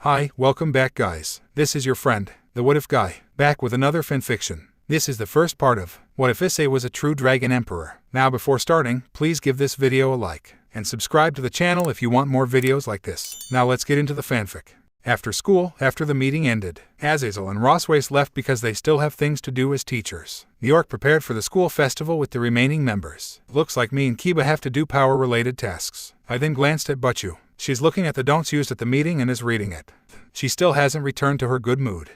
Hi, welcome back guys. This is your friend, the What If Guy, back with another fanfiction. This is the first part of What If Issei Was a True Dragon Emperor. Now before starting, please give this video a like, and subscribe to the channel if you want more videos like this. Now let's get into the fanfic. After school, after the meeting ended, Azazel and Rosswace left because they still have things to do as teachers. New York prepared for the school festival with the remaining members. Looks like me and Kiba have to do power-related tasks. I then glanced at Butchu. She's looking at the don'ts used at the meeting and is reading it. She still hasn't returned to her good mood.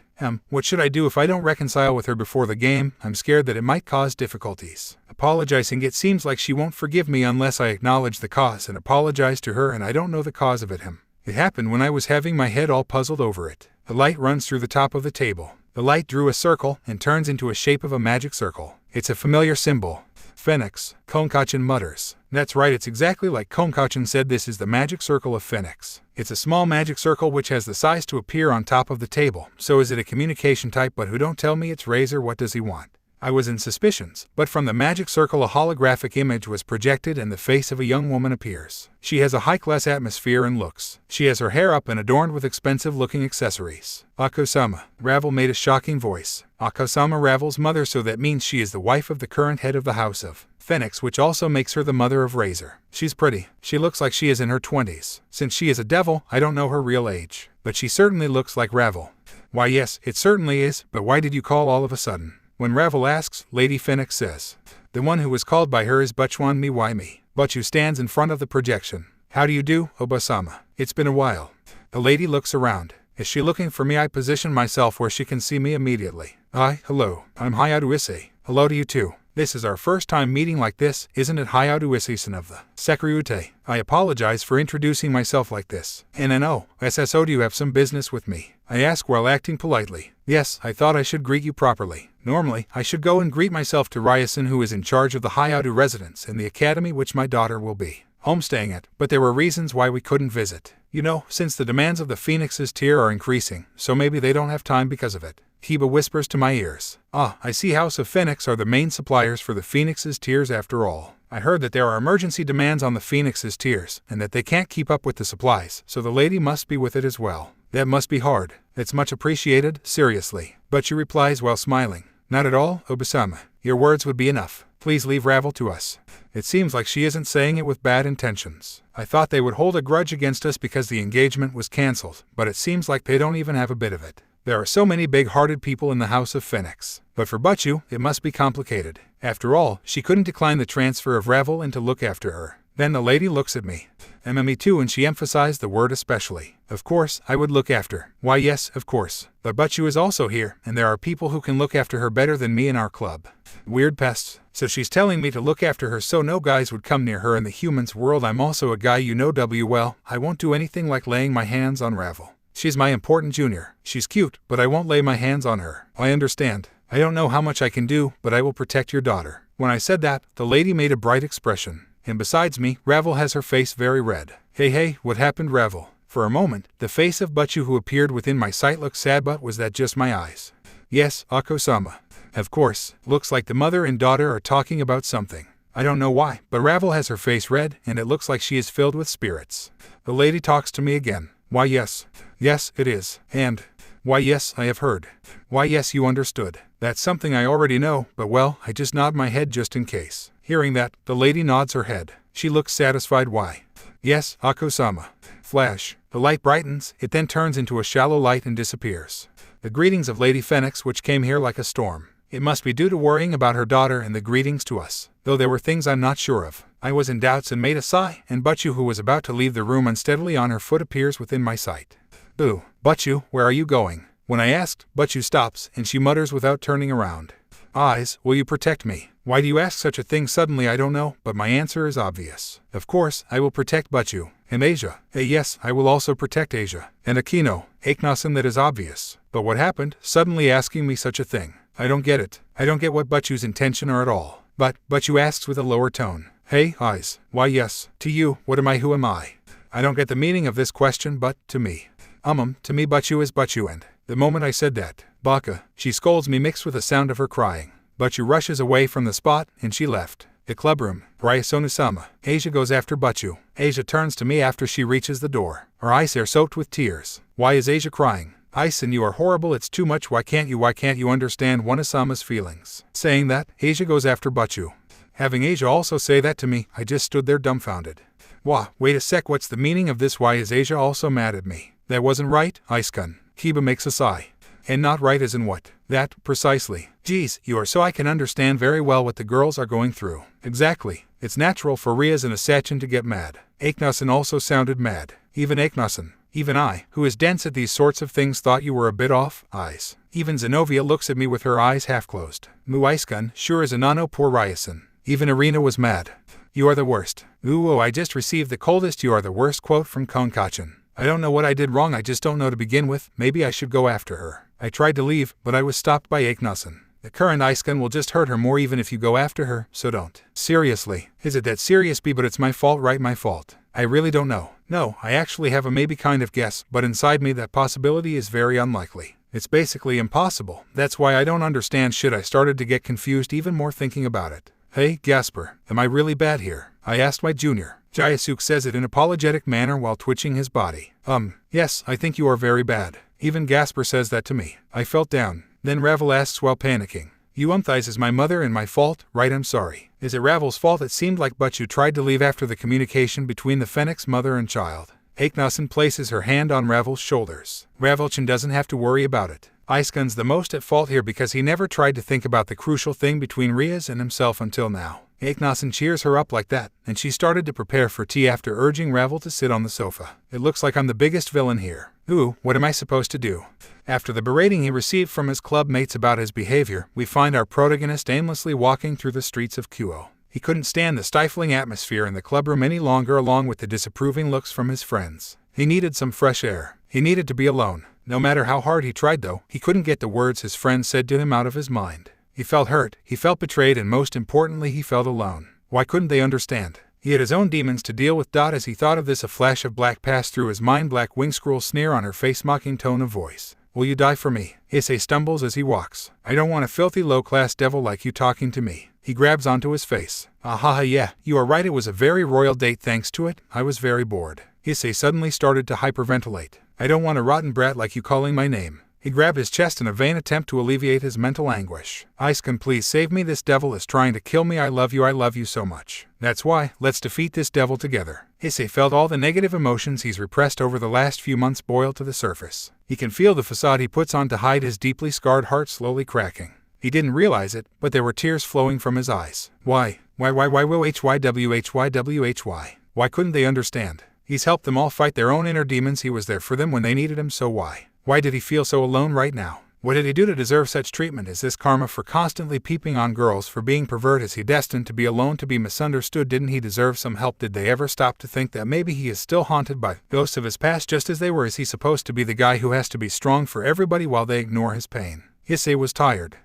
What should I do if I don't reconcile with her before the game? I'm scared that it might cause difficulties. Apologizing, it seems like she won't forgive me unless I acknowledge the cause and apologize to her, and I don't know the cause of it. It happened when I was having my head all puzzled over it. The light runs through the top of the table. The light drew a circle and turns into a shape of a magic circle. It's a familiar symbol. Phoenix, Konkachin mutters. That's right, it's exactly like Konkachin said. This is the magic circle of Phoenix. It's a small magic circle which has the size to appear on top of the table. So is it a communication type? But who don't tell me it's Razor, what does he want? I was in suspicions, but from the magic circle a holographic image was projected and the face of a young woman appears. She has a high-class atmosphere and looks. She has her hair up and adorned with expensive-looking accessories. Ako-sama, Ravel made a shocking voice. Ako-sama, Ravel's mother, so that means she is the wife of the current head of the house of Phoenix, which also makes her the mother of Razor. She's pretty. She looks like she is in her 20s. Since she is a devil, I don't know her real age. But she certainly looks like Ravel. Why yes, it certainly is, but why did you call all of a sudden? When Ravel asks, Lady Phoenix says, the one who was called by her is Butchuan me. Why me? Butchu stands in front of the projection. How do you do, Obasama? It's been a while. The lady looks around. Is she looking for me? I position myself where she can see me immediately. Hi, hello, I'm Hayato Issei. Hello to you too. This is our first time meeting like this, isn't it? Hayato Issei, son of the Sekryute. I apologize for introducing myself like this. NNO, SSO, do you have some business with me? I ask while acting politely. Yes, I thought I should greet you properly. Normally, I should go and greet myself to Ryasen, who is in charge of the Hayato residence and the academy which my daughter will be homestaying at, but there were reasons why we couldn't visit. You know, since the demands of the Phoenix's tier are increasing, so maybe they don't have time because of it. Kiba whispers to my ears. I see House of Phoenix are the main suppliers for the Phoenix's tiers after all. I heard that there are emergency demands on the Phoenix's tiers, and that they can't keep up with the supplies, so the lady must be with it as well. That must be hard. It's much appreciated, seriously. But she replies while smiling. Not at all, Obasama. Your words would be enough. Please leave Ravel to us. It seems like she isn't saying it with bad intentions. I thought they would hold a grudge against us because the engagement was cancelled, but it seems like they don't even have a bit of it. There are so many big-hearted people in the House of Phoenix. But for Butchu, it must be complicated. After all, she couldn't decline the transfer of Ravel and to look after her. Then the lady looks at me. Me too, and she emphasized the word especially. Of course, I would look after. Why yes, of course. But Butchu is also here, and there are people who can look after her better than me in our club. Weird pests. So she's telling me to look after her so no guys would come near her in the humans world. I'm also a guy, you know. Well, I won't do anything like laying my hands on Ravel. She's my important junior. She's cute, but I won't lay my hands on her. I understand. I don't know how much I can do, but I will protect your daughter. When I said that, the lady made a bright expression. And besides me, Ravel has her face very red. Hey, what happened, Ravel? For a moment, the face of Butchu, who appeared within my sight, looked sad, but was that just my eyes? Yes, Ako-sama. Of course, looks like the mother and daughter are talking about something. I don't know why, but Ravel has her face red, and it looks like she is filled with spirits. The lady talks to me again. Why yes. Yes, it is. And why yes, I have heard. Why yes, you understood. That's something I already know, but well, I just nod my head just in case. Hearing that, the lady nods her head. She looks satisfied. Why? Yes, Ako-sama. Flash. The light brightens, it then turns into a shallow light and disappears. The greetings of Lady Phoenix, which came here like a storm. It must be due to worrying about her daughter and the greetings to us. Though there were things I'm not sure of. I was in doubts and made a sigh, and Butchu, who was about to leave the room unsteadily on her foot, appears within my sight. Boo. Butchu, where are you going? When I asked, Butchu stops, and she mutters without turning around. Eyes, will you protect me? Why do you ask such a thing suddenly? I don't know, but my answer is obvious. Of course, I will protect Butchu. And Asia. Yes, I will also protect Asia. And Akino. Aknasen, that is obvious. But what happened, suddenly asking me such a thing? I don't get it. I don't get what Butchu's intention are at all. But Butchu asks with a lower tone. Hey, eyes. Why yes. To you, what am I? Who am I? I don't get the meaning of this question, but, to me. To me Butchu is Butchu, and the moment I said that, Baka, she scolds me mixed with the sound of her crying. Butchu rushes away from the spot, and she left. The clubroom. Sona-sama. Asia goes after Butchu. Asia turns to me after she reaches the door. Her eyes are soaked with tears. Why is Asia crying? Issei, you are horrible, it's too much, why can't you understand Wanasama's feelings? Saying that, Asia goes after Butchu. Having Asia also say that to me, I just stood there dumbfounded. Wah, wait a sec, what's the meaning of this? Why is Asia also mad at me? That wasn't right, Issei-kun. Kiba makes a sigh. And not right as in what? That, precisely. Geez, you are so I can understand very well what the girls are going through. Exactly. It's natural for Rias and Asachin to get mad. Aknasen also sounded mad. Even Aknasen. Even I, who is dense at these sorts of things, thought you were a bit off, eyes. Even Zenobia looks at me with her eyes half closed. Issei-kun, sure as Anano, poor Ryasen. Even Arena was mad. You are the worst. Ooh, I just received the coldest you are the worst quote from Konkachin. I don't know what I did wrong, I just don't know to begin with, maybe I should go after her. I tried to leave, but I was stopped by Aknasen. The current Issei-kun will just hurt her more even if you go after her, so don't. Seriously, is it that serious, B? But it's my fault, right? My fault. I really don't know. No, I actually have a maybe kind of guess, but inside me that possibility is very unlikely. It's basically impossible. That's why I don't understand shit. I started to get confused even more thinking about it. Hey, Gasper, am I really bad here? I asked my junior. Jayasuke says it in an apologetic manner while twitching his body. Yes, I think you are very bad. Even Gasper says that to me. I felt down. Then Ravel asks while panicking. You empathize is my mother and my fault, right? I'm sorry. Is it Ravel's fault? It seemed like Butchu tried to leave after the communication between the Phoenix mother and child. Aknasen places her hand on Ravel's shoulders. Ravel-chan doesn't have to worry about it. Issei-kun's the most at fault here because he never tried to think about the crucial thing between Rias and himself until now. Aknasen cheers her up like that, and she started to prepare for tea after urging Ravel to sit on the sofa. It looks like I'm the biggest villain here. Ooh, what am I supposed to do? After the berating he received from his club mates about his behavior, we find our protagonist aimlessly walking through the streets of Kuo. He couldn't stand the stifling atmosphere in the clubroom any longer along with the disapproving looks from his friends. He needed some fresh air. He needed to be alone. No matter how hard he tried though, he couldn't get the words his friends said to him out of his mind. He felt hurt, he felt betrayed, and most importantly he felt alone. Why couldn't they understand? He had his own demons to deal with. As he thought of this, a flash of black passed through his mind. Black wing scroll sneer on her face, mocking tone of voice. Will you die for me? Issei stumbles as he walks. I don't want a filthy low-class devil like you talking to me. He grabs onto his face. Ahaha, yeah, you are right, it was a very royal date. Thanks to it, I was very bored. Issei suddenly started to hyperventilate. I don't want a rotten brat like you calling my name. He grabbed his chest in a vain attempt to alleviate his mental anguish. Issei-kun, please save me, this devil is trying to kill me. I love you so much. That's why, let's defeat this devil together. Issei felt all the negative emotions he's repressed over the last few months boil to the surface. He can feel the facade he puts on to hide his deeply scarred heart slowly cracking. He didn't realize it, but there were tears flowing from his eyes. Why couldn't they understand? He's helped them all fight their own inner demons. He was there for them when they needed him, so why? Why did he feel so alone right now? What did he do to deserve such treatment? Is this karma for constantly peeping on girls, for being pervert? Is he destined to be alone, to be misunderstood? Didn't he deserve some help? Did they ever stop to think that maybe he is still haunted by ghosts of his past just as they were? Is he supposed to be the guy who has to be strong for everybody while they ignore his pain? Issei was tired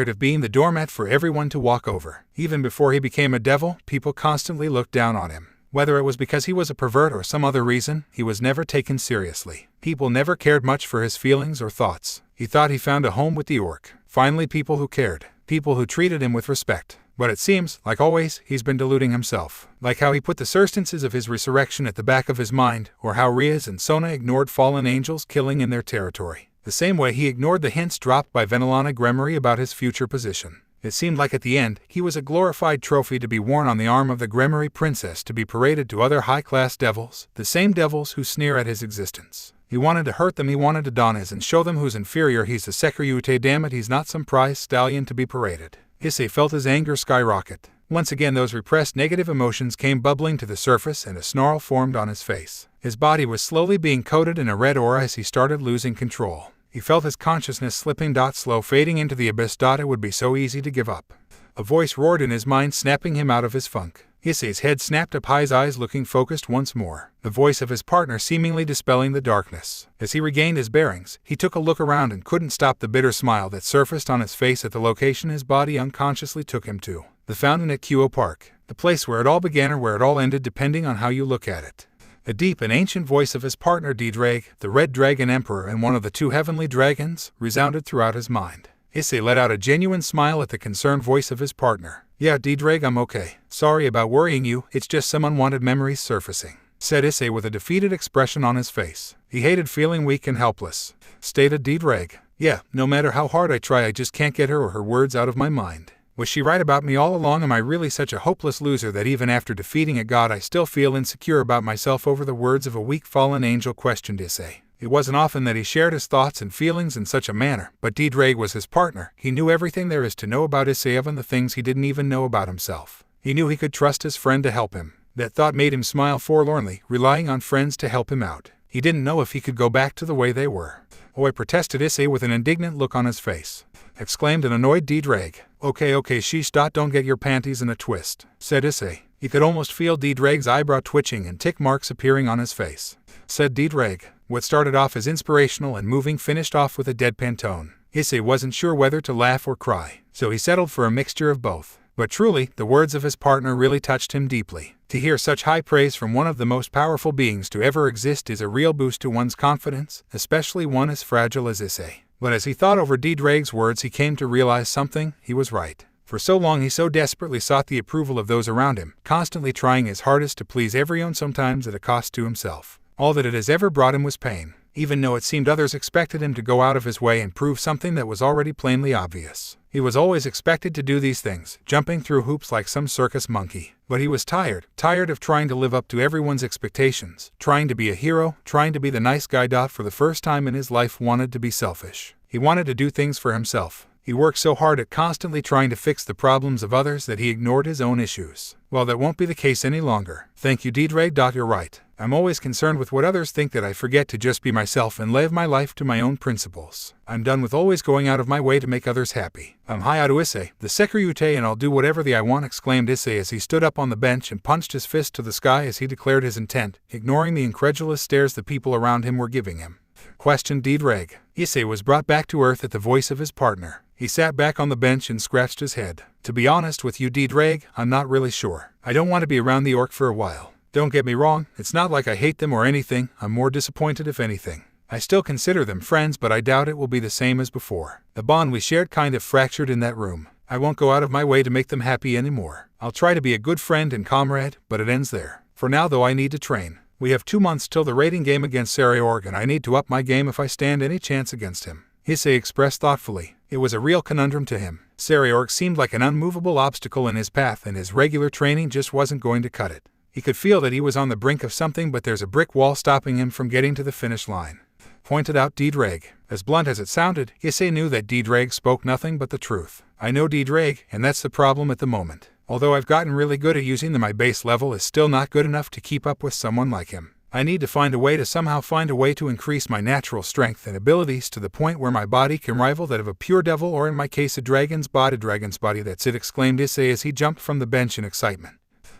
of being the doormat for everyone to walk over. Even before he became a devil, people constantly looked down on him. Whether it was because he was a pervert or some other reason, he was never taken seriously. People never cared much for his feelings or thoughts. He thought he found a home with the orc. Finally, people who cared. People who treated him with respect. But it seems, like always, he's been deluding himself. Like how he put the circumstances of his resurrection at the back of his mind, or how Rias and Sona ignored fallen angels killing in their territory. The same way he ignored the hints dropped by Venelana Gremory about his future position. It seemed like at the end, he was a glorified trophy to be worn on the arm of the Gremory princess to be paraded to other high-class devils, the same devils who sneer at his existence. He wanted to hurt them, he wanted to don his and show them who's inferior. He's the Sekiryute, damn it, he's not some prize stallion to be paraded. Issei felt his anger skyrocket. Once again those repressed negative emotions came bubbling to the surface and a snarl formed on his face. His body was slowly being coated in a red aura as he started losing control. He felt his consciousness slipping, slow fading into the abyss. It would be so easy to give up. A voice roared in his mind, snapping him out of his funk. Issei's head snapped up, his eyes looking focused once more. The voice of his partner seemingly dispelling the darkness. As he regained his bearings, he took a look around and couldn't stop the bitter smile that surfaced on his face at the location his body unconsciously took him to. The fountain at Kuo Park. The place where it all began or where it all ended, depending on how you look at it. The deep and ancient voice of his partner D-Drag, the Red Dragon Emperor and one of the two heavenly dragons, resounded throughout his mind. Issei let out a genuine smile at the concerned voice of his partner. Yeah, Dreg, I'm okay. Sorry about worrying you, it's just some unwanted memories surfacing, said Issei with a defeated expression on his face. He hated feeling weak and helpless, stated Dreg. Yeah, no matter how hard I try, I just can't get her or her words out of my mind. Was she right about me all along? Am I really such a hopeless loser that even after defeating a god I still feel insecure about myself over the words of a weak fallen angel? Questioned Issei. It wasn't often that he shared his thoughts and feelings in such a manner, but Dreg was his partner. He knew everything there is to know about Issei, even the things he didn't even know about himself. He knew he could trust his friend to help him. That thought made him smile forlornly, relying on friends to help him out. He didn't know if he could go back to the way they were. "Oi," protested Issei with an indignant look on his face. Exclaimed an annoyed Dreg. Okay, sheesh. Don't get your panties in a twist, said Issei. He could almost feel Dreg's eyebrow twitching and tick marks appearing on his face. Said Dreg. What started off as inspirational and moving finished off with a deadpan tone. Issei wasn't sure whether to laugh or cry, so he settled for a mixture of both. But truly, the words of his partner really touched him deeply. To hear such high praise from one of the most powerful beings to ever exist is a real boost to one's confidence, especially one as fragile as Issei. But as he thought over Dreg's words, he came to realize something. He was right. For so long he so desperately sought the approval of those around him, constantly trying his hardest to please everyone, sometimes at a cost to himself. All that it has ever brought him was pain, even though it seemed others expected him to go out of his way and prove something that was already plainly obvious. He was always expected to do these things, jumping through hoops like some circus monkey. But he was tired of trying to live up to everyone's expectations, trying to be a hero, trying to be the nice guy. For the first time in his life, wanted to be selfish. He wanted to do things for himself. He worked so hard at constantly trying to fix the problems of others that he ignored his own issues. Well, that won't be the case any longer. Thank you, Dreg. You're right. I'm always concerned with what others think, that I forget to just be myself and live my life to my own principles. I'm done with always going out of my way to make others happy. I'm Hayao Issei, the Securite, and I'll do whatever I want, exclaimed Issei as he stood up on the bench and punched his fist to the sky as he declared his intent, ignoring the incredulous stares the people around him were giving him. Questioned Dreg. Issei was brought back to earth at the voice of his partner. He sat back on the bench and scratched his head. To be honest with you, Dreg, I'm not really sure. I don't want to be around the orc for a while. Don't get me wrong, it's not like I hate them or anything. I'm more disappointed if anything. I still consider them friends, but I doubt it will be the same as before. The bond we shared kind of fractured in that room. I won't go out of my way to make them happy anymore. I'll try to be a good friend and comrade, but it ends there. For now though, I need to train. We have 2 months till the raiding game against Sairaorg, and I need to up my game if I stand any chance against him, Issei expressed thoughtfully. It was a real conundrum to him. Sairaorg seemed like an unmovable obstacle in his path, and his regular training just wasn't going to cut it. He could feel that he was on the brink of something, but there's a brick wall stopping him from getting to the finish line, pointed out Dreg. As blunt as it sounded, Issei knew that Dreg spoke nothing but the truth. I know, Dreg, and that's the problem at the moment. Although I've gotten really good at using them, my base level is still not good enough to keep up with someone like him. I need to find a way to increase my natural strength and abilities to the point where my body can rival that of a pure devil, or in my case a dragon's body. That's it, exclaimed Issei as he jumped from the bench in excitement.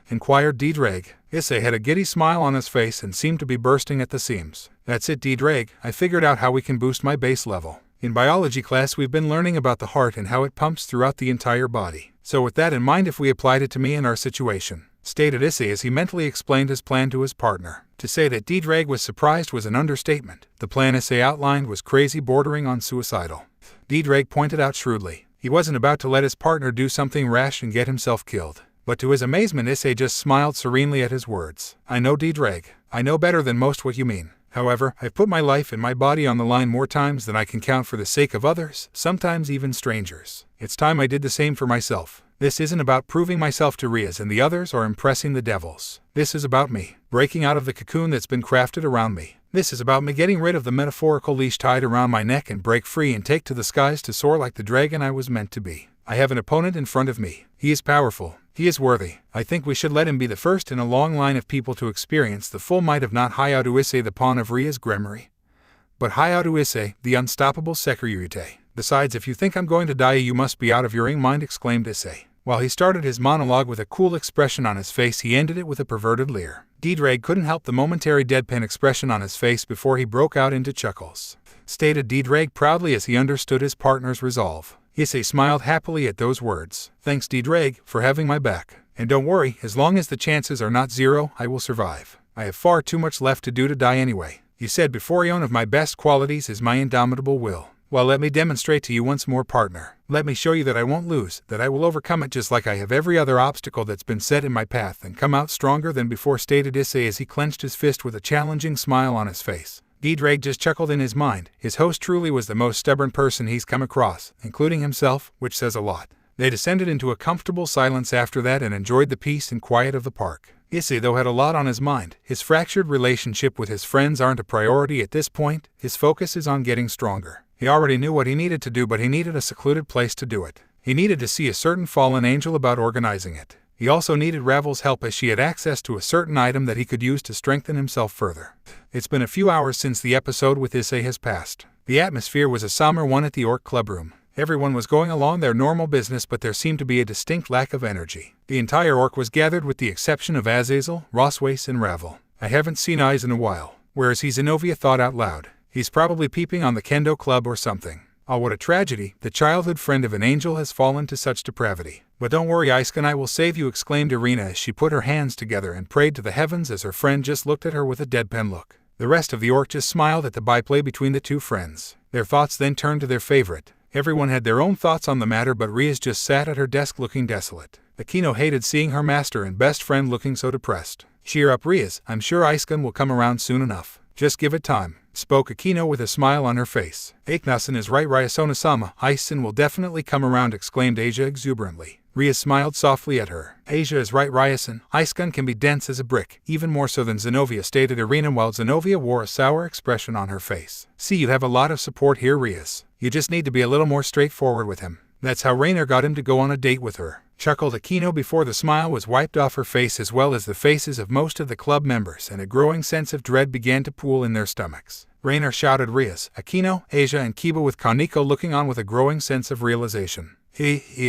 Inquired Dreg. Issei had a giddy smile on his face and seemed to be bursting at the seams. That's it, Dreg, I figured out how we can boost my base level. In biology class we've been learning about the heart and how it pumps throughout the entire body. So with that in mind, if we applied it to me and our situation, stated Issei as he mentally explained his plan to his partner. To say that Dreg was surprised was an understatement. The plan Issei outlined was crazy, bordering on suicidal. Dreg pointed out shrewdly. He wasn't about to let his partner do something rash and get himself killed. But to his amazement, Issei just smiled serenely at his words. I know, Dreg. I know better than most what you mean. However, I've put my life and my body on the line more times than I can count for the sake of others, sometimes even strangers. It's time I did the same for myself. This isn't about proving myself to Rias and the others or impressing the devils. This is about me, breaking out of the cocoon that's been crafted around me. This is about me getting rid of the metaphorical leash tied around my neck and break free and take to the skies to soar like the dragon I was meant to be. I have an opponent in front of me. He is powerful. He is worthy. I think we should let him be the first in a long line of people to experience the full might of not Hayao Issei, the pawn of Ria's Gremory, but Hayao Issei, the unstoppable Securite. Besides, if you think I'm going to die, you must be out of your mind, exclaimed Issei. While he started his monologue with a cool expression on his face, he ended it with a perverted leer. Dreg couldn't help the momentary deadpan expression on his face before he broke out into chuckles, stated Dreg proudly as he understood his partner's resolve. Issei smiled happily at those words. Thanks, Dreg, for having my back. And don't worry, as long as the chances are not zero, I will survive. I have far too much left to do to die anyway. You said before, one of my best qualities is my indomitable will. Well, let me demonstrate to you once more, partner. Let me show you that I won't lose, that I will overcome it just like I have every other obstacle that's been set in my path and come out stronger than before, stated Issei as he clenched his fist with a challenging smile on his face. Drake just chuckled in his mind. His host truly was the most stubborn person he's come across, including himself, which says a lot. They descended into a comfortable silence after that and enjoyed the peace and quiet of the park. Issei, though, had a lot on his mind. His fractured relationship with his friends aren't a priority at this point. His focus is on getting stronger. He already knew what he needed to do, but he needed a secluded place to do it. He needed to see a certain fallen angel about organizing it. He also needed Ravel's help, as she had access to a certain item that he could use to strengthen himself further. It's been a few hours since the episode with Issei has passed. The atmosphere was a somber one at the Orc Clubroom. Everyone was going along their normal business, but there seemed to be a distinct lack of energy. The entire Orc was gathered with the exception of Azazel, Rosswace, and Ravel. I haven't seen Eyes in a while. Where is he? Zenobia thought out loud. He's probably peeping on the kendo club or something. Oh, what a tragedy. The childhood friend of an angel has fallen to such depravity. But don't worry, Issei, I will save you, exclaimed Irina as she put her hands together and prayed to the heavens as her friend just looked at her with a deadpan look. The rest of the Orc just smiled at the byplay between the two friends. Their thoughts then turned to their favorite. Everyone had their own thoughts on the matter, but Riaz just sat at her desk looking desolate. Akino hated seeing her master and best friend looking so depressed. Cheer up, Riaz. I'm sure Issei will come around soon enough. Just give it time, spoke Akino with a smile on her face. Aiknasen is right, Ryasona-sama. Issei will definitely come around, exclaimed Asia exuberantly. Riaz smiled softly at her. Asia is right, Ryasen. Issei can be dense as a brick, even more so than Zenobia, stated Irina while Zenobia wore a sour expression on her face. See, you have a lot of support here, Riaz. You just need to be a little more straightforward with him. That's how Rainer got him to go on a date with her, chuckled Akino before the smile was wiped off her face as well as the faces of most of the club members, and a growing sense of dread began to pool in their stomachs. Rainer shouted Riaz, Akino, Asia, and Kiba, with Kaneko looking on with a growing sense of realization.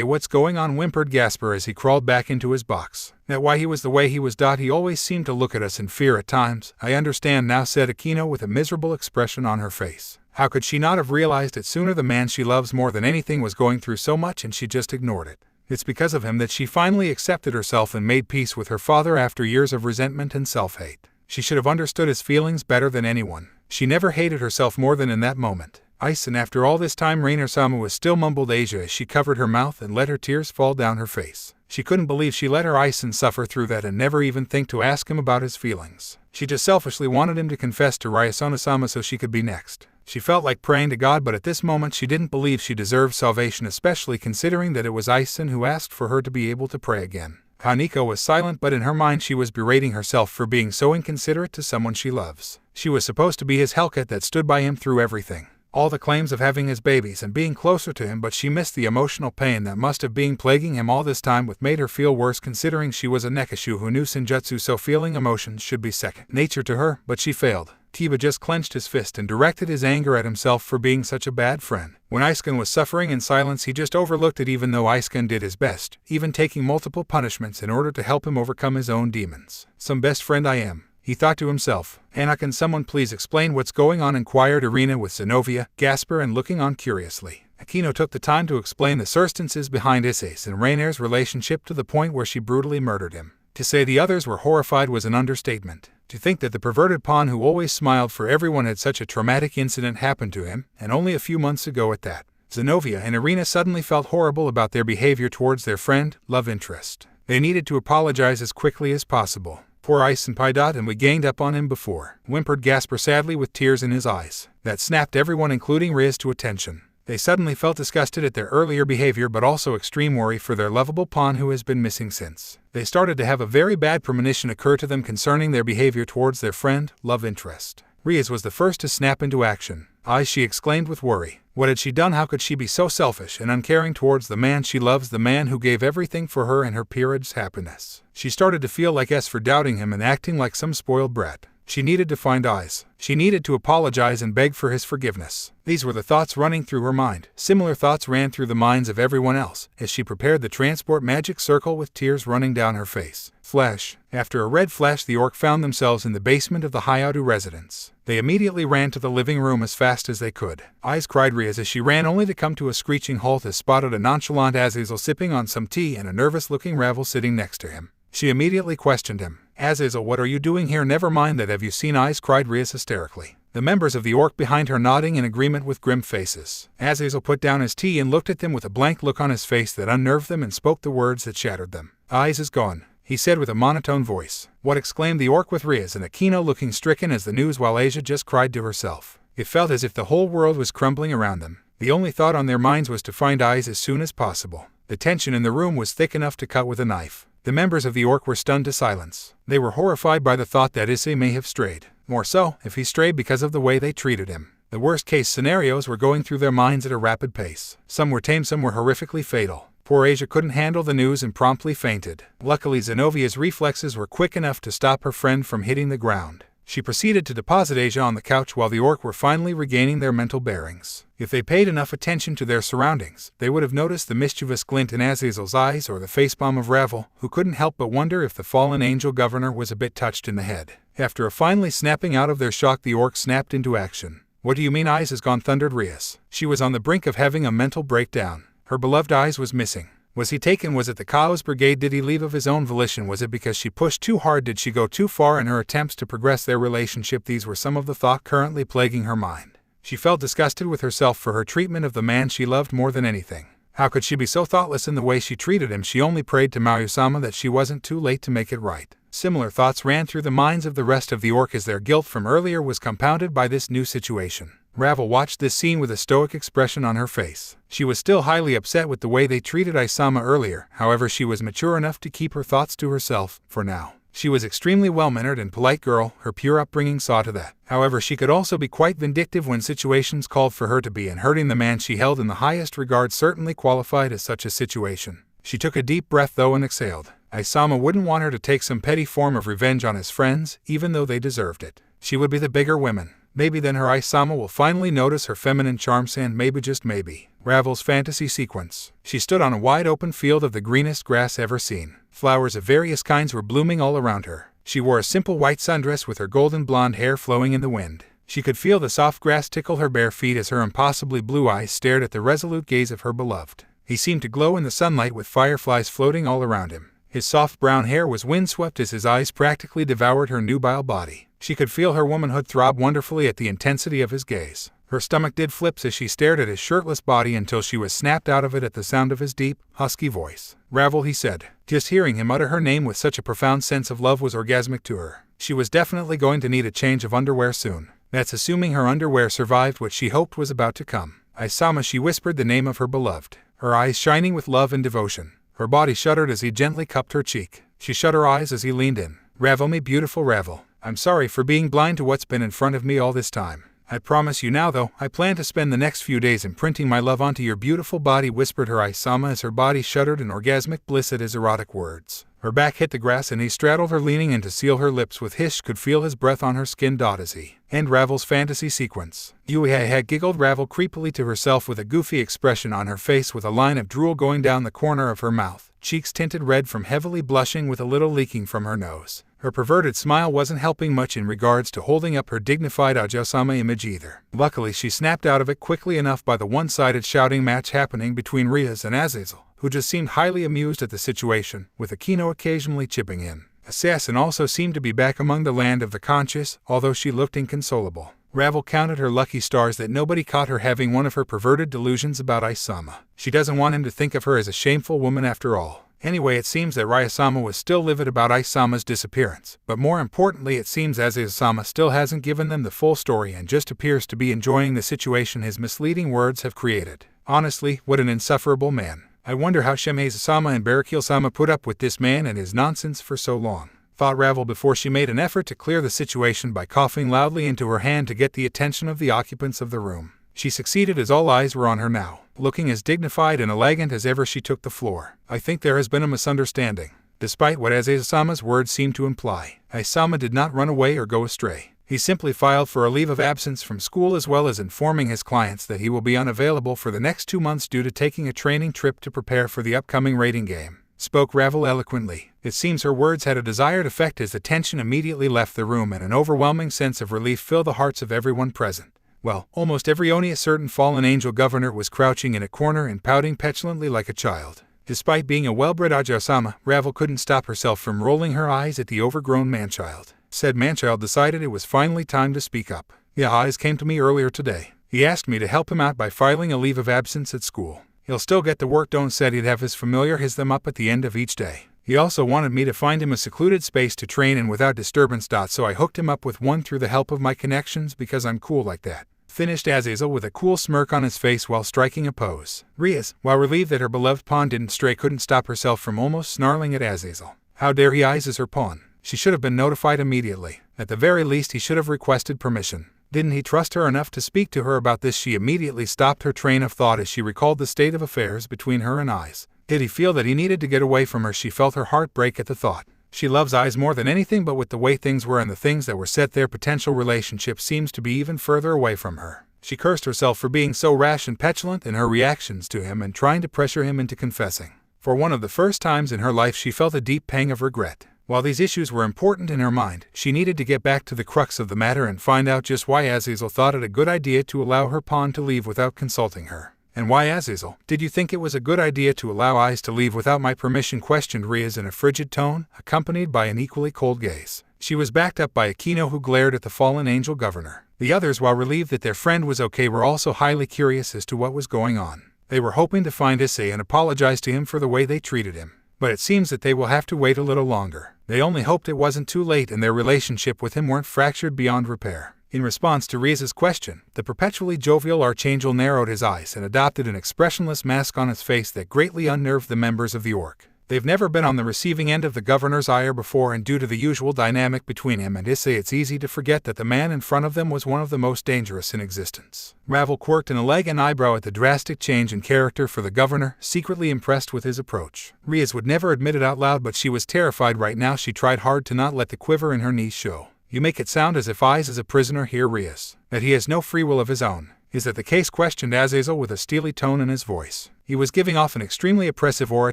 What's going on, whimpered Gasper as he crawled back into his box. That why he was the way he was. He always seemed to look at us in fear at times. I understand now, said Akino with a miserable expression on her face. How could she not have realized it sooner? The man she loves more than anything was going through so much and she just ignored it. It's because of him that she finally accepted herself and made peace with her father after years of resentment and self-hate. She should have understood his feelings better than anyone. She never hated herself more than in that moment. And after all this time, Rainer-sama was still, mumbled Asia as she covered her mouth and let her tears fall down her face. She couldn't believe she let her Issei suffer through that and never even think to ask him about his feelings. She just selfishly wanted him to confess to Ryasona-sama so she could be next. She felt like praying to God, but at this moment she didn't believe she deserved salvation, especially considering that it was Issei who asked for her to be able to pray again. Kaneko was silent, but in her mind she was berating herself for being so inconsiderate to someone she loves. She was supposed to be his Hellcat that stood by him through everything. All the claims of having his babies and being closer to him, but she missed the emotional pain that must have been plaguing him all this time, which made her feel worse considering she was a Nekashu who knew Senjutsu, so feeling emotions should be second nature to her, but she failed. Kiba just clenched his fist and directed his anger at himself for being such a bad friend. When Issei was suffering in silence, he just overlooked it, even though Issei did his best, even taking multiple punishments in order to help him overcome his own demons. Some best friend I am, he thought to himself. Anna, can someone please explain what's going on, inquired Irina with Zenobia, Gasper, and looking on curiously. Akino took the time to explain the circumstances behind Issei's and Rainer's relationship to the point where she brutally murdered him. To say the others were horrified was an understatement. To think that the perverted pawn who always smiled for everyone had such a traumatic incident happen to him, and only a few months ago at that. Zenobia and Irina suddenly felt horrible about their behavior towards their friend, love interest. They needed to apologize as quickly as possible. Poor Issei, and we ganged up on him before, whimpered Gasper sadly with tears in his eyes. That snapped everyone, including Riz, to attention. They suddenly felt disgusted at their earlier behavior, but also extreme worry for their lovable pawn who has been missing since. They started to have a very bad premonition occur to them concerning their behavior towards their friend, love interest. Riaz was the first to snap into action. She exclaimed with worry. What had she done? How could she be so selfish and uncaring towards the man she loves, the man who gave everything for her and her period's happiness? She started to feel like for doubting him and acting like some spoiled brat. She needed to find Eyes. She needed to apologize and beg for his forgiveness. These were the thoughts running through her mind. Similar thoughts ran through the minds of everyone else as she prepared the transport magic circle with tears running down her face. Flash. After a red flash, the Orc found themselves in the basement of the Hayatu residence. They immediately ran to the living room as fast as they could. Eyes, cried Riaz as she ran, only to come to a screeching halt as spotted a nonchalant Azazel sipping on some tea and a nervous-looking Ravel sitting next to him. She immediately questioned him. Azazel, what are you doing here? Never mind that, have you seen Eyes? Cried Riaz hysterically. the members of the orc behind her nodding in agreement with grim faces. Azazel put down his tea and looked at them with a blank look on his face that unnerved them and spoke the words that shattered them. "Eyes is gone," he said with a monotone voice. "What?" exclaimed the orc with Riaz and Aquino looking stricken as the news, while Asia just cried to herself. It felt as if the whole world was crumbling around them. The only thought on their minds was to find Eyes as soon as possible. The tension in the room was thick enough to cut with a knife. The members of the orc were stunned to silence. They were horrified by the thought that Issei may have strayed. More so, if he strayed because of the way they treated him. The worst-case scenarios were going through their minds at a rapid pace. Some were tame, some were horrifically fatal. Poor Asia couldn't handle the news and promptly fainted. Luckily, Zenovia's reflexes were quick enough to stop her friend from hitting the ground. She proceeded to deposit Asia on the couch while the orc were finally regaining their mental bearings. If they paid enough attention to their surroundings, they would have noticed the mischievous glint in Azazel's eyes or the facepalm of Ravel, who couldn't help but wonder if the fallen angel governor was a bit touched in the head. After a finally snapping out of their shock, the orc snapped into action. "What do you mean Eyes is gone?" thundered Riaz. She was on the brink of having a mental breakdown. Her beloved Eyes was missing. Was he taken? Was it the Chaos Brigade? Did he leave of his own volition? Was it because she pushed too hard? Did she go too far in her attempts to progress their relationship? These were some of the thoughts currently plaguing her mind. She felt disgusted with herself for her treatment of the man she loved more than anything. How could she be so thoughtless in the way she treated him? She only prayed to Mayu-sama that she wasn't too late to make it right. Similar thoughts ran through the minds of the rest of the orc as their guilt from earlier was compounded by this new situation. Ravel watched this scene with a stoic expression on her face. She was still highly upset with the way they treated Isama earlier, however she was mature enough to keep her thoughts to herself, for now. She was extremely well-mannered and polite girl, her pure upbringing saw to that. However, she could also be quite vindictive when situations called for her to be, and hurting the man she held in the highest regard certainly qualified as such a situation. She took a deep breath though and exhaled. Isama wouldn't want her to take some petty form of revenge on his friends, even though they deserved it. She would be the bigger woman. Maybe then her Isama will finally notice her feminine charms, and maybe, just maybe, Ravel's fantasy sequence. She stood on a wide open field of the greenest grass ever seen. Flowers of various kinds were blooming all around her. She wore a simple white sundress with her golden blonde hair flowing in the wind. She could feel the soft grass tickle her bare feet as her impossibly blue eyes stared at the resolute gaze of her beloved. He seemed to glow in the sunlight with fireflies floating all around him. His soft brown hair was windswept as his eyes practically devoured her nubile body. She could feel her womanhood throb wonderfully at the intensity of his gaze. Her stomach did flips as she stared at his shirtless body until she was snapped out of it at the sound of his deep, husky voice. "Ravel," he said. Just hearing him utter her name with such a profound sense of love was orgasmic to her. She was definitely going to need a change of underwear soon. That's assuming her underwear survived what she hoped was about to come. "Isama," she whispered the name of her beloved, her eyes shining with love and devotion. Her body shuddered as he gently cupped her cheek. She shut her eyes as he leaned in. "Ravel, me beautiful Ravel. I'm sorry for being blind to what's been in front of me all this time. I promise you now though, I plan to spend the next few days imprinting my love onto your beautiful body," whispered her Isama as her body shuddered in orgasmic bliss at his erotic words. Her back hit the grass and he straddled her, leaning in to seal her lips with his. Could feel his breath on her skin. As he end Ravel's fantasy sequence. "Yuiha," had giggled Ravel creepily to herself with a goofy expression on her face, with a line of drool going down the corner of her mouth, cheeks tinted red from heavily blushing with a little leaking from her nose. Her perverted smile wasn't helping much in regards to holding up her dignified Ajosama image either. Luckily, she snapped out of it quickly enough by the one-sided shouting match happening between Riaz and Azazel, who just seemed highly amused at the situation, with Aquino occasionally chipping in. Assassin also seemed to be back among the land of the conscious, although she looked inconsolable. Ravel counted her lucky stars that nobody caught her having one of her perverted delusions about Isama. She doesn't want him to think of her as a shameful woman after all. Anyway, it seems that Ryasama was still livid about Isama's disappearance, but more importantly it seems Isama still hasn't given them the full story and just appears to be enjoying the situation his misleading words have created. Honestly, what an insufferable man. I wonder how Shemhei-sama and Barakil-sama put up with this man and his nonsense for so long, thought Ravel before she made an effort to clear the situation by coughing loudly into her hand to get the attention of the occupants of the room. She succeeded as all eyes were on her now. Looking as dignified and elegant as ever, she took the floor. "I think there has been a misunderstanding." Despite what Isama's words seemed to imply, Isama did not run away or go astray. He simply filed for a leave of absence from school, as well as informing his clients that he will be unavailable for the next 2 months due to taking a training trip to prepare for the upcoming raiding game, spoke Ravel eloquently. It seems her words had a desired effect as the tension immediately left the room and an overwhelming sense of relief filled the hearts of everyone present. Well, almost every only a certain fallen angel governor was crouching in a corner and pouting petulantly like a child. Despite being a well-bred Ajosama, Ravel couldn't stop herself from rolling her eyes at the overgrown manchild. Said manchild decided it was finally time to speak up. Yeah, Eyes came to me earlier today. He asked me to help him out by filing a leave of absence at school. He'll still get the work done, said he'd have his familiar his them up at the end of each day. He also wanted me to find him a secluded space to train in without disturbance. So I hooked him up with one through the help of my connections because I'm cool like that. Finished Azazel with a cool smirk on his face while striking a pose. Riaz, while relieved that her beloved pawn didn't stray, couldn't stop herself from almost snarling at Azazel. How dare he eyes as her pawn? She should have been notified immediately. At the very least, he should have requested permission. Didn't he trust her enough to speak to her about this? She immediately stopped her train of thought as she recalled the state of affairs between her and Eyes. Did he feel that he needed to get away from her? She felt her heart break at the thought. She loves Eyes more than anything, but with the way things were and the things that were set, their potential relationship seems to be even further away from her. She cursed herself for being so rash and petulant in her reactions to him and trying to pressure him into confessing. For one of the first times in her life, she felt a deep pang of regret. While these issues were important in her mind, she needed to get back to the crux of the matter and find out just why Azazel thought it a good idea to allow her pawn to leave without consulting her. And why, Azazel, did you think it was a good idea to allow Eyes to leave without my permission? Questioned Riaz in a frigid tone, accompanied by an equally cold gaze. She was backed up by Aquino, who glared at the fallen angel governor. The others, while relieved that their friend was okay, were also highly curious as to what was going on. They were hoping to find Issei and apologize to him for the way they treated him. But it seems that they will have to wait a little longer. They only hoped it wasn't too late and their relationship with him weren't fractured beyond repair. In response to Riaz's question, the perpetually jovial archangel narrowed his eyes and adopted an expressionless mask on his face that greatly unnerved the members of the Orc. They've never been on the receiving end of the governor's ire before, and due to the usual dynamic between him and Issei, it's easy to forget that the man in front of them was one of the most dangerous in existence. Ravel quirked an leg and eyebrow at the drastic change in character for the governor, secretly impressed with his approach. Riaz would never admit it out loud, but she was terrified right now. She tried hard to not let the quiver in her knees show. You make it sound as if Eyes is a prisoner here, Riaz. That he has no free will of his own. Is that the case? Questioned Azazel with a steely tone in his voice. He was giving off an extremely oppressive aura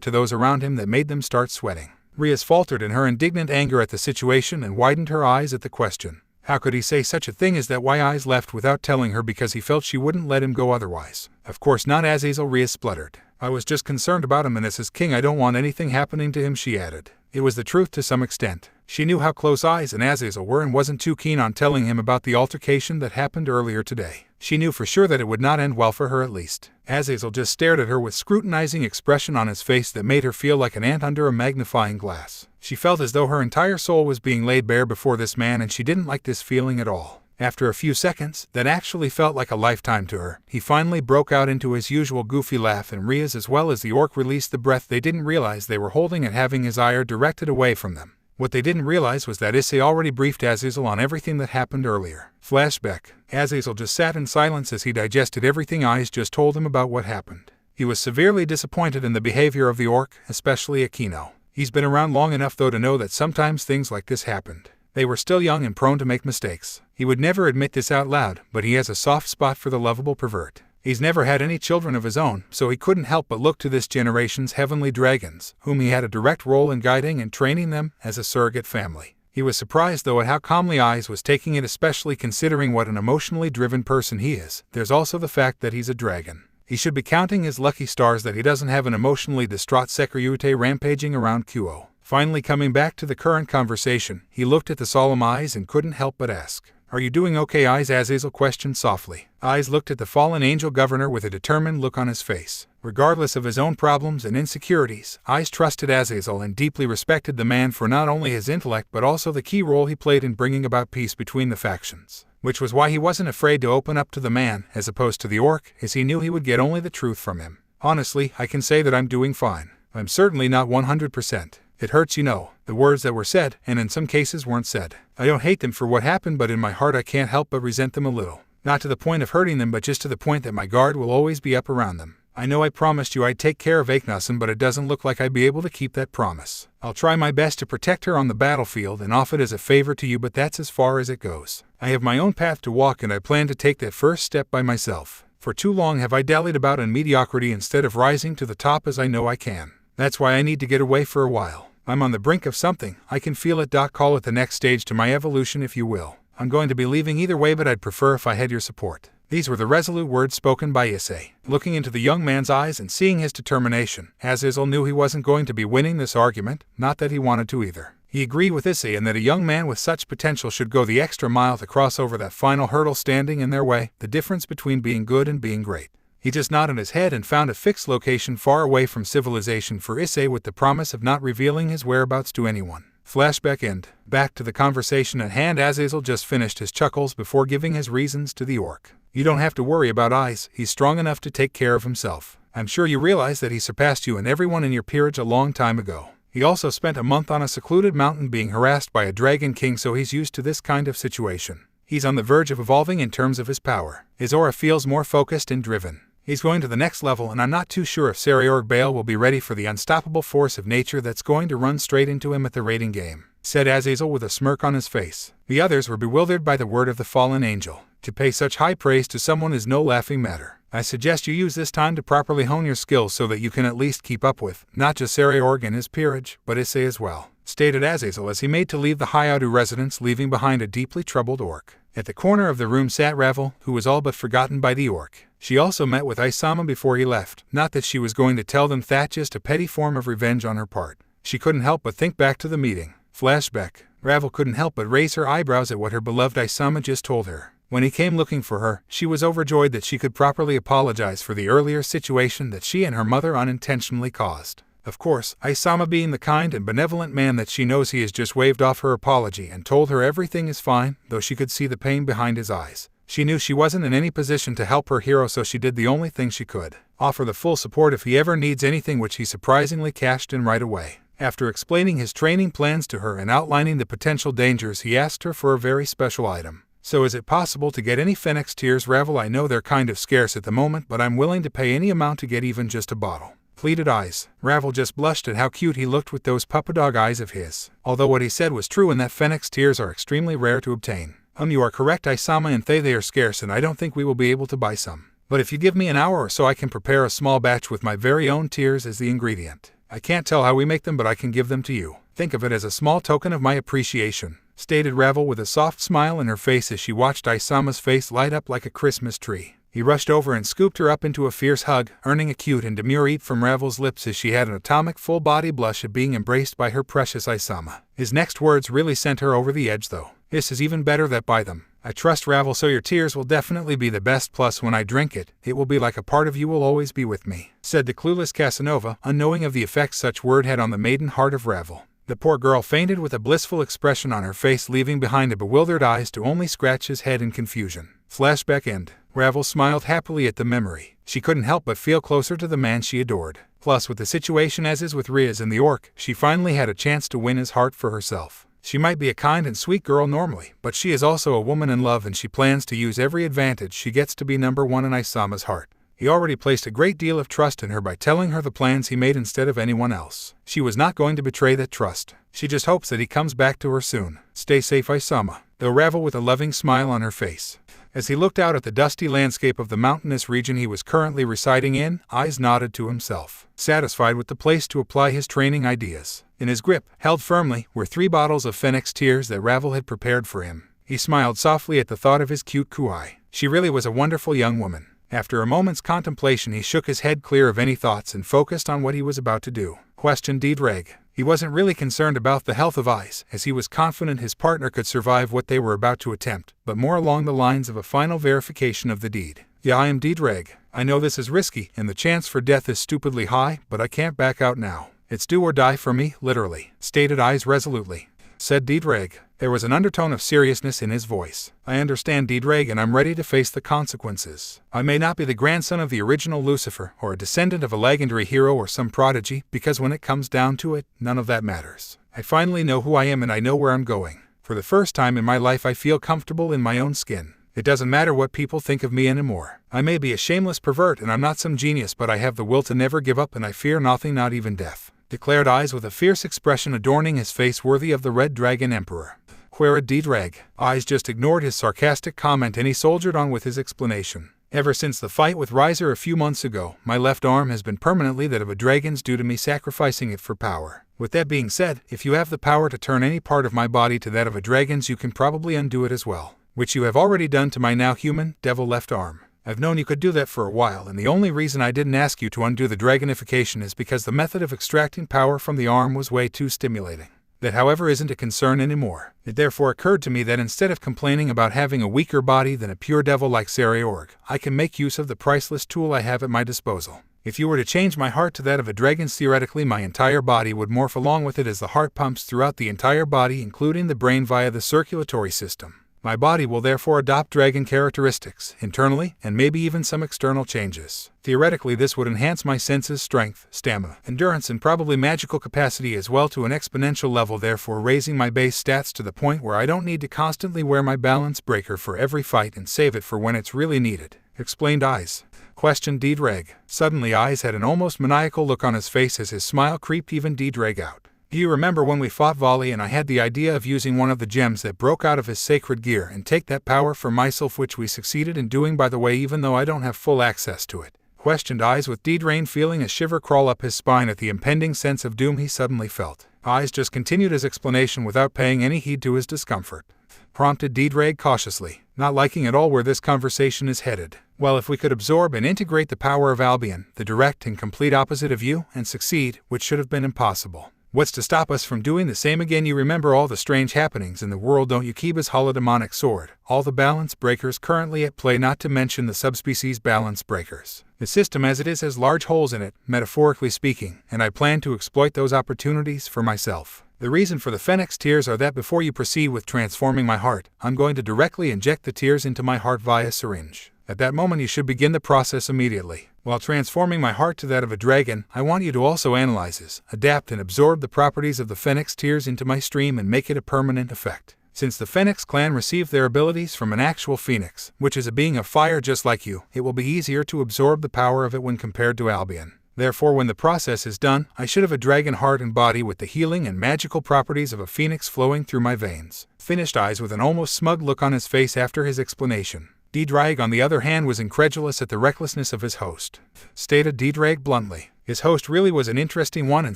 to those around him that made them start sweating. Riaz faltered in her indignant anger at the situation and widened her eyes at the question. How could he say such a thing as that? Why Eyes left without telling her because he felt she wouldn't let him go otherwise. Of course not, Azazel, Riaz spluttered. I was just concerned about him, and as his king I don't want anything happening to him, she added. It was the truth to some extent. She knew how close Eyes and Azazel were and wasn't too keen on telling him about the altercation that happened earlier today. She knew for sure that it would not end well for her, at least. Azazel just stared at her with scrutinizing expression on his face that made her feel like an ant under a magnifying glass. She felt as though her entire soul was being laid bare before this man, and she didn't like this feeling at all. After a few seconds, that actually felt like a lifetime to her, he finally broke out into his usual goofy laugh, and Riaz as well as the Orc released the breath they didn't realize they were holding at having his ire directed away from them. What they didn't realize was that Issei already briefed Azazel on everything that happened earlier. Flashback. Azazel just sat in silence as he digested everything Eyes just told him about what happened. He was severely disappointed in the behavior of the Orc, especially Aquino. He's been around long enough though to know that sometimes things like this happened. They were still young and prone to make mistakes. He would never admit this out loud, but he has a soft spot for the lovable pervert. He's never had any children of his own, so he couldn't help but look to this generation's heavenly dragons, whom he had a direct role in guiding and training them as a surrogate family. He was surprised though at how calmly Eyes was taking it, especially considering what an emotionally driven person he is. There's also the fact that he's a dragon. He should be counting his lucky stars that he doesn't have an emotionally distraught Sairaorg rampaging around Kuo. Finally coming back to the current conversation, he looked at the solemn Eyes and couldn't help but ask, "Are you doing okay, Eyes?" Azazel questioned softly. Eyes looked at the fallen angel governor with a determined look on his face. Regardless of his own problems and insecurities, Eyes trusted Azazel and deeply respected the man for not only his intellect but also the key role he played in bringing about peace between the factions. Which was why he wasn't afraid to open up to the man, as opposed to the Orc, as he knew he would get only the truth from him. Honestly, I can say that I'm doing fine. I'm certainly not 100%. It hurts, you know, the words that were said, and in some cases weren't said. I don't hate them for what happened, but in my heart I can't help but resent them a little. Not to the point of hurting them, but just to the point that my guard will always be up around them. I know I promised you I'd take care of Aknason, but it doesn't look like I'd be able to keep that promise. I'll try my best to protect her on the battlefield and offer it as a favor to you, but that's as far as it goes. I have my own path to walk, and I plan to take that first step by myself. For too long have I dallied about in mediocrity instead of rising to the top as I know I can. That's why I need to get away for a while. I'm on the brink of something, I can feel it. Call it the next stage to my evolution, if you will. I'm going to be leaving either way, but I'd prefer if I had your support. These were the resolute words spoken by Issei. Looking into the young man's eyes and seeing his determination, Azazel knew he wasn't going to be winning this argument, not that he wanted to either. He agreed with Issei in that a young man with such potential should go the extra mile to cross over that final hurdle standing in their way, the difference between being good and being great. He just nodded his head and found a fixed location far away from civilization for Issei with the promise of not revealing his whereabouts to anyone. Flashback end. Back to the conversation at hand. Azazel just finished his chuckles before giving his reasons to the orc. You don't have to worry about Eyes, he's strong enough to take care of himself. I'm sure you realize that he surpassed you and everyone in your peerage a long time ago. He also spent a month on a secluded mountain being harassed by a dragon king, so he's used to this kind of situation. He's on the verge of evolving in terms of his power. His aura feels more focused and driven. He's going to the next level, and I'm not too sure if Sairaorg Bale will be ready for the unstoppable force of nature that's going to run straight into him at the rating game, said Azazel with a smirk on his face. The others were bewildered by the word of the fallen angel. To pay such high praise to someone is no laughing matter. I suggest you use this time to properly hone your skills so that you can at least keep up with, not just Sairaorg and his peerage, but Issei as well, stated Azazel as he made to leave the Hayadu residence, leaving behind a deeply troubled orc. At the corner of the room sat Ravel, who was all but forgotten by the orc. She also met with Isama before he left, not that she was going to tell them that, just a petty form of revenge on her part. She couldn't help but think back to the meeting. Flashback. Ravel couldn't help but raise her eyebrows at what her beloved Isama just told her. When he came looking for her, she was overjoyed that she could properly apologize for the earlier situation that she and her mother unintentionally caused. Of course, Isama, being the kind and benevolent man that she knows he has, just waved off her apology and told her everything is fine, though she could see the pain behind his eyes. She knew she wasn't in any position to help her hero, so she did the only thing she could: offer the full support if he ever needs anything, which he surprisingly cashed in right away. After explaining his training plans to her and outlining the potential dangers, he asked her for a very special item. So is it possible to get any Phoenix tears, Ravel? I know they're kind of scarce at the moment, but I'm willing to pay any amount to get even just a bottle. Pleaded Eyes. Ravel just blushed at how cute he looked with those puppy-dog eyes of his. Although what he said was true in that Phoenix tears are extremely rare to obtain. You are correct, Isama, and they are scarce, and I don't think we will be able to buy some. But if you give me an hour or so, I can prepare a small batch with my very own tears as the ingredient. I can't tell how we make them, but I can give them to you. Think of it as a small token of my appreciation, stated Ravel with a soft smile in her face as she watched Isama's face light up like a Christmas tree. He rushed over and scooped her up into a fierce hug, earning a cute and demure eat from Ravel's lips as she had an atomic full-body blush at being embraced by her precious Isama. His next words really sent her over the edge, though. This is even better that buy them. I trust Ravel, so your tears will definitely be the best, plus when I drink it, it will be like a part of you will always be with me, said the clueless Casanova, unknowing of the effect such word had on the maiden heart of Ravel. The poor girl fainted with a blissful expression on her face, leaving behind a bewildered eyes to only scratch his head in confusion. Flashback end. Ravel smiled happily at the memory. She couldn't help but feel closer to the man she adored. Plus, with the situation as is with Riaz and the orc, she finally had a chance to win his heart for herself. She might be a kind and sweet girl normally, but she is also a woman in love, and she plans to use every advantage she gets to be number one in Isama's heart. He already placed a great deal of trust in her by telling her the plans he made instead of anyone else. She was not going to betray that trust. She just hopes that he comes back to her soon. Stay safe, Isama, though Ravel with a loving smile on her face. As he looked out at the dusty landscape of the mountainous region he was currently residing in, Eyes nodded to himself, satisfied with the place to apply his training ideas. In his grip, held firmly, were 3 bottles of Phoenix tears that Ravel had prepared for him. He smiled softly at the thought of his cute Kuai. She really was a wonderful young woman. After a moment's contemplation, he shook his head clear of any thoughts and focused on what he was about to do. Questioned Diedrag. He wasn't really concerned about the health of Eyes, as he was confident his partner could survive what they were about to attempt, but more along the lines of a final verification of the deed. Yeah, I am Diedrag. I know this is risky, and the chance for death is stupidly high, but I can't back out now. It's do or die for me, literally, stated Eyes resolutely. Said Diedrag. There was an undertone of seriousness in his voice. I understand, Diedrag, and I'm ready to face the consequences. I may not be the grandson of the original Lucifer, or a descendant of a legendary hero or some prodigy, because when it comes down to it, none of that matters. I finally know who I am and I know where I'm going. For the first time in my life, I feel comfortable in my own skin. It doesn't matter what people think of me anymore. I may be a shameless pervert and I'm not some genius, but I have the will to never give up, and I fear nothing, not even death, declared Eyes with a fierce expression adorning his face worthy of the Red Dragon Emperor. Queried Diedrag. Eyes just ignored his sarcastic comment and he soldiered on with his explanation. Ever since the fight with Riser a few months ago, my left arm has been permanently that of a dragon's due to me sacrificing it for power. With that being said, if you have the power to turn any part of my body to that of a dragon's, you can probably undo it as well, which you have already done to my now human, devil left arm. I've known you could do that for a while, and the only reason I didn't ask you to undo the dragonification is because the method of extracting power from the arm was way too stimulating. That, however, isn't a concern anymore. It therefore occurred to me that instead of complaining about having a weaker body than a pure devil like Sairaorg, I can make use of the priceless tool I have at my disposal. If you were to change my heart to that of a dragon's, theoretically my entire body would morph along with it as the heart pumps throughout the entire body, including the brain via the circulatory system. My body will therefore adopt dragon characteristics, internally, and maybe even some external changes. Theoretically, this would enhance my senses, strength, stamina, endurance, and probably magical capacity as well to an exponential level, therefore raising my base stats to the point where I don't need to constantly wear my balance breaker for every fight and save it for when it's really needed. Explained Eyes. Questioned Dreg. Suddenly Eyes had an almost maniacal look on his face as his smile creeped even Dreg out. Do you remember when we fought Volley and I had the idea of using one of the gems that broke out of his sacred gear and take that power for myself, which we succeeded in doing, by the way, even though I don't have full access to it? Questioned Eyes, with Drain feeling a shiver crawl up his spine at the impending sense of doom he suddenly felt. Eyes just continued his explanation without paying any heed to his discomfort. Prompted Dreg cautiously, not liking at all where this conversation is headed. Well, if we could absorb and integrate the power of Albion, the direct and complete opposite of you, and succeed, which should have been impossible. What's to stop us from doing the same again? You remember all the strange happenings in the world, don't you? Kiba's holodemonic sword, all the balance breakers currently at play, not to mention the subspecies balance breakers. The system as it is has large holes in it, metaphorically speaking, and I plan to exploit those opportunities for myself. The reason for the Phoenix tears are that before you proceed with transforming my heart, I'm going to directly inject the tears into my heart via syringe. At that moment you should begin the process immediately. While transforming my heart to that of a dragon, I want you to also analyze, adapt, and absorb the properties of the Phoenix tears into my stream and make it a permanent effect. Since the Phoenix clan received their abilities from an actual phoenix, which is a being of fire just like you, it will be easier to absorb the power of it when compared to Albion. Therefore, when the process is done, I should have a dragon heart and body with the healing and magical properties of a phoenix flowing through my veins. Finished Eyes with an almost smug look on his face after his explanation. Dreg, on the other hand, was incredulous at the recklessness of his host. Stated Dreg bluntly. His host really was an interesting one and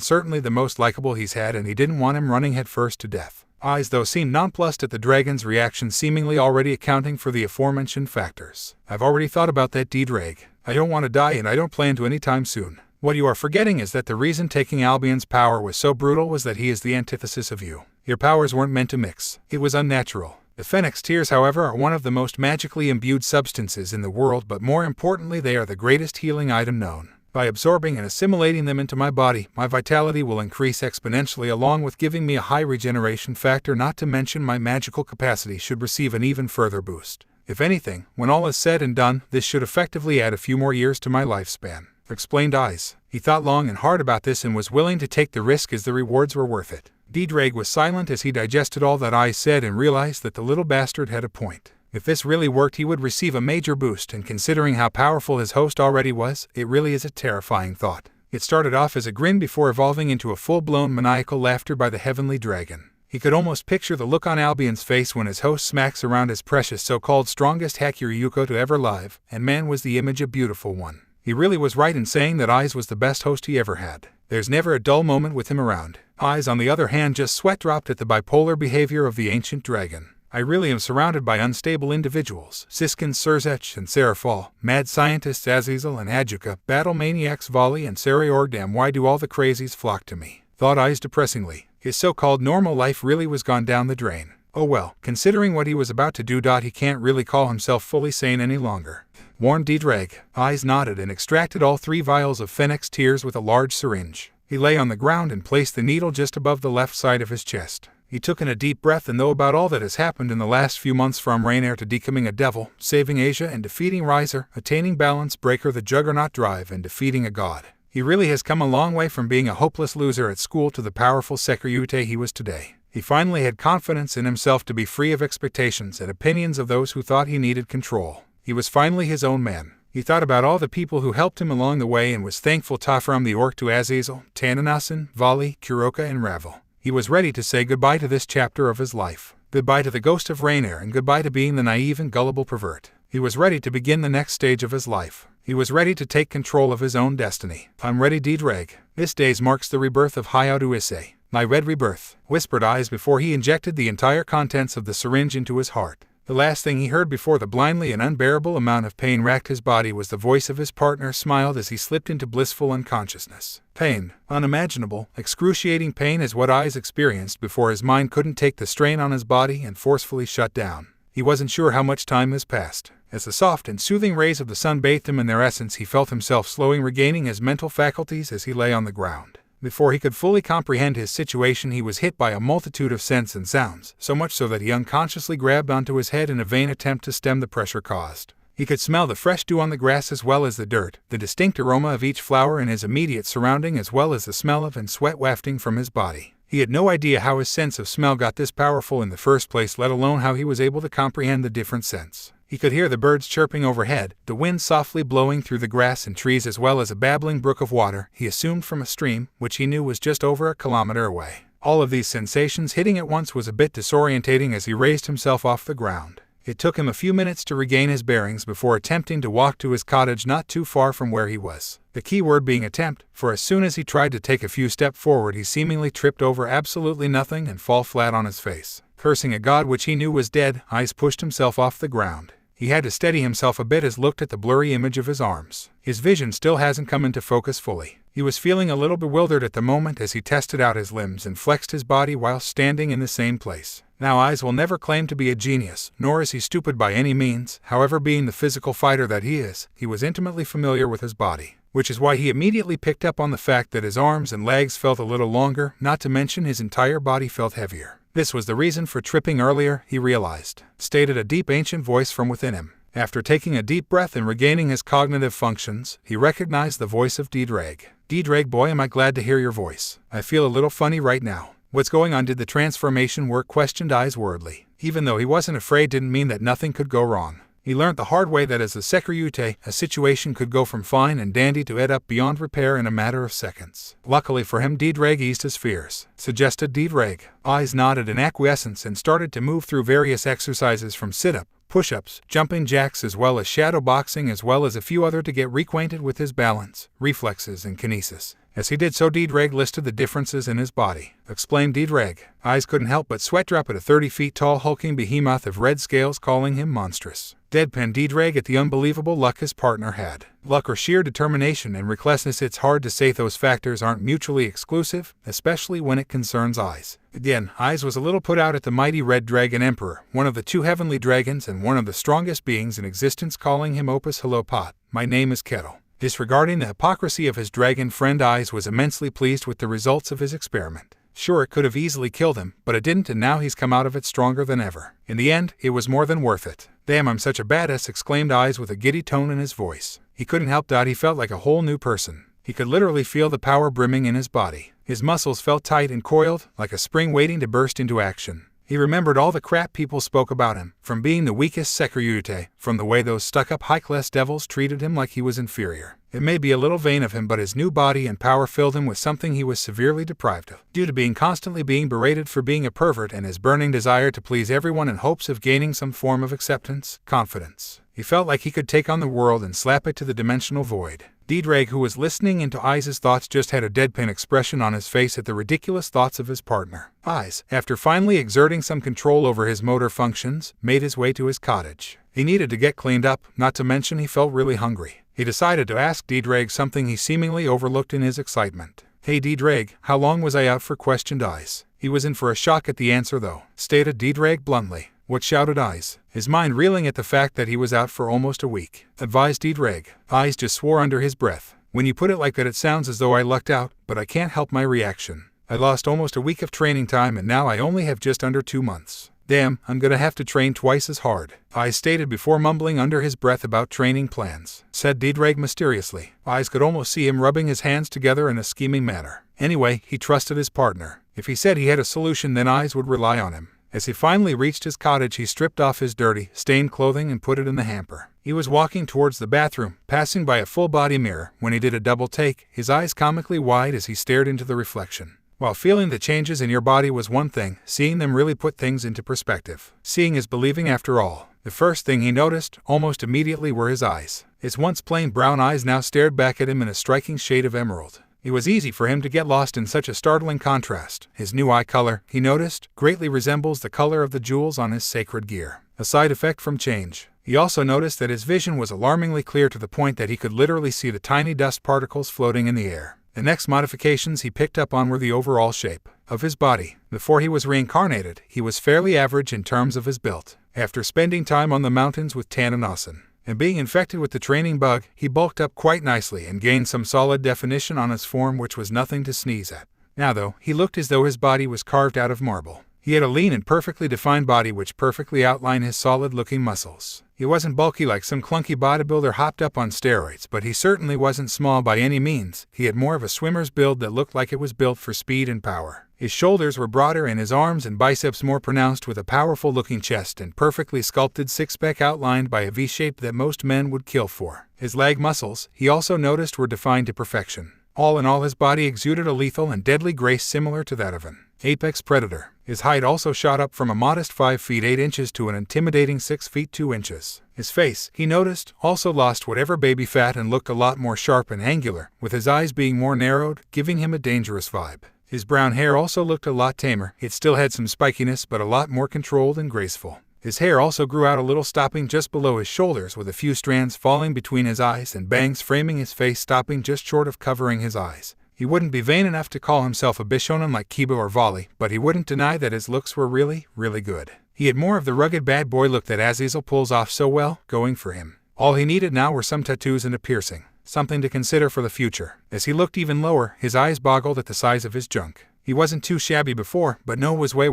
certainly the most likable he's had, and he didn't want him running headfirst to death. Eyes, though, seemed nonplussed at the dragon's reaction, seemingly already accounting for the aforementioned factors. I've already thought about that, Dreg. I don't want to die, and I don't plan to anytime soon. What you are forgetting is that the reason taking Albion's power was so brutal was that he is the antithesis of you. Your powers weren't meant to mix. It was unnatural. The Phoenix tears, however, are one of the most magically imbued substances in the world, but more importantly, they are the greatest healing item known. By absorbing and assimilating them into my body, my vitality will increase exponentially, along with giving me a high regeneration factor, not to mention my magical capacity should receive an even further boost. If anything, when all is said and done, this should effectively add a few more years to my lifespan. Explained Eyes. He thought long and hard about this and was willing to take the risk as the rewards were worth it. Dreg was silent as he digested all that Eyes said and realized that the little bastard had a point. If this really worked, he would receive a major boost, and considering how powerful his host already was, it really is a terrifying thought. It started off as a grin before evolving into a full-blown maniacal laughter by the heavenly dragon. He could almost picture the look on Albion's face when his host smacks around his precious so-called strongest Hakuryuko to ever live, and man, was the image a beautiful one. He really was right in saying that Eyes was the best host he ever had. There's never a dull moment with him around. Eyes, on the other hand, just sweat dropped at the bipolar behavior of the ancient dragon. I really am surrounded by unstable individuals, Siskin, Surzech, and Serafal, mad scientists Azazel and Adjuka, battle maniacs Volley and Sairaorg. Damn, why do all the crazies flock to me? Thought Eyes depressingly. His so-called normal life really was gone down the drain. Oh well, considering what he was about to do, he can't really call himself fully sane any longer. Warned Dreg. Eyes nodded and extracted all 3 vials of Phoenix tears with a large syringe. He lay on the ground and placed the needle just above the left side of his chest. He took in a deep breath and thought about all that has happened in the last few months, from Rainier to becoming a devil, saving Asia and defeating Riser, attaining Balance Breaker, the Juggernaut Drive, and defeating a god. He really has come a long way from being a hopeless loser at school to the powerful Sekiryute he was today. He finally had confidence in himself to be free of expectations and opinions of those who thought he needed control. He was finally his own man. He thought about all the people who helped him along the way and was thankful, from the Orc to Azazel, Tananasan, Volley, Kuroka, and Ravel. He was ready to say goodbye to this chapter of his life. Goodbye to the ghost of Rainier, and goodbye to being the naive and gullible pervert. He was ready to begin the next stage of his life. He was ready to take control of his own destiny. I'm ready, Dreg. This day marks the rebirth of Hayao Issei. My red rebirth, whispered Eyes before he injected the entire contents of the syringe into his heart. The last thing he heard before the blindly and unbearable amount of pain racked his body was the voice of his partner smiled as he slipped into blissful unconsciousness. Pain, unimaginable, excruciating pain is what Issei experienced before his mind couldn't take the strain on his body and forcefully shut down. He wasn't sure how much time has passed. As the soft and soothing rays of the sun bathed him in their essence, he felt himself slowly regaining his mental faculties as he lay on the ground. Before he could fully comprehend his situation, he was hit by a multitude of scents and sounds, so much so that he unconsciously grabbed onto his head in a vain attempt to stem the pressure caused. He could smell the fresh dew on the grass as well as the dirt, the distinct aroma of each flower in his immediate surrounding as well as the smell of and sweat wafting from his body. He had no idea how his sense of smell got this powerful in the first place, let alone how he was able to comprehend the different scents. He could hear the birds chirping overhead, the wind softly blowing through the grass and trees as well as a babbling brook of water, he assumed from a stream, which he knew was just over a kilometer away. All of these sensations hitting at once was a bit disorientating as he raised himself off the ground. It took him a few minutes to regain his bearings before attempting to walk to his cottage not too far from where he was. The key word being attempt, for as soon as he tried to take a few steps forward he seemingly tripped over absolutely nothing and fall flat on his face. Cursing a god which he knew was dead, Issei pushed himself off the ground. He had to steady himself a bit as looked at the blurry image of his arms. His vision still hasn't come into focus fully. He was feeling a little bewildered at the moment as he tested out his limbs and flexed his body while standing in the same place. Now Issei will never claim to be a genius, nor is he stupid by any means. However, being the physical fighter that he is, he was intimately familiar with his body, which is why he immediately picked up on the fact that his arms and legs felt a little longer, not to mention his entire body felt heavier. This was the reason for tripping earlier, he realized, stated a deep ancient voice from within him. After taking a deep breath and regaining his cognitive functions, he recognized the voice of Rebirth. Rebirth, boy, am I glad to hear your voice. I feel a little funny right now. What's going on? Did the transformation work? Questioned Issei worriedly. Even though he wasn't afraid didn't mean that nothing could go wrong. He learned the hard way that as a Sairaorg, a situation could go from fine and dandy to end up beyond repair in a matter of seconds. Luckily for him, Rebirth eased his fears, suggested Rebirth. Issei nodded in acquiescence and started to move through various exercises from sit-up, push-ups, jumping jacks as well as shadow boxing as well as a few other to get reacquainted with his balance, reflexes and kinesis. As he did so, Rebirth listed the differences in his body. Explained Rebirth. Issei couldn't help but sweat drop at a 30-feet-tall hulking behemoth of red scales, calling him monstrous. Deadpan Rebirth at the unbelievable luck his partner had. Luck or sheer determination and recklessness, it's hard to say. Those factors aren't mutually exclusive, especially when it concerns Issei. Again, Issei was a little put out at the mighty Red Dragon Emperor, one of the two heavenly dragons and one of the strongest beings in existence, calling him Opus Hello Pot. My name is Kettle. Disregarding the hypocrisy of his dragon friend, Issei was immensely pleased with the results of his experiment. Sure, it could have easily killed him, but it didn't, and now he's come out of it stronger than ever. In the end, it was more than worth it. Damn, I'm such a badass, exclaimed Issei with a giddy tone in his voice. He couldn't help that he felt like a whole new person. He could literally feel the power brimming in his body. His muscles felt tight and coiled, like a spring waiting to burst into action. He remembered all the crap people spoke about him, from being the weakest Sairaorg, from the way those stuck-up high-class devils treated him like he was inferior. It may be a little vain of him, but his new body and power filled him with something he was severely deprived of, due to being constantly being berated for being a pervert and his burning desire to please everyone in hopes of gaining some form of acceptance, confidence. He felt like he could take on the world and slap it to the dimensional void. Rebirth, who was listening into Issei's thoughts, just had a deadpan expression on his face at the ridiculous thoughts of his partner. Issei, after finally exerting some control over his motor functions, made his way to his cottage. He needed to get cleaned up, not to mention he felt really hungry. He decided to ask Rebirth something he seemingly overlooked in his excitement. Hey Rebirth, how long was I out for? Questioned Issei. He was in for a shock at the answer though, stated Rebirth bluntly. What? Shouted Issei, his mind reeling at the fact that he was out for almost a week. Advised Rebirth. Issei just swore under his breath. When you put it like that, it sounds as though I lucked out, but I can't help my reaction. I lost almost a week of training time and now I only have just under 2 months. Damn, I'm gonna have to train twice as hard, Issei stated before mumbling under his breath about training plans. Said Rebirth mysteriously. Issei could almost see him rubbing his hands together in a scheming manner. Anyway, he trusted his partner. If he said he had a solution, then Issei would rely on him. As he finally reached his cottage, he stripped off his dirty, stained clothing and put it in the hamper. He was walking towards the bathroom, passing by a full-body mirror, when he did a double take, his eyes comically wide as he stared into the reflection. While feeling the changes in your body was one thing, seeing them really put things into perspective. Seeing is believing after all. The first thing he noticed, almost immediately, were his eyes. His once plain brown eyes now stared back at him in a striking shade of emerald. It was easy for him to get lost in such a startling contrast. His new eye color, he noticed, greatly resembles the color of the jewels on his sacred gear, a side effect from change. He also noticed that his vision was alarmingly clear to the point that he could literally see the tiny dust particles floating in the air. The next modifications he picked up on were the overall shape of his body. Before he was reincarnated, he was fairly average in terms of his build. After spending time on the mountains with Tananasan and being infected with the training bug, he bulked up quite nicely and gained some solid definition on his form, which was nothing to sneeze at. Now though, he looked as though his body was carved out of marble. He had a lean and perfectly defined body which perfectly outlined his solid-looking muscles. He wasn't bulky like some clunky bodybuilder hopped up on steroids, but he certainly wasn't small by any means. He had more of a swimmer's build that looked like it was built for speed and power. His shoulders were broader and his arms and biceps more pronounced, with a powerful-looking chest and perfectly sculpted six-pack outlined by a V-shape that most men would kill for. His leg muscles, he also noticed, were defined to perfection. All in all, his body exuded a lethal and deadly grace similar to that of an apex predator. His height also shot up from a modest 5 feet 8 inches to an intimidating 6 feet 2 inches. His face, he noticed, also lost whatever baby fat and looked a lot more sharp and angular, with his eyes being more narrowed, giving him a dangerous vibe. His brown hair also looked a lot tamer. It still had some spikiness, but a lot more controlled and graceful. His hair also grew out a little, stopping just below his shoulders, with a few strands falling between his eyes and bangs framing his face, stopping just short of covering his eyes. He wouldn't be vain enough to call himself a Bishonen like Kiba or Volley, but he wouldn't deny that his looks were really, really good. He had more of the rugged bad boy look that Azazel pulls off so well, going for him. All he needed now were some tattoos and a piercing, something to consider for the future. As he looked even lower, his eyes boggled at the size of his junk. He wasn't too shabby before, but no, was way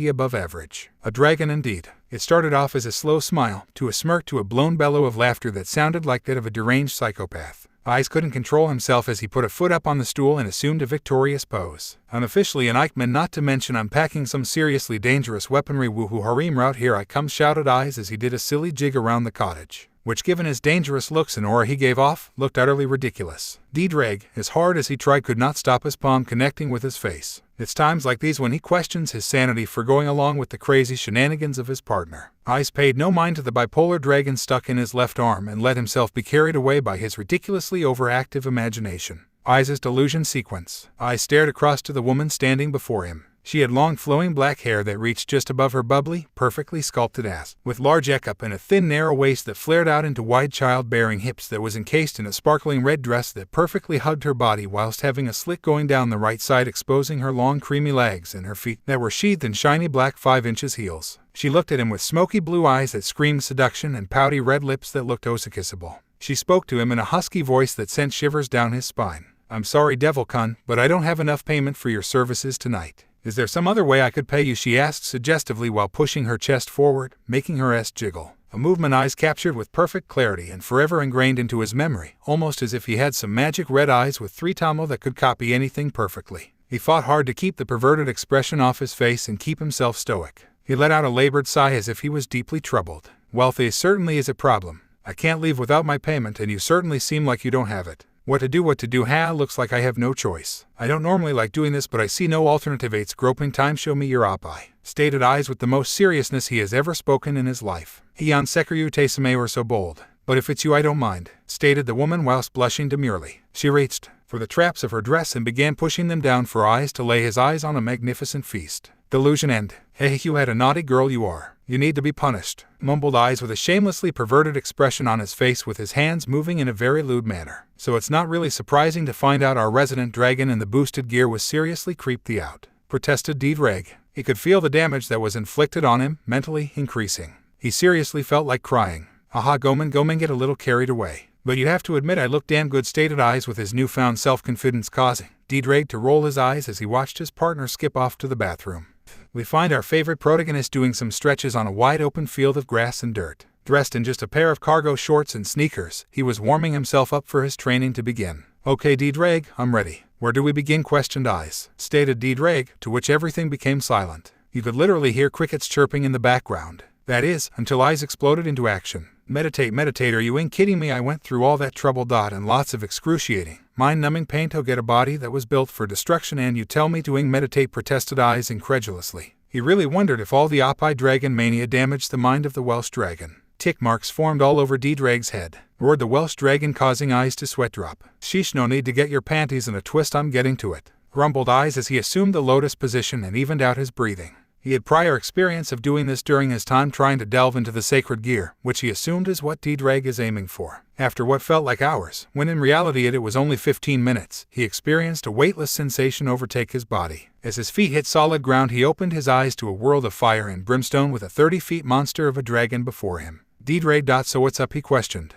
above average. A dragon indeed. It started off as a slow smile, to a smirk, to a blown bellow of laughter that sounded like that of a deranged psychopath. Eyes couldn't control himself as he put a foot up on the stool and assumed a victorious pose. Unofficially an Eichmann, not to mention unpacking some seriously dangerous weaponry. Woohoo harem route, here I come, shouted Eyes as he did a silly jig around the cottage, which, given his dangerous looks and aura he gave off, looked utterly ridiculous. D-Drag, as hard as he tried, could not stop his palm connecting with his face. It's times like these when he questions his sanity for going along with the crazy shenanigans of his partner. Eyes paid no mind to the bipolar dragon stuck in his left arm and let himself be carried away by his ridiculously overactive imagination. Eyes' delusion sequence. Eyes stared across to the woman standing before him. She had long flowing black hair that reached just above her bubbly, perfectly sculpted ass, with large cup and a thin narrow waist that flared out into wide childbearing hips that was encased in a sparkling red dress that perfectly hugged her body whilst having a slit going down the right side, exposing her long creamy legs and her feet that were sheathed in shiny black 5-inch heels. She looked at him with smoky blue eyes that screamed seduction and pouty red lips that looked kissable. She spoke to him in a husky voice that sent shivers down his spine. I'm sorry, Devilcun, but I don't have enough payment for your services tonight. Is there some other way I could pay you? She asked suggestively while pushing her chest forward, making her ass jiggle. A movement Eyes captured with perfect clarity and forever ingrained into his memory, almost as if he had some magic red eyes with 3 tamo that could copy anything perfectly. He fought hard to keep the perverted expression off his face and keep himself stoic. He let out a labored sigh as if he was deeply troubled. Wealth certainly is a problem. I can't leave without my payment, and you certainly seem like you don't have it. What to do? Looks like I have no choice. I don't normally like doing this, but I see no alternative. It's groping time. Show me your op-eye, stated Eyes with the most seriousness he has ever spoken in his life. Eon Sekuryu Tesame or so bold. But if it's you, I don't mind, stated the woman whilst blushing demurely. She reached for the traps of her dress and began pushing them down for Eyes to lay his eyes on a magnificent feast. Delusion end. Hey, you had a naughty girl, you are. You need to be punished, mumbled Eyes with a shamelessly perverted expression on his face, with his hands moving in a very lewd manner. So it's not really surprising to find out our resident dragon in the boosted gear was seriously creeped the out, protested D-Reg. He could feel the damage that was inflicted on him, mentally increasing. He seriously felt like crying. Aha, Gomen get a little carried away. But you have to admit I look damn good, stated Eyes with his newfound self-confidence causing D-Drag to roll his eyes as he watched his partner skip off to the bathroom. We find our favorite protagonist doing some stretches on a wide open field of grass and dirt. Dressed in just a pair of cargo shorts and sneakers, he was warming himself up for his training to begin. Okay, D-Drag, I'm ready. Where do we begin? Questioned Eyes, stated D-Drag, to which everything became silent. You could literally hear crickets chirping in the background. That is, until Eyes exploded into action. Meditate, are you ain't kidding me? I went through all that trouble, and lots of excruciating, mind-numbing pain to get a body that was built for destruction, and you tell me to meditate, protested Eyes incredulously. He really wondered if all the op-eye dragon mania damaged the mind of the Welsh dragon. Tick marks formed all over D-Drag's head. roared the Welsh dragon, causing Eyes to sweat drop. Sheesh, no need to get your panties in a twist, I'm getting to it, grumbled Eyes as he assumed the lotus position and evened out his breathing. He had prior experience of doing this during his time trying to delve into the sacred gear, which he assumed is what D-Drag is aiming for. After what felt like hours, when in reality it was only 15 minutes, he experienced a weightless sensation overtake his body. As his feet hit solid ground, he opened his eyes to a world of fire and brimstone with a 30-foot monster of a dragon before him. D-Drag. So what's up, he questioned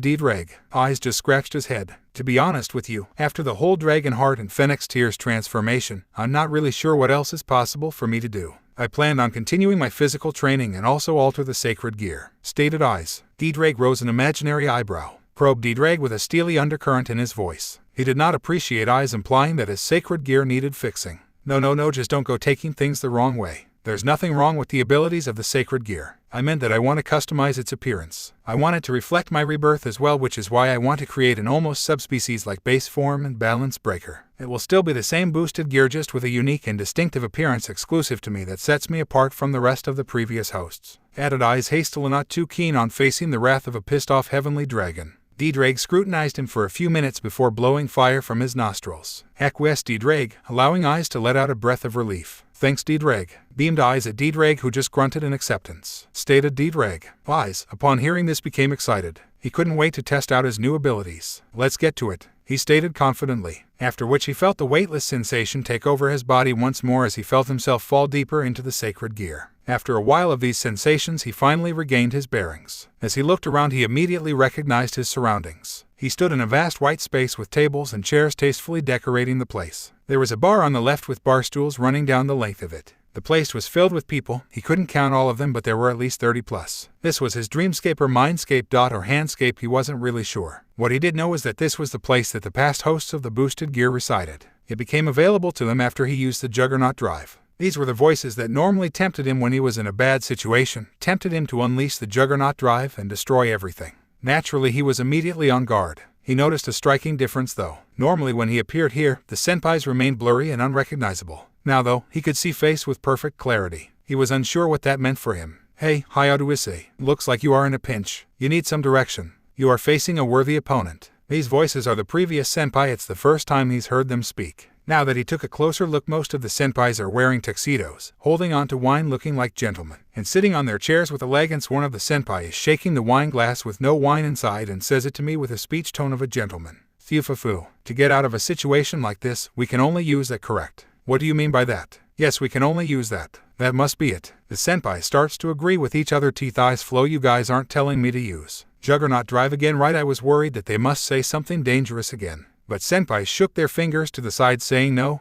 D-Drag. Eyes just scratched his head. To be honest with you, after the whole Dragon Heart and Phoenix Tears transformation, I'm not really sure what else is possible for me to do. I planned on continuing my physical training and also alter the sacred gear, stated Eyes. D-Drag rose an imaginary eyebrow, probed D-Drag with a steely undercurrent in his voice. He did not appreciate Eyes implying that his sacred gear needed fixing. No, just don't go taking things the wrong way. There's nothing wrong with the abilities of the sacred gear. I meant that I want to customize its appearance. I want it to reflect my rebirth as well, which is why I want to create an almost subspecies like base form and balance breaker. It will still be the same boosted gear, just with a unique and distinctive appearance exclusive to me that sets me apart from the rest of the previous hosts, added Eyes, hastily, not too keen on facing the wrath of a pissed-off heavenly dragon. D-Drag scrutinized him for a few minutes before blowing fire from his nostrils. Acquiesced D-Drag, allowing Eyes to let out a breath of relief. Thanks, D-Drag, beamed Eyes at D-Drag, who just grunted in acceptance, stated D-Drag. Eyes, upon hearing this, became excited. He couldn't wait to test out his new abilities. Let's get to it, he stated confidently, after which he felt the weightless sensation take over his body once more as he felt himself fall deeper into the sacred gear. After a while of these sensations, he finally regained his bearings. As he looked around, he immediately recognized his surroundings. He stood in a vast white space with tables and chairs tastefully decorating the place. There was a bar on the left with bar stools running down the length of it. The place was filled with people. He couldn't count all of them, but there were at least 30 plus. This was his dreamscape or mindscape. Or handscape, he wasn't really sure. What he did know was that this was the place that the past hosts of the boosted gear resided. It became available to them after he used the Juggernaut drive. These were the voices that normally tempted him when he was in a bad situation, tempted him to unleash the Juggernaut drive and destroy everything. Naturally, he was immediately on guard. He noticed a striking difference, though. Normally when he appeared here, the senpais remained blurry and unrecognizable. Now, though, he could see face with perfect clarity. He was unsure what that meant for him. Hey, Hayadu Issei, looks like you are in a pinch. You need some direction. You are facing a worthy opponent. These voices are the previous senpai. It's the first time he's heard them speak. Now that he took a closer look, most of the senpais are wearing tuxedos, holding on to wine, looking like gentlemen, and sitting on their chairs with elegance. One of the senpai is shaking the wine glass with no wine inside and says it to me with a speech tone of a gentleman. Fufufu. To get out of a situation like this, we can only use that. Correct. What do you mean by that? Yes, we can only use that. That must be it. The senpai starts to agree with each other. Teeth eyes flow. You guys aren't telling me to use Juggernaut drive again, right? I was worried that they must say something dangerous again. But senpai shook their fingers to the side, saying no.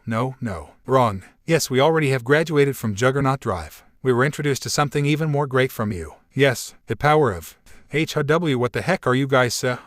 Wrong. Yes, we already have graduated from Juggernaut drive. We were introduced to something even more great from you. Yes, the power of HW. What the heck are you guys saying?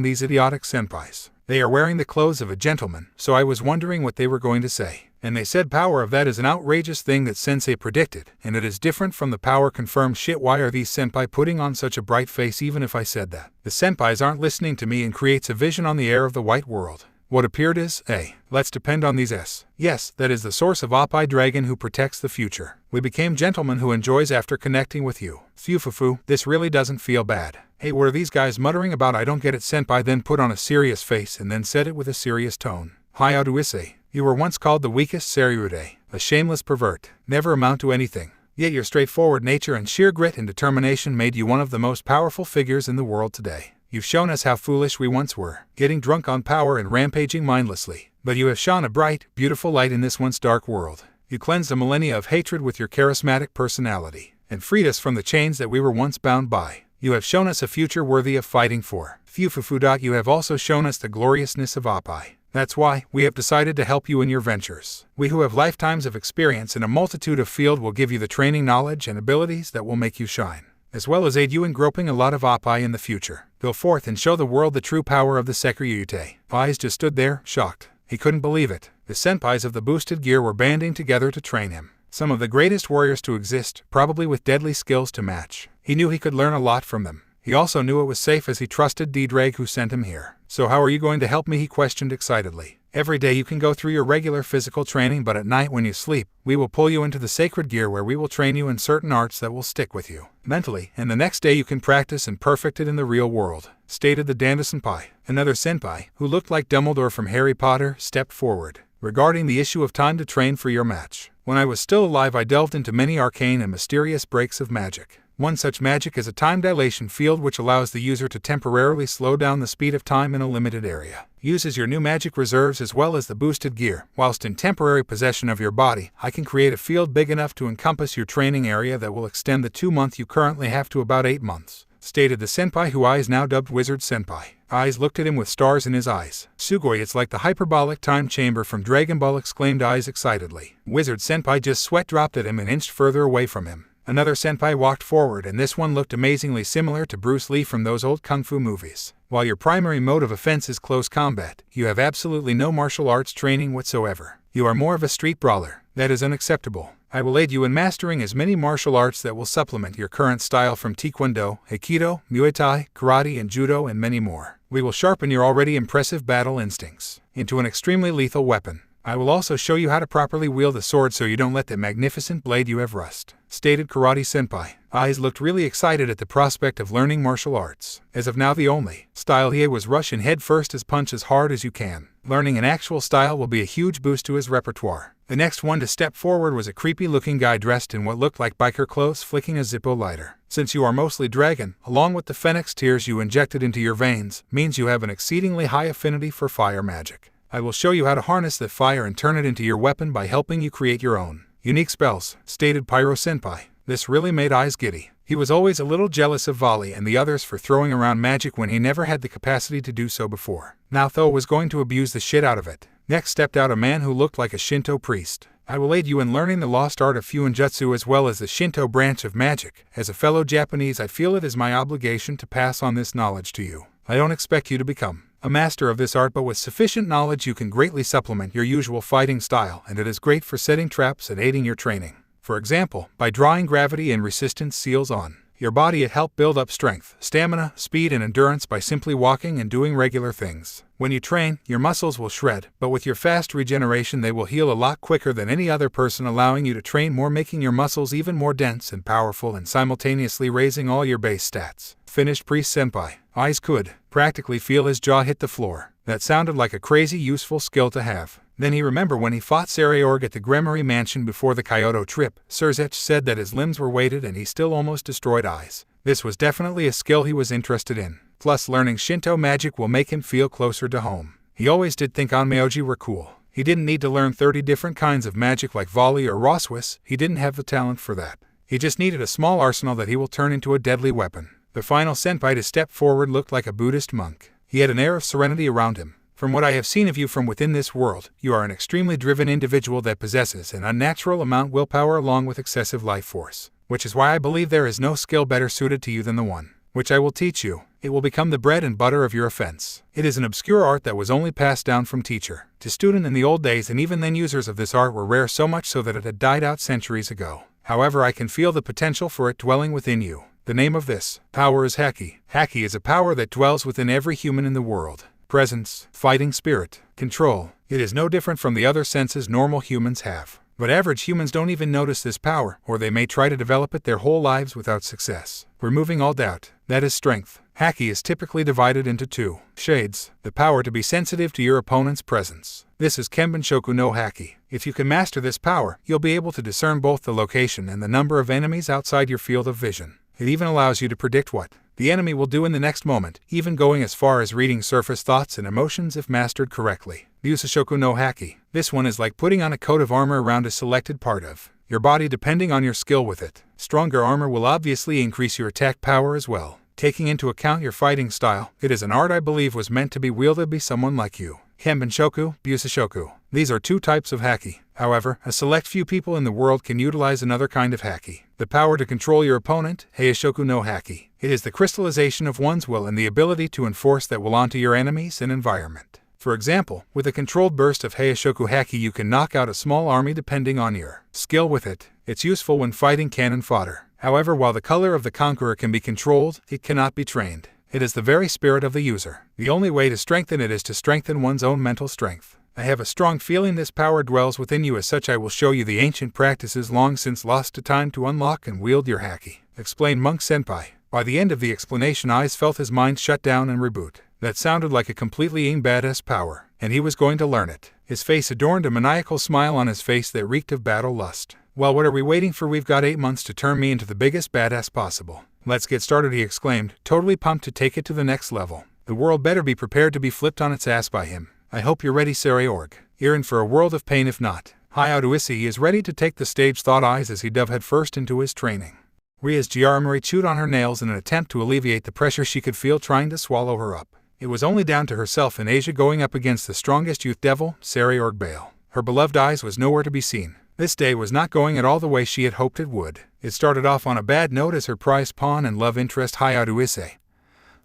These idiotic senpais. They are wearing the clothes of a gentleman, so I was wondering what they were going to say. And they said power of. That is an outrageous thing that sensei predicted, and it is different from the power confirmed shit. Why are these senpai putting on such a bright face even if I said that? The senpais aren't listening to me and creates a vision on the air of the white world. What appeared is, let's depend on these S. Yes, that is the source of Oppai Dragon who protects the future. We became gentlemen who enjoys after connecting with you. Fufufu, this really doesn't feel bad. Hey, what are these guys muttering about? I don't get it. Senpai then put on a serious face and then said it with a serious tone. Hayadu Issei, you were once called the weakest Sairaorg, a shameless pervert, never amount to anything. Yet your straightforward nature and sheer grit and determination made you one of the most powerful figures in the world today. You've shown us how foolish we once were, getting drunk on power and rampaging mindlessly. But you have shone a bright, beautiful light in this once dark world. You cleansed a millennia of hatred with your charismatic personality, and freed us from the chains that we were once bound by. You have shown us a future worthy of fighting for. Fufufu. You have also shown us the gloriousness of Oppai. That's why we have decided to help you in your ventures. We who have lifetimes of experience in a multitude of fields will give you the training, knowledge, and abilities that will make you shine, as well as aid you in groping a lot of Oppai in the future. Go forth and show the world the true power of the Sairaorg. Eyes just stood there, shocked. He couldn't believe it. The senpais of the boosted gear were banding together to train him. Some of the greatest warriors to exist, probably with deadly skills to match. He knew he could learn a lot from them. He also knew it was safe as he trusted D-Drag who sent him here. So how are you going to help me? He questioned excitedly. Every day you can go through your regular physical training, but at night when you sleep, we will pull you into the sacred gear where we will train you in certain arts that will stick with you mentally, and the next day you can practice and perfect it in the real world, stated the Danda Senpai. Another senpai, who looked like Dumbledore from Harry Potter, stepped forward. Regarding the issue of time to train for your match. When I was still alive, I delved into many arcane and mysterious breaks of magic. One such magic is a time dilation field which allows the user to temporarily slow down the speed of time in a limited area. Uses your new magic reserves as well as the boosted gear. Whilst in temporary possession of your body, I can create a field big enough to encompass your training area that will extend the 2 month you currently have to about 8 months, stated the senpai, who I is now dubbed Wizard Senpai. Eyes looked at him with stars in his eyes. Sugoi, it's like the hyperbolic time chamber from Dragon Ball, exclaimed Eyes excitedly. Wizard Senpai just sweat dropped at him and inched further away from him. Another senpai walked forward, and this one looked amazingly similar to Bruce Lee from those old kung fu movies. While your primary mode of offense is close combat, you have absolutely no martial arts training whatsoever. You are more of a street brawler. That is unacceptable. I will aid you in mastering as many martial arts that will supplement your current style, from Taekwondo, Aikido, Muay Thai, Karate, and Judo, and many more. We will sharpen your already impressive battle instincts into an extremely lethal weapon. I will also show you how to properly wield a sword so you don't let the magnificent blade you have rust, stated Karate Senpai. Eyes looked really excited at the prospect of learning martial arts. As of now, the only style he had was rush in head first as punch as hard as you can. Learning an actual style will be a huge boost to his repertoire. The next one to step forward was a creepy-looking guy dressed in what looked like biker clothes, flicking a Zippo lighter. Since you are mostly dragon, along with the phoenix tears you injected into your veins, means you have an exceedingly high affinity for fire magic. I will show you how to harness that fire and turn it into your weapon by helping you create your own unique spells, stated Pyro Senpai. This really made Eyes giddy. He was always a little jealous of Volley and the others for throwing around magic when he never had the capacity to do so before. Now Tho was going to abuse the shit out of it. Next stepped out a man who looked like a Shinto priest. I will aid you in learning the lost art of Fuinjutsu as well as the Shinto branch of magic. As a fellow Japanese, I feel it is my obligation to pass on this knowledge to you. I don't expect you to become a master of this art, but with sufficient knowledge you can greatly supplement your usual fighting style, and it is great for setting traps and aiding your training. For example, by drawing gravity and resistance seals on your body, it helps build up strength, stamina, speed, and endurance by simply walking and doing regular things. When you train, your muscles will shred, but with your fast regeneration they will heal a lot quicker than any other person, allowing you to train more, making your muscles even more dense and powerful and simultaneously raising all your base stats. Finished Priest Senpai. Eyes could practically feel his jaw hit the floor. That sounded like a crazy useful skill to have. Then he remembered when he fought Sairaorg at the Gremory Mansion before the Kyoto trip. Surzech said that his limbs were weighted and he still almost destroyed Eyes. This was definitely a skill he was interested in. Plus, learning Shinto magic will make him feel closer to home. He always did think Onmyoji were cool. He didn't need to learn 30 different kinds of magic like volley or raw Swiss. He didn't have the talent for that. He just needed a small arsenal that he will turn into a deadly weapon. The final senpai to step forward looked like a Buddhist monk. He had an air of serenity around him. From what I have seen of you from within this world, you are an extremely driven individual that possesses an unnatural amount of willpower along with excessive life force, which is why I believe there is no skill better suited to you than the one which I will teach you. It will become the bread and butter of your offense. It is an obscure art that was only passed down from teacher to student in the old days, and even then users of this art were rare, so much so that it had died out centuries ago. However, I can feel the potential for it dwelling within you. The name of this power is Haki. Haki is a power that dwells within every human in the world. Presence, fighting spirit, control. It is no different from the other senses normal humans have. But average humans don't even notice this power, or they may try to develop it their whole lives without success. Removing all doubt, that is strength. Haki is typically divided into two shades. The power to be sensitive to your opponent's presence. This is Kenbenshoku no Haki. If you can master this power, you'll be able to discern both the location and the number of enemies outside your field of vision. It even allows you to predict what the enemy will do in the next moment, even going as far as reading surface thoughts and emotions if mastered correctly. Yusashoku no Haki. This one is like putting on a coat of armor around a selected part of your body depending on your skill with it. Stronger armor will obviously increase your attack power as well. Taking into account your fighting style, it is an art I believe was meant to be wielded by someone like you. Kenbenshoku, Busashoku. These are two types of Haki. However, a select few people in the world can utilize another kind of Haki. The power to control your opponent, Heishoku no Haki. It is the crystallization of one's will and the ability to enforce that will onto your enemies and environment. For example, with a controlled burst of Heishoku Haki you can knock out a small army depending on your skill with it. It's useful when fighting cannon fodder. However, while the color of the conqueror can be controlled, it cannot be trained. It is the very spirit of the user. The only way to strengthen it is to strengthen one's own mental strength. I have a strong feeling this power dwells within you. As such, I will show you the ancient practices long since lost to time to unlock and wield your haki," explained Monk Senpai. By the end of the explanation, Eyes felt his mind shut down and reboot. That sounded like a completely badass power, and he was going to learn it. His face adorned a maniacal smile on his face that reeked of battle lust. "Well, what are we waiting for? We've got 8 months to turn me into the biggest badass possible. Let's get started," he exclaimed, totally pumped to take it to the next level. The world better be prepared to be flipped on its ass by him. "I hope you're ready, Sairaorg. You're in for a world of pain if not." Issei is ready to take the stage, thought Eyes as he dove headfirst into his training. Ria's Jiaramuri chewed on her nails in an attempt to alleviate the pressure she could feel trying to swallow her up. It was only down to herself and Asia going up against the strongest youth devil, Sairaorg Bale. Her beloved Eyes was nowhere to be seen. This day was not going at all the way she had hoped it would. It started off on a bad note as her prized pawn and love interest Issei,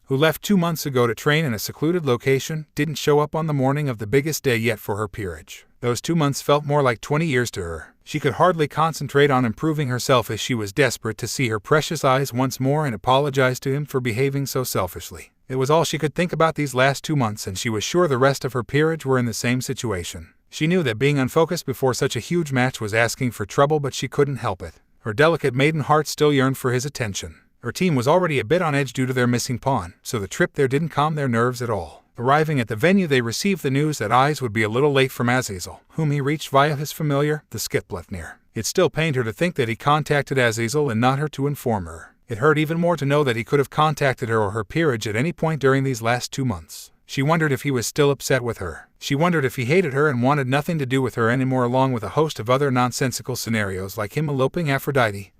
who left 2 months ago to train in a secluded location, didn't show up on the morning of the biggest day yet for her peerage. Those 2 months felt more like 20 years to her. She could hardly concentrate on improving herself as she was desperate to see her precious Eyes once more and apologize to him for behaving so selfishly. It was all she could think about these last 2 months, and she was sure the rest of her peerage were in the same situation. She knew that being unfocused before such a huge match was asking for trouble, but she couldn't help it. Her delicate maiden heart still yearned for his attention. Her team was already a bit on edge due to their missing pawn, so the trip there didn't calm their nerves at all. Arriving at the venue, they received the news that Eyes would be a little late from Azazel, whom he reached via his familiar, the Skipleftnir. It still pained her to think that he contacted Azazel and not her to inform her. It hurt even more to know that he could have contacted her or her peerage at any point during these last 2 months. She wondered if he was still upset with her. She wondered if he hated her and wanted nothing to do with her anymore, along with a host of other nonsensical scenarios like him eloping Aphrodite,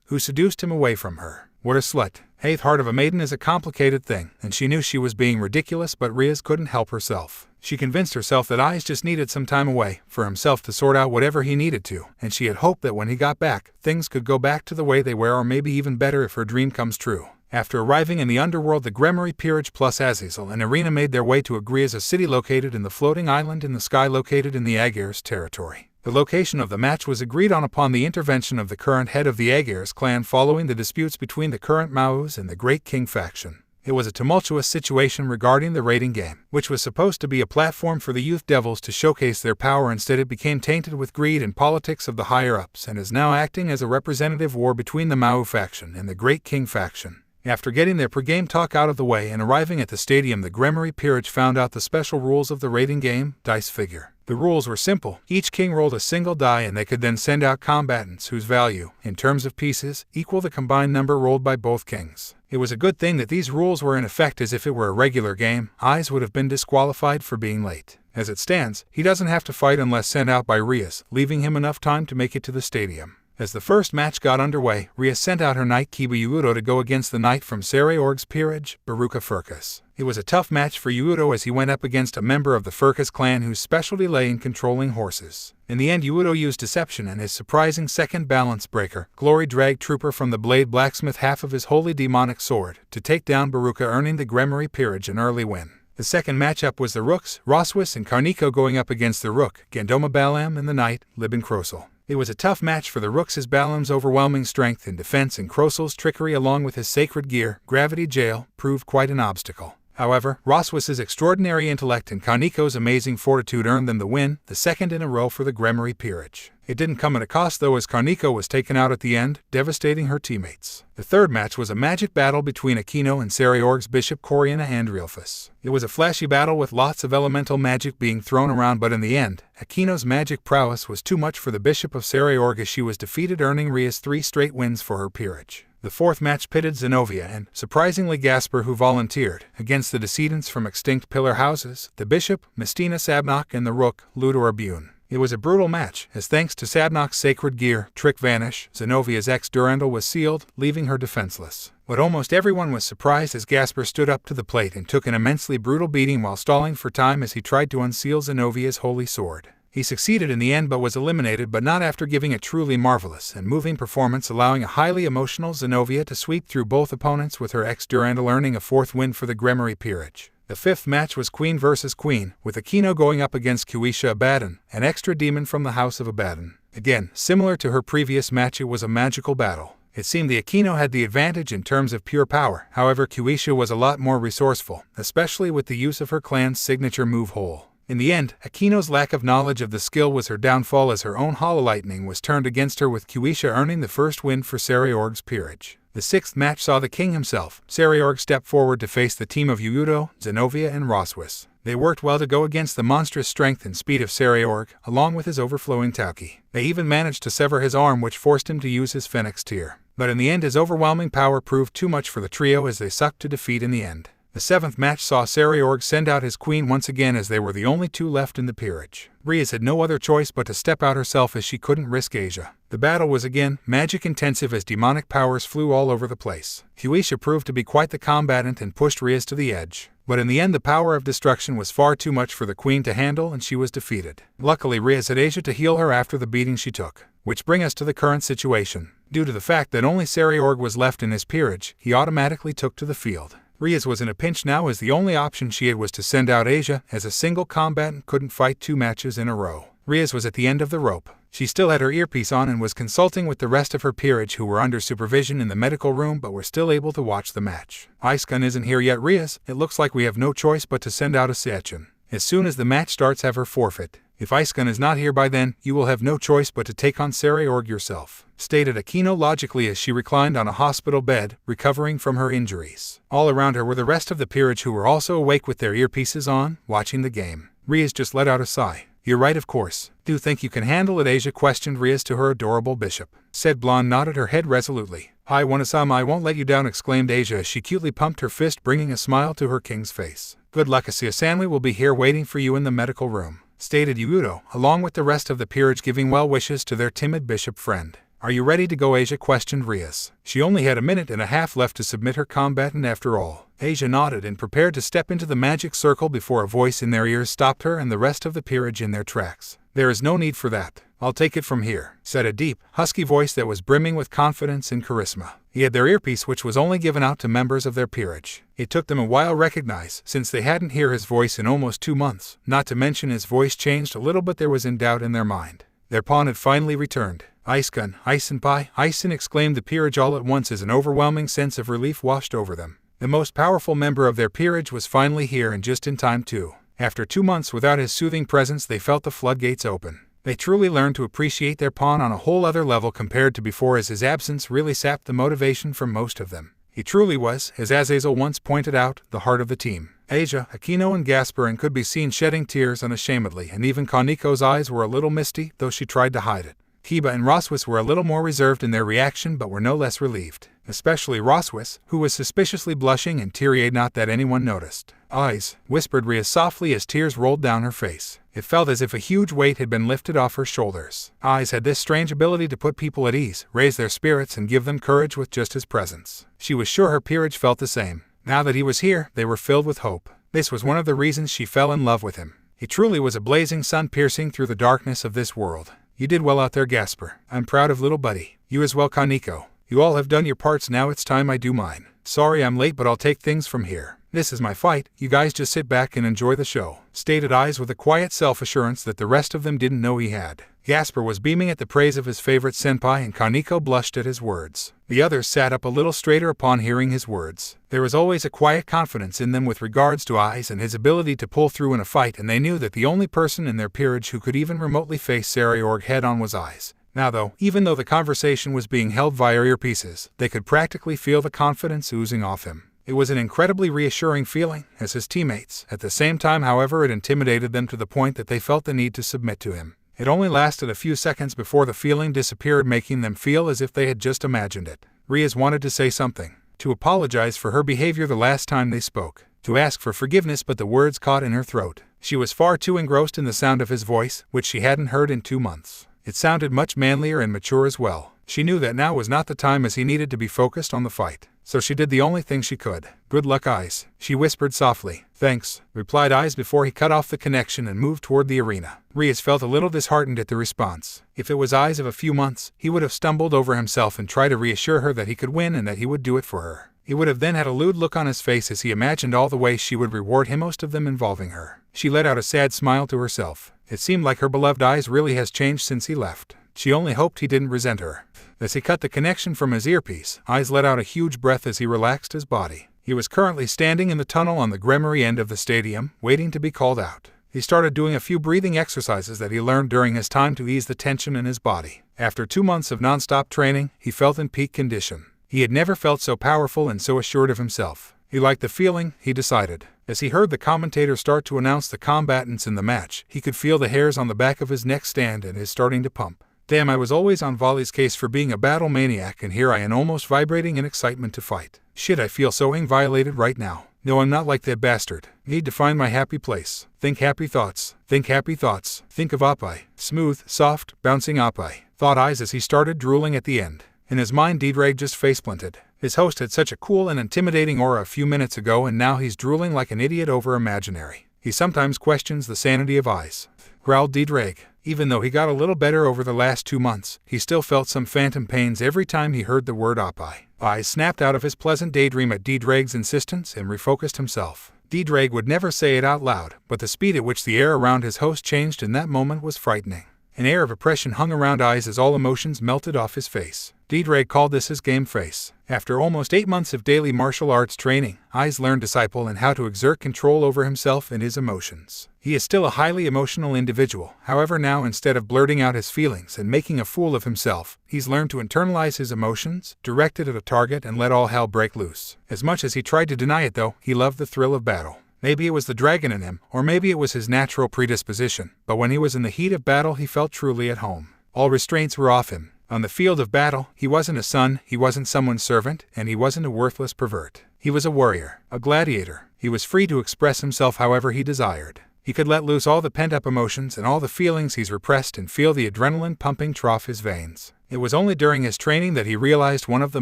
who seduced him away from her. What a slut. Hey, the heart of a maiden is a complicated thing, and she knew she was being ridiculous, but Riaz couldn't help herself. She convinced herself that Eyes just needed some time away for himself to sort out whatever he needed to, and she had hoped that when he got back, things could go back to the way they were, or maybe even better if her dream comes true. After arriving in the underworld, the Gremory Peerage plus Azazel and Irina made their way to Agriaz, a city located in the floating island in the sky located in the Agairs territory. The location of the match was agreed on upon the intervention of the current head of the Agairs clan following the disputes between the current Maus and the Great King faction. It was a tumultuous situation regarding the raiding game, which was supposed to be a platform for the youth devils to showcase their power. Instead, it became tainted with greed and politics of the higher-ups and is now acting as a representative war between the Mau faction and the Great King faction. After getting their pre-game talk out of the way and arriving at the stadium, the Gremory Peerage found out the special rules of the raiding game, dice figure. The rules were simple. Each king rolled a single die, and they could then send out combatants whose value, in terms of pieces, equal the combined number rolled by both kings. It was a good thing that these rules were in effect, as if it were a regular game, Eyes would have been disqualified for being late. As it stands, he doesn't have to fight unless sent out by Riaz, leaving him enough time to make it to the stadium. As the first match got underway, Riaz sent out her knight Kiba Yuudo to go against the knight from Sairaorg's peerage, Baruka Furkas. It was a tough match for Yuudo as he went up against a member of the Furkas clan whose specialty lay in controlling horses. In the end, Yuudo used deception and his surprising second balance breaker, Glory Drag Trooper from the Blade Blacksmith, half of his holy demonic sword, to take down Baruka, earning the Gremory Peerage an early win. The second matchup was the Rooks, Roswis and Karniko going up against the Rook, Gandoma Balam, and the knight, Libin Krosel. It was a tough match for the Rooks, as Balam's overwhelming strength and defense and Krosel's trickery along with his sacred gear, Gravity Jail, proved quite an obstacle. However, Roswis's extraordinary intellect and Karniko's amazing fortitude earned them the win, the second in a row for the Gremory Peerage. It didn't come at a cost though, as Karniko was taken out at the end, devastating her teammates. The third match was a magic battle between Aquino and Sairaorg's Bishop Coriana Andrielfus. It was a flashy battle with lots of elemental magic being thrown around, but in the end, Aquino's magic prowess was too much for the Bishop of Sairaorg as she was defeated, earning Riaz 3 straight wins for her peerage. The fourth match pitted Zenobia and, surprisingly, Gasper, who volunteered, against the descendants from extinct pillar houses, the Bishop, Mistina Sabnok, and the Rook, Ludor Abune. It was a brutal match, as thanks to Sabnok's sacred gear, Trick Vanish, Zenovia's ex-Durandal was sealed, leaving her defenseless. But almost everyone was surprised as Gasper stood up to the plate and took an immensely brutal beating while stalling for time as he tried to unseal Zenovia's holy sword. He succeeded in the end but was eliminated, but not after giving a truly marvelous and moving performance, allowing a highly emotional Zenovia to sweep through both opponents with her ex-Durandal, earning a 4th win for the Gremory Peerage. The 5th match was Queen vs. Queen, with Aquino going up against Kuisha Abaddon, an extra demon from the House of Abaddon. Again, similar to her previous match, it was a magical battle. It seemed the Aquino had the advantage in terms of pure power, however Kuisha was a lot more resourceful, especially with the use of her clan's signature move Hole. In the end, Akino's lack of knowledge of the skill was her downfall, as her own hololightning was turned against her, with Issei earning the first win for Sairaorg's peerage. The sixth match saw the king himself, Sairaorg, step forward to face the team of Yuuto, Zenobia, and Roswis. They worked well to go against the monstrous strength and speed of Sairaorg, along with his overflowing Tauki. They even managed to sever his arm, which forced him to use his Phoenix Tear. But in the end, his overwhelming power proved too much for the trio, as they sucked to defeat in the end. The seventh match saw Sairaorg send out his queen once again, as they were the only two left in the peerage. Rias had no other choice but to step out herself, as she couldn't risk Asia. The battle was again magic-intensive, as demonic powers flew all over the place. Issei proved to be quite the combatant and pushed Rias to the edge. But in the end, the power of destruction was far too much for the queen to handle, and she was defeated. Luckily, Rias had Asia to heal her after the beating she took. Which brings us to the current situation. Due to the fact that only Sairaorg was left in his peerage, he automatically took to the field. Rias was in a pinch now, as the only option she had was to send out Asia, as a single combatant couldn't fight 2 matches in a row. Rias was at the end of the rope. She still had her earpiece on and was consulting with the rest of her peerage, who were under supervision in the medical room but were still able to watch the match. Issei isn't here yet, Rias. It looks like we have no choice but to send out Issei. As soon as the match starts, have her forfeit. If Issei is not here by then, you will have no choice but to take on Sairaorg yourself, stated Akino logically, as she reclined on a hospital bed, recovering from her injuries. All around her were the rest of the peerage, who were also awake with their earpieces on, watching the game. Rias just let out a sigh. You're right, of course. Do you think you can handle it, Asia questioned Rias to her adorable bishop. Said blonde nodded her head resolutely. I won't let you down, exclaimed Asia, as she cutely pumped her fist, bringing a smile to her king's face. Good luck, Issei-san, will be here waiting for you in the medical room, stated Yuuto, along with the rest of the peerage, giving well wishes to their timid bishop friend. Are you ready to go, Asia questioned Rias. She only had a minute and a half left to submit her combatant after all. Asia nodded and prepared to step into the magic circle before a voice in their ears stopped her and the rest of the peerage in their tracks. There is no need for that. I'll take it from here, said a deep, husky voice that was brimming with confidence and charisma. He had their earpiece, which was only given out to members of their peerage. It took them a while to recognize, since they hadn't heard his voice in almost 2 months, not to mention his voice changed a little, but there was in doubt in their mind. Their pawn had finally returned. Senpai, Isen, exclaimed the peerage all at once, as an overwhelming sense of relief washed over them. The most powerful member of their peerage was finally here, and just in time too. After 2 months without his soothing presence, they felt the floodgates open. They truly learned to appreciate their pawn on a whole other level compared to before, as his absence really sapped the motivation from most of them. He truly was, as Azazel once pointed out, the heart of the team. Asia, Akino, and Gasparin could be seen shedding tears unashamedly, and even Kaniko's eyes were a little misty, though she tried to hide it. Kiba and Roswis were a little more reserved in their reaction, but were no less relieved. Especially Roswis, who was suspiciously blushing and teary-eyed, not that anyone noticed. Eyes, whispered Rhea softly as tears rolled down her face. It felt as if a huge weight had been lifted off her shoulders. Eyes had this strange ability to put people at ease, raise their spirits, and give them courage with just his presence. She was sure her peerage felt the same. Now that he was here, they were filled with hope. This was one of the reasons she fell in love with him. He truly was a blazing sun piercing through the darkness of this world. You did well out there, Gasper. I'm proud of little buddy. You as well, Kaniko. You all have done your parts, now it's time I do mine. Sorry I'm late, but I'll take things from here. This is my fight, you guys just sit back and enjoy the show, stated Eyes with a quiet self-assurance that the rest of them didn't know he had. Gasper was beaming at the praise of his favorite senpai, and Kaniko blushed at his words. The others sat up a little straighter upon hearing his words. There was always a quiet confidence in them with regards to Eyes and his ability to pull through in a fight, and they knew that the only person in their peerage who could even remotely face Sairaorg head-on was Eyes. Now though, even though the conversation was being held via earpieces, they could practically feel the confidence oozing off him. It was an incredibly reassuring feeling, as his teammates. At the same time, however, it intimidated them to the point that they felt the need to submit to him. It only lasted a few seconds before the feeling disappeared, making them feel as if they had just imagined it. Rias wanted to say something, to apologize for her behavior the last time they spoke, to ask for forgiveness, but the words caught in her throat. She was far too engrossed in the sound of his voice, which she hadn't heard in 2 months. It sounded much manlier and mature as well. She knew that now was not the time, as he needed to be focused on the fight. So she did the only thing she could. Good luck, Eyes, she whispered softly. Thanks, replied Eyes before he cut off the connection and moved toward the arena. Rias felt a little disheartened at the response. If it was Eyes of a few months, he would have stumbled over himself and tried to reassure her that he could win and that he would do it for her. He would have then had a lewd look on his face as he imagined all the ways she would reward him, most of them involving her. She let out a sad smile to herself. It seemed like her beloved Eyes really has changed since he left. She only hoped he didn't resent her. As he cut the connection from his earpiece, Eyes let out a huge breath as he relaxed his body. He was currently standing in the tunnel on the Gremory end of the stadium, waiting to be called out. He started doing a few breathing exercises that he learned during his time to ease the tension in his body. After 2 months of non-stop training, he felt in peak condition. He had never felt so powerful and so assured of himself. He liked the feeling, he decided. As he heard the commentator start to announce the combatants in the match, he could feel the hairs on the back of his neck stand and is starting to pump. Damn, I was always on Volley's case for being a battle maniac, and here I am almost vibrating in excitement to fight. Shit, I feel so violated right now. No, I'm not like that bastard. Need to find my happy place. Think happy thoughts. Think happy thoughts. Think of Issei. Smooth, soft, bouncing Issei. Thought eyes as he started drooling at the end. In his mind, Dreg just faceplanted. His host had such a cool and intimidating aura a few minutes ago, and now he's drooling like an idiot over imaginary. He sometimes questions the sanity of eyes. Growled Dreg. Even though he got a little better over the last 2 months, he still felt some phantom pains every time he heard the word Issei. Eyes snapped out of his pleasant daydream at Dreg's insistence and refocused himself. Dreg would never say it out loud, but the speed at which the air around his host changed in that moment was frightening. An air of oppression hung around Eyes as all emotions melted off his face. Dreg called this his game face. After almost 8 months of daily martial arts training, Eyes learned disciple and how to exert control over himself and his emotions. He is still a highly emotional individual, however now instead of blurting out his feelings and making a fool of himself, he's learned to internalize his emotions, direct it at a target, and let all hell break loose. As much as he tried to deny it though, he loved the thrill of battle. Maybe it was the dragon in him, or maybe it was his natural predisposition, but when he was in the heat of battle he felt truly at home. All restraints were off him. On the field of battle, he wasn't a son, he wasn't someone's servant, and he wasn't a worthless pervert. He was a warrior, a gladiator. He was free to express himself however he desired. He could let loose all the pent-up emotions and all the feelings he's repressed and feel the adrenaline pumping through his veins. It was only during his training that he realized one of the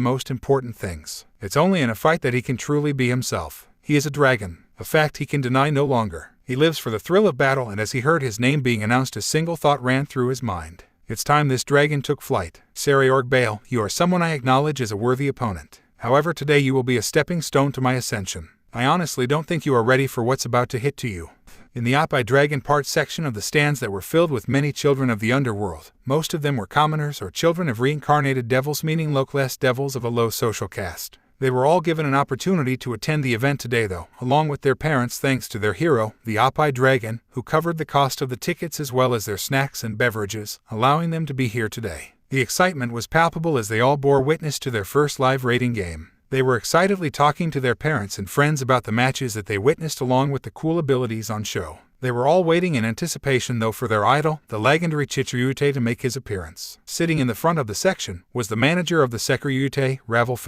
most important things. It's only in a fight that he can truly be himself. He is a dragon, a fact he can deny no longer. He lives for the thrill of battle, and as he heard his name being announced, a single thought ran through his mind. It's time this dragon took flight. Sairaorg Bale, you are someone I acknowledge as a worthy opponent. However, today you will be a stepping stone to my ascension. I honestly don't think you are ready for what's about to hit to you. In the Issei Dragon part section of the stands that were filled with many children of the underworld, most of them were commoners or children of reincarnated devils, meaning low-class devils of a low social caste. They were all given an opportunity to attend the event today though, along with their parents, thanks to their hero, the Issei Dragon, who covered the cost of the tickets as well as their snacks and beverages, allowing them to be here today. The excitement was palpable as they all bore witness to their first live rating game. They were excitedly talking to their parents and friends about the matches that they witnessed along with the cool abilities on show. They were all waiting in anticipation though for their idol, the legendary Chichiryute, to make his appearance. Sitting in the front of the section was the manager of the Sekiryute, Ravel.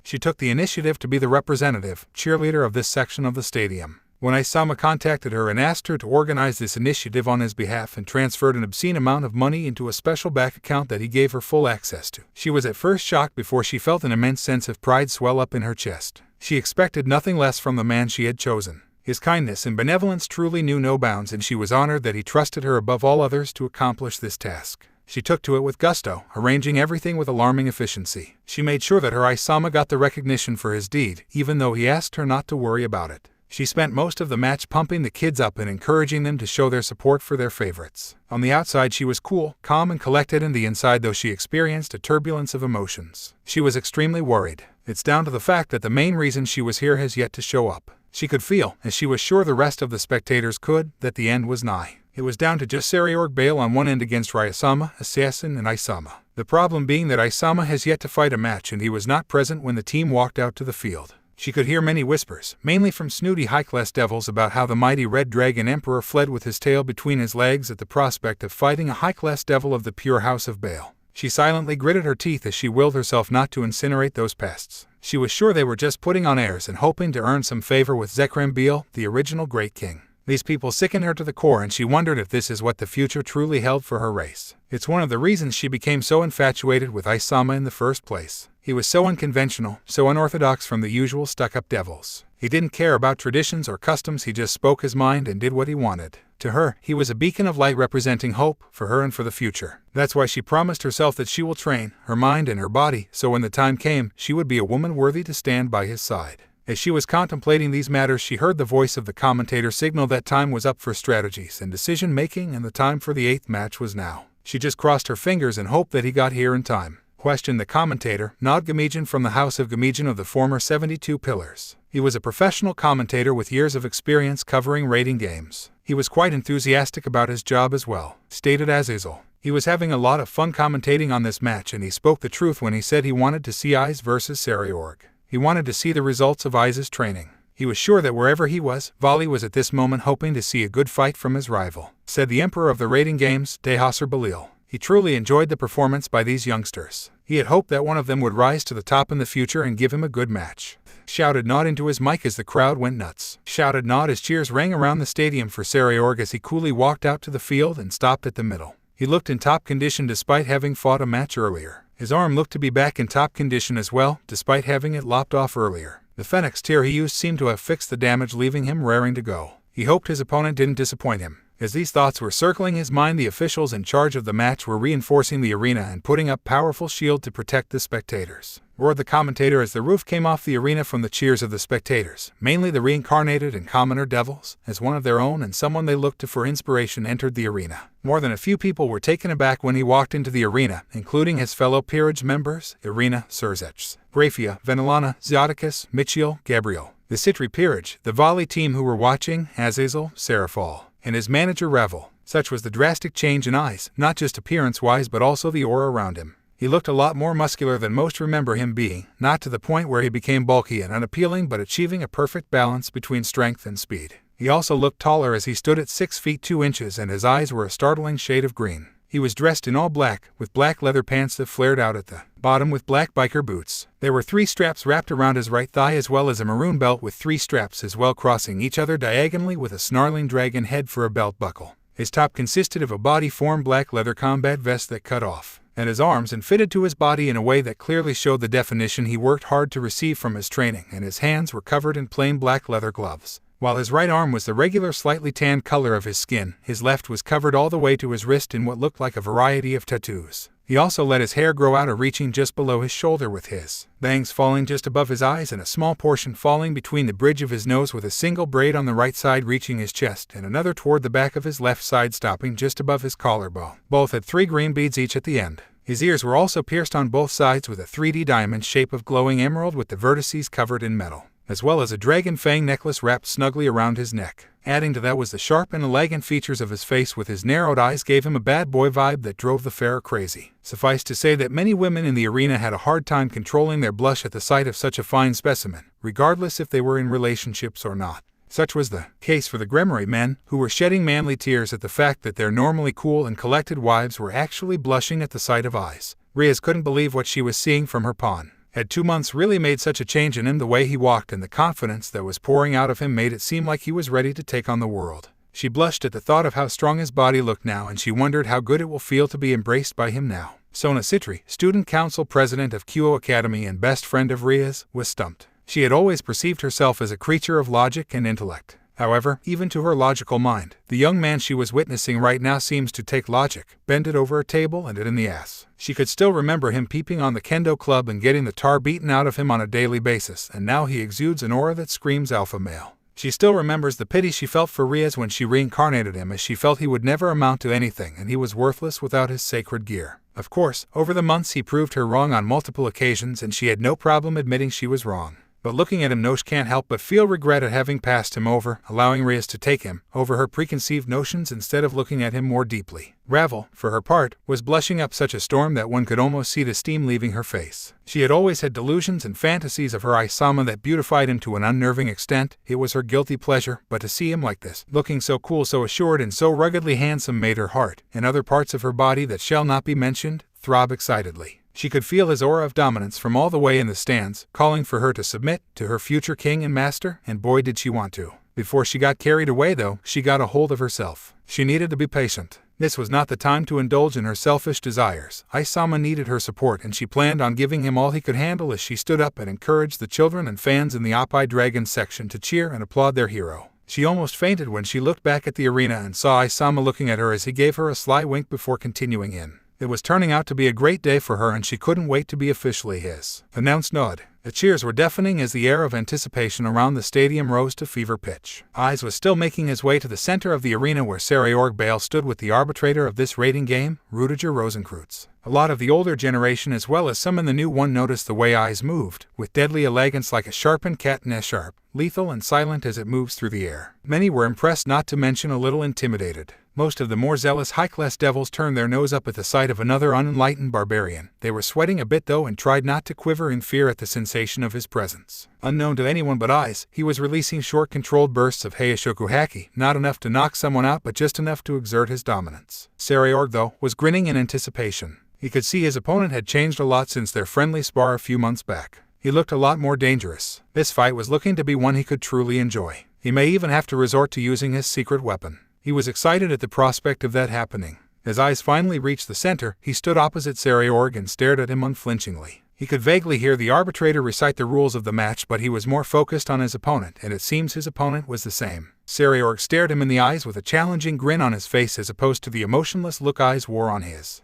She took the initiative to be the representative, cheerleader of this section of the stadium. When Issei contacted her and asked her to organize this initiative on his behalf and transferred an obscene amount of money into a special bank account that he gave her full access to, she was at first shocked before she felt an immense sense of pride swell up in her chest. She expected nothing less from the man she had chosen. His kindness and benevolence truly knew no bounds, and she was honored that he trusted her above all others to accomplish this task. She took to it with gusto, arranging everything with alarming efficiency. She made sure that her Issei got the recognition for his deed, even though he asked her not to worry about it. She spent most of the match pumping the kids up and encouraging them to show their support for their favorites. On the outside she was cool, calm and collected, in the inside though she experienced a turbulence of emotions. She was extremely worried. It's down to the fact that the main reason she was here has yet to show up. She could feel, as she was sure the rest of the spectators could, that the end was nigh. It was down to just Sairaorg Bale on one end against Ryasama, Assassin, and Issei. The problem being that Issei has yet to fight a match and he was not present when the team walked out to the field. She could hear many whispers, mainly from snooty high-class devils, about how the mighty Red Dragon Emperor fled with his tail between his legs at the prospect of fighting a high-class devil of the pure house of Bale. She silently gritted her teeth as she willed herself not to incinerate those pests. She was sure they were just putting on airs and hoping to earn some favor with Zekrembiel, the original Great King. These people sickened her to the core, and she wondered if this is what the future truly held for her race. It's one of the reasons she became so infatuated with Issei in the first place. He was so unconventional, so unorthodox from the usual stuck-up devils. He didn't care about traditions or customs, he just spoke his mind and did what he wanted. To her, he was a beacon of light representing hope for her and for the future. That's why she promised herself that she will train her mind and her body, so when the time came, she would be a woman worthy to stand by his side. As she was contemplating these matters, she heard the voice of the commentator signal that time was up for strategies and decision-making, and the time for the 8th match was now. She just crossed her fingers and hoped that he got here in time. Questioned the commentator, Nod Gamijin from the House of Gamijin of the former 72 Pillars. He was a professional commentator with years of experience covering rating games. He was quite enthusiastic about his job as well, stated Azazel. He was having a lot of fun commentating on this match, and he spoke the truth when he said he wanted to see Issei versus Sairaorg. He wanted to see the results of Issei's training. He was sure that wherever he was, Vali was at this moment hoping to see a good fight from his rival, said the emperor of the rating games, Dehasar Balil. He truly enjoyed the performance by these youngsters. He had hoped that one of them would rise to the top in the future and give him a good match. Shouted Nod into his mic as the crowd went nuts. Shouted Nod as cheers rang around the stadium for Sairaorg as he coolly walked out to the field and stopped at the middle. He looked in top condition despite having fought a match earlier. His arm looked to be back in top condition as well, despite having it lopped off earlier. The Phoenix tear he used seemed to have fixed the damage, leaving him raring to go. He hoped his opponent didn't disappoint him. As these thoughts were circling his mind, the officials in charge of the match were reinforcing the arena and putting up powerful shield to protect the spectators, roared the commentator as the roof came off the arena from the cheers of the spectators, mainly the reincarnated and commoner devils, as one of their own and someone they looked to for inspiration entered the arena. More than a few people were taken aback when he walked into the arena, including his fellow peerage members, Irina, Surzech, Grafia, Venilana, Zioticus, Michiel, Gabriel, the Citri peerage, the Vali team who were watching, Azazel, Serafal, and his manager Ravel. Such was the drastic change in Issei, not just appearance-wise but also the aura around him. He looked a lot more muscular than most remember him being, not to the point where he became bulky and unappealing but achieving a perfect balance between strength and speed. He also looked taller as he stood at 6 feet 2 inches and his eyes were a startling shade of green. He was dressed in all black, with black leather pants that flared out at the bottom with black biker boots. There were 3 straps wrapped around his right thigh as well as a maroon belt with 3 straps as well crossing each other diagonally with a snarling dragon head for a belt buckle. His top consisted of a body-form black leather combat vest that cut off at his arms and fitted to his body in a way that clearly showed the definition he worked hard to receive from his training, and his hands were covered in plain black leather gloves. While his right arm was the regular slightly tanned color of his skin, his left was covered all the way to his wrist in what looked like a variety of tattoos. He also let his hair grow out reaching just below his shoulder with his bangs falling just above his eyes and a small portion falling between the bridge of his nose with a single braid on the right side reaching his chest and another toward the back of his left side stopping just above his collarbone. Both had 3 green beads each at the end. His ears were also pierced on both sides with a 3D diamond shape of glowing emerald with the vertices covered in metal, as well as a dragon fang necklace wrapped snugly around his neck. Adding to that was the sharp and elegant features of his face with his narrowed eyes gave him a bad boy vibe that drove the fair crazy. Suffice to say that many women in the arena had a hard time controlling their blush at the sight of such a fine specimen, regardless if they were in relationships or not. Such was the case for the Gremory men, who were shedding manly tears at the fact that their normally cool and collected wives were actually blushing at the sight of Issei. Riaz couldn't believe what she was seeing from her pawn. Had 2 months really made such a change in him? The way he walked and the confidence that was pouring out of him made it seem like he was ready to take on the world. She blushed at the thought of how strong his body looked now, and she wondered how good it will feel to be embraced by him now. Sona Citri, student council president of QO Academy and best friend of Riaz, was stumped. She had always perceived herself as a creature of logic and intellect. However, even to her logical mind, the young man she was witnessing right now seems to take logic, bend it over a table and it in the ass. She could still remember him peeping on the kendo club and getting the tar beaten out of him on a daily basis, and now he exudes an aura that screams alpha male. She still remembers the pity she felt for Riaz when she reincarnated him, as she felt he would never amount to anything and he was worthless without his sacred gear. Of course, over the months he proved her wrong on multiple occasions and she had no problem admitting she was wrong. But looking at him, Nosh can't help but feel regret at having passed him over, allowing Riaz to take him over her preconceived notions instead of looking at him more deeply. Ravel, for her part, was blushing up such a storm that one could almost see the steam leaving her face. She had always had delusions and fantasies of her Isama that beautified him to an unnerving extent. It was her guilty pleasure, but to see him like this, looking so cool, so assured, and so ruggedly handsome made her heart, and other parts of her body that shall not be mentioned, throb excitedly. She could feel his aura of dominance from all the way in the stands, calling for her to submit to her future king and master, and boy did she want to. Before she got carried away though, she got a hold of herself. She needed to be patient. This was not the time to indulge in her selfish desires. Isama needed her support and she planned on giving him all he could handle as she stood up and encouraged the children and fans in the Oppai Dragon section to cheer and applaud their hero. She almost fainted when she looked back at the arena and saw Isama looking at her as he gave her a sly wink before continuing in. It was turning out to be a great day for her and she couldn't wait to be officially his, announced Nod. The cheers were deafening as the air of anticipation around the stadium rose to fever pitch. Issei was still making his way to the center of the arena where Sairaorg Bale stood with the arbitrator of this rating game, Rudiger Rosenkreutz. A lot of the older generation as well as some in the new one noticed the way Issei moved, with deadly elegance like a sharpened cat sharp, lethal and silent as it moves through the air. Many were impressed, not to mention a little intimidated. Most of the more zealous high-class devils turned their nose up at the sight of another unenlightened barbarian. They were sweating a bit though and tried not to quiver in fear at the sensation of his presence. Unknown to anyone but Issei, he was releasing short controlled bursts of Heishoku haki, not enough to knock someone out but just enough to exert his dominance. Sairaorg though, was grinning in anticipation. He could see his opponent had changed a lot since their friendly spar a few months back. He looked a lot more dangerous. This fight was looking to be one he could truly enjoy. He may even have to resort to using his secret weapon. He was excited at the prospect of that happening. As Issei finally reached the center, he stood opposite Sairaorg and stared at him unflinchingly. He could vaguely hear the arbitrator recite the rules of the match, but he was more focused on his opponent, and it seems his opponent was the same. Sairaorg stared him in the eyes with a challenging grin on his face as opposed to the emotionless look Issei wore on his.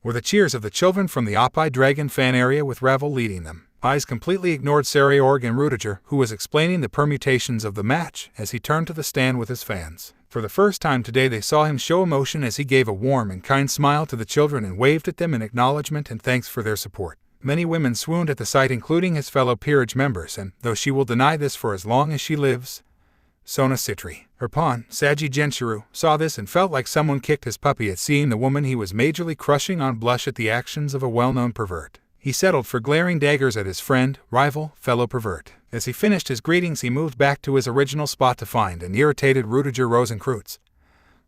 Were the cheers of the children from the Oppai Dragon fan area with Ravel leading them. Issei completely ignored Sairaorg and Rudiger, who was explaining the permutations of the match, as he turned to the stand with his fans. For the first time today they saw him show emotion as he gave a warm and kind smile to the children and waved at them in acknowledgement and thanks for their support. Many women swooned at the sight, including his fellow peerage members, and, though she will deny this for as long as she lives, Sona Citri, her pawn, Saji Genshiro, saw this and felt like someone kicked his puppy at seeing the woman he was majorly crushing on blush at the actions of a well-known pervert. He settled for glaring daggers at his friend, rival, fellow pervert. As he finished his greetings he moved back to his original spot to find an irritated Rudiger Rosenkreutz,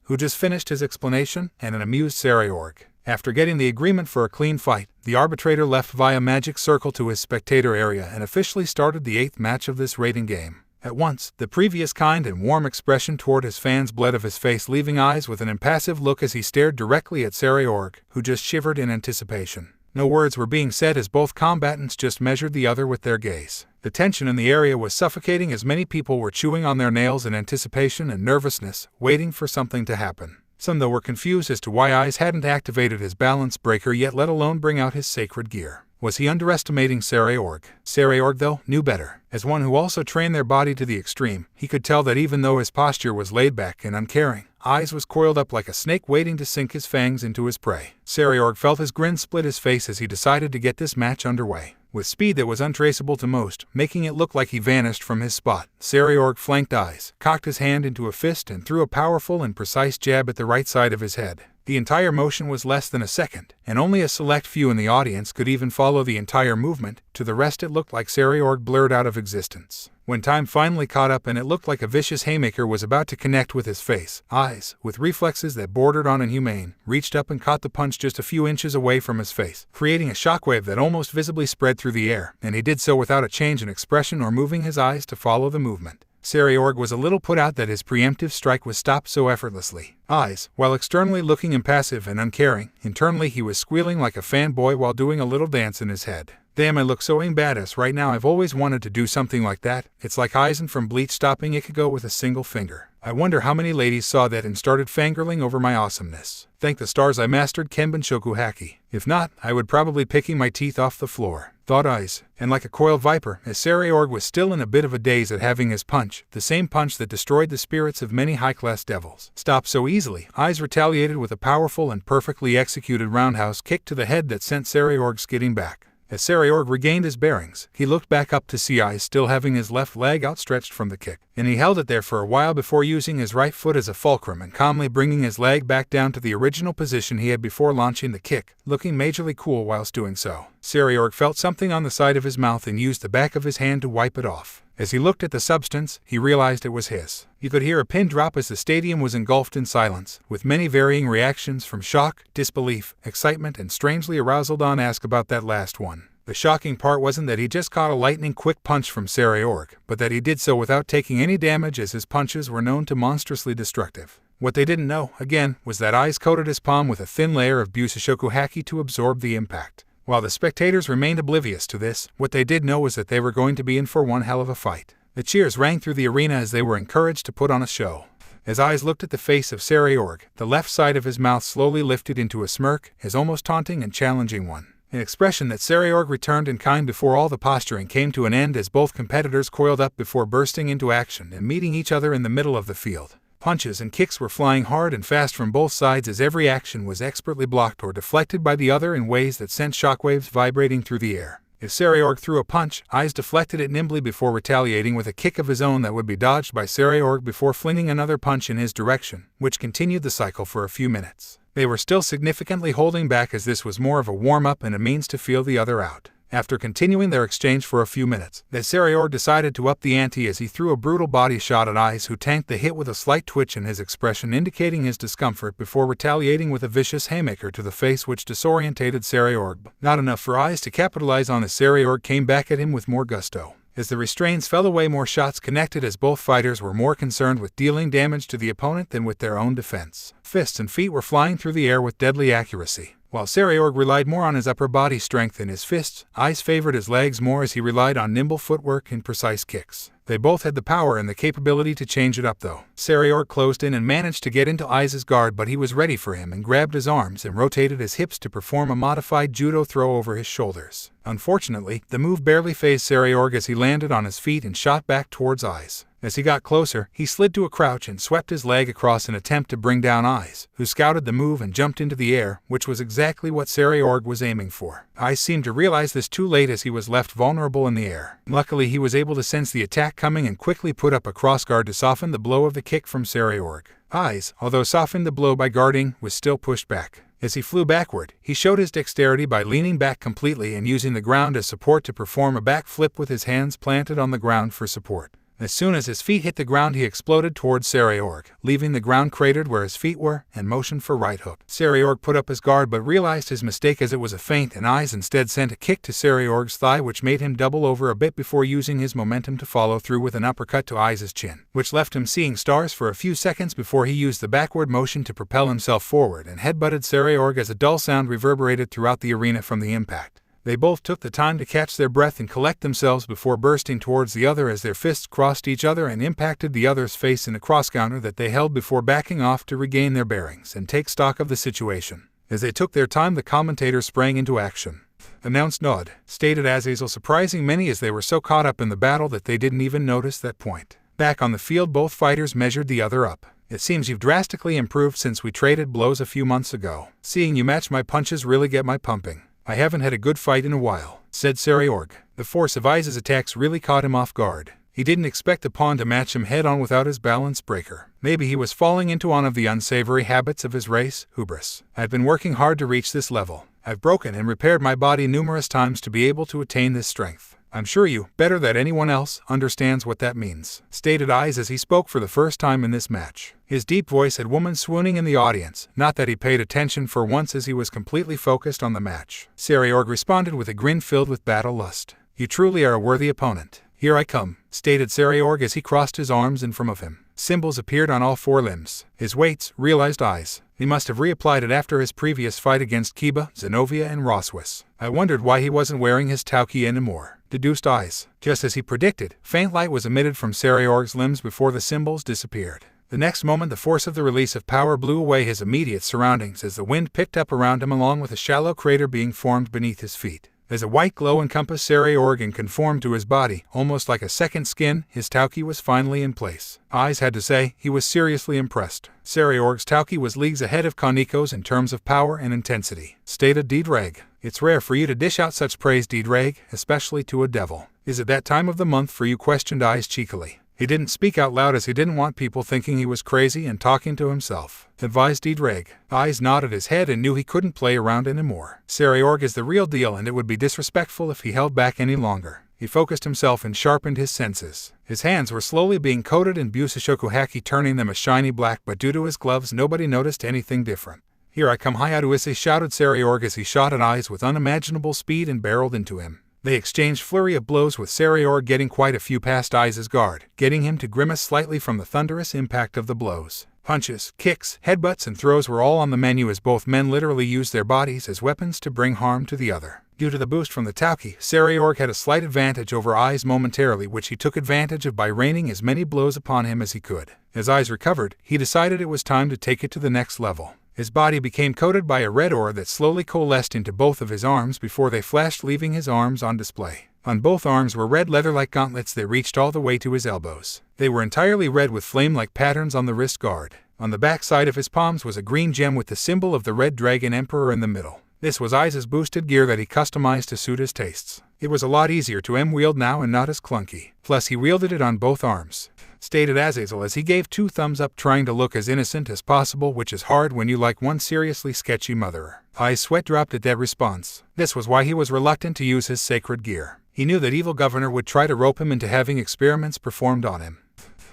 who just finished his explanation, and an amused Sairaorg. After getting the agreement for a clean fight, the arbitrator left via magic circle to his spectator area and officially started the 8th match of this rating game. At once, the previous kind and warm expression toward his fans bled off his face, leaving Issei with an impassive look as he stared directly at Sairaorg, who just shivered in anticipation. No words were being said as both combatants just measured the other with their gaze. The tension in the area was suffocating as many people were chewing on their nails in anticipation and nervousness, waiting for something to happen. Some though were confused as to why Issei hadn't activated his balance breaker yet, let alone bring out his sacred gear. Was he underestimating Sairaorg? Sairaorg, though, knew better. As one who also trained their body to the extreme, he could tell that even though his posture was laid back and uncaring, Issei was coiled up like a snake waiting to sink his fangs into his prey. Sairaorg felt his grin split his face as he decided to get this match underway. With speed that was untraceable to most, making it look like he vanished from his spot, Sairaorg flanked Issei, cocked his hand into a fist and threw a powerful and precise jab at the right side of his head. The entire motion was less than a second, and only a select few in the audience could even follow the entire movement. To the rest it looked like Sairaorg blurred out of existence. When time finally caught up and it looked like a vicious haymaker was about to connect with his face, Issei, with reflexes that bordered on inhumane, reached up and caught the punch just a few inches away from his face, creating a shockwave that almost visibly spread through the air, and he did so without a change in expression or moving his eyes to follow the movement. Sairaorg was a little put out that his preemptive strike was stopped so effortlessly. Issei, while externally looking impassive and uncaring, internally he was squealing like a fanboy while doing a little dance in his head. Damn, I look so badass right now. I've always wanted to do something like that. It's like Aizen from Bleach stopping Ichigo with a single finger. I wonder how many ladies saw that and started fangirling over my awesomeness. Thank the stars I mastered Kenbun Shoku Haki. If not, I would probably be picking my teeth off the floor, thought Issei. And like a coiled viper, as Sairaorg was still in a bit of a daze at having his punch, the same punch that destroyed the spirits of many high-class devils, stopped so easily, Issei retaliated with a powerful and perfectly executed roundhouse kick to the head that sent Sairaorg skidding back. As Sairaorg regained his bearings, he looked back up to see Issei still having his left leg outstretched from the kick, and he held it there for a while before using his right foot as a fulcrum and calmly bringing his leg back down to the original position he had before launching the kick, looking majorly cool whilst doing so. Sairaorg felt something on the side of his mouth and used the back of his hand to wipe it off. As he looked at the substance, he realized it was his. You could hear a pin drop as the stadium was engulfed in silence, with many varying reactions from shock, disbelief, excitement, and strangely arousal. Don't ask about that last one. The shocking part wasn't that he just caught a lightning-quick punch from Sairaorg, but that he did so without taking any damage, as his punches were known to monstrously destructive. What they didn't know, again, was that Issei coated his palm with a thin layer of Busashoku Haki to absorb the impact. While the spectators remained oblivious to this, what they did know was that they were going to be in for one hell of a fight. The cheers rang through the arena as they were encouraged to put on a show. As Issei looked at the face of Sairaorg, the left side of his mouth slowly lifted into a smirk, his almost taunting and challenging one. An expression that Sairaorg returned in kind before all the posturing came to an end as both competitors coiled up before bursting into action and meeting each other in the middle of the field. Punches and kicks were flying hard and fast from both sides as every action was expertly blocked or deflected by the other in ways that sent shockwaves vibrating through the air. If Sairaorg threw a punch, Issei deflected it nimbly before retaliating with a kick of his own that would be dodged by Sairaorg before flinging another punch in his direction, which continued the cycle for a few minutes. They were still significantly holding back as this was more of a warm-up and a means to feel the other out. After continuing their exchange for a few minutes, the Sairaorg decided to up the ante as he threw a brutal body shot at Issei, who tanked the hit with a slight twitch in his expression indicating his discomfort before retaliating with a vicious haymaker to the face which disorientated Sairaorg. Not enough for Issei to capitalize on as Sairaorg came back at him with more gusto. As the restraints fell away, more shots connected as both fighters were more concerned with dealing damage to the opponent than with their own defense. Fists and feet were flying through the air with deadly accuracy. While Sairaorg relied more on his upper body strength than his fists, Issei favored his legs more as he relied on nimble footwork and precise kicks. They both had the power and the capability to change it up though. Sairaorg closed in and managed to get into Issei's guard, but he was ready for him and grabbed his arms and rotated his hips to perform a modified judo throw over his shoulders. Unfortunately, the move barely phased Sairaorg as he landed on his feet and shot back towards Issei. As he got closer, he slid to a crouch and swept his leg across in an attempt to bring down Issei, who scouted the move and jumped into the air, which was exactly what Sairaorg was aiming for. Issei seemed to realize this too late as he was left vulnerable in the air. Luckily, he was able to sense the attack coming and quickly put up a crossguard to soften the blow of the kick from Sairaorg. Issei, although softened the blow by guarding, was still pushed back. As he flew backward, he showed his dexterity by leaning back completely and using the ground as support to perform a back flip with his hands planted on the ground for support. As soon as his feet hit the ground, he exploded towards Sairaorg, leaving the ground cratered where his feet were, and motioned for right hook. Sairaorg put up his guard but realized his mistake as it was a feint, and Issei instead sent a kick to Sairaorg's thigh which made him double over a bit before using his momentum to follow through with an uppercut to Issei's chin, which left him seeing stars for a few seconds before he used the backward motion to propel himself forward and headbutted Sairaorg as a dull sound reverberated throughout the arena from the impact. They both took the time to catch their breath and collect themselves before bursting towards the other as their fists crossed each other and impacted the other's face in a cross-counter that they held before backing off to regain their bearings and take stock of the situation. As they took their time, the commentators sprang into action. Announced Nod, stated Azazel, surprising many as they were so caught up in the battle that they didn't even notice that point. Back on the field, both fighters measured the other up. It seems you've drastically improved since we traded blows a few months ago. Seeing you match my punches really get my pumping. I haven't had a good fight in a while, said Sairaorg. The force of Issei's attacks really caught him off guard. He didn't expect the pawn to match him head-on without his balance breaker. Maybe he was falling into one of the unsavory habits of his race, hubris. I've been working hard to reach this level. I've broken and repaired my body numerous times to be able to attain this strength. I'm sure you, better than anyone else, understands what that means, stated Issei as he spoke for the first time in this match. His deep voice had women swooning in the audience, not that he paid attention for once as he was completely focused on the match. Sairaorg responded with a grin filled with battle lust. You truly are a worthy opponent. Here I come, stated Sairaorg as he crossed his arms in front of him. Symbols appeared on all four limbs. His weights, realized Issei. He must have reapplied it after his previous fight against Kiba, Zenobia, and Roswis. I wondered why he wasn't wearing his tauki anymore, deduced Issei. Just as he predicted, faint light was emitted from Sairaorg's limbs before the symbols disappeared. The next moment, the force of the release of power blew away his immediate surroundings as the wind picked up around him along with a shallow crater being formed beneath his feet. As a white glow encompassed Sairaorg and conformed to his body, almost like a second skin, his tauki was finally in place. Issei had to say he was seriously impressed. Sairaorg's tauki was leagues ahead of Kaniko's in terms of power and intensity, stated Diedrag. It's rare for you to dish out such praise, Diedrag, especially to a devil. Is it that time of the month for you? Questioned Issei cheekily. He didn't speak out loud as he didn't want people thinking he was crazy and talking to himself, advised Diedrag. Issei nodded his head and knew he couldn't play around anymore. Sairaorg is the real deal and it would be disrespectful if he held back any longer. He focused himself and sharpened his senses. His hands were slowly being coated in Busashoku haki, turning them a shiny black, but due to his gloves nobody noticed anything different. Here I come, Hayatu Issei, shouted Sairaorg as he shot at Issei with unimaginable speed and barreled into him. They exchanged flurry of blows with Sairaorg getting quite a few past Issei's guard, getting him to grimace slightly from the thunderous impact of the blows. Punches, kicks, headbutts, and throws were all on the menu as both men literally used their bodies as weapons to bring harm to the other. Due to the boost from the tauki, Sairaorg had a slight advantage over Issei momentarily, which he took advantage of by raining as many blows upon him as he could. As Issei recovered, he decided it was time to take it to the next level. His body became coated by a red aura that slowly coalesced into both of his arms before they flashed, leaving his arms on display. On both arms were red leather-like gauntlets that reached all the way to his elbows. They were entirely red with flame-like patterns on the wrist guard. On the back side of his palms was a green gem with the symbol of the Red Dragon Emperor in the middle. This was Issei's boosted gear that he customized to suit his tastes. It was a lot easier to wield now and not as clunky. Plus he wielded it on both arms. Stated Azazel as he gave 2 thumbs up, trying to look as innocent as possible, which is hard when you like one seriously sketchy motherer. Issei's sweat dropped at that response. This was why he was reluctant to use his sacred gear. He knew that evil governor would try to rope him into having experiments performed on him.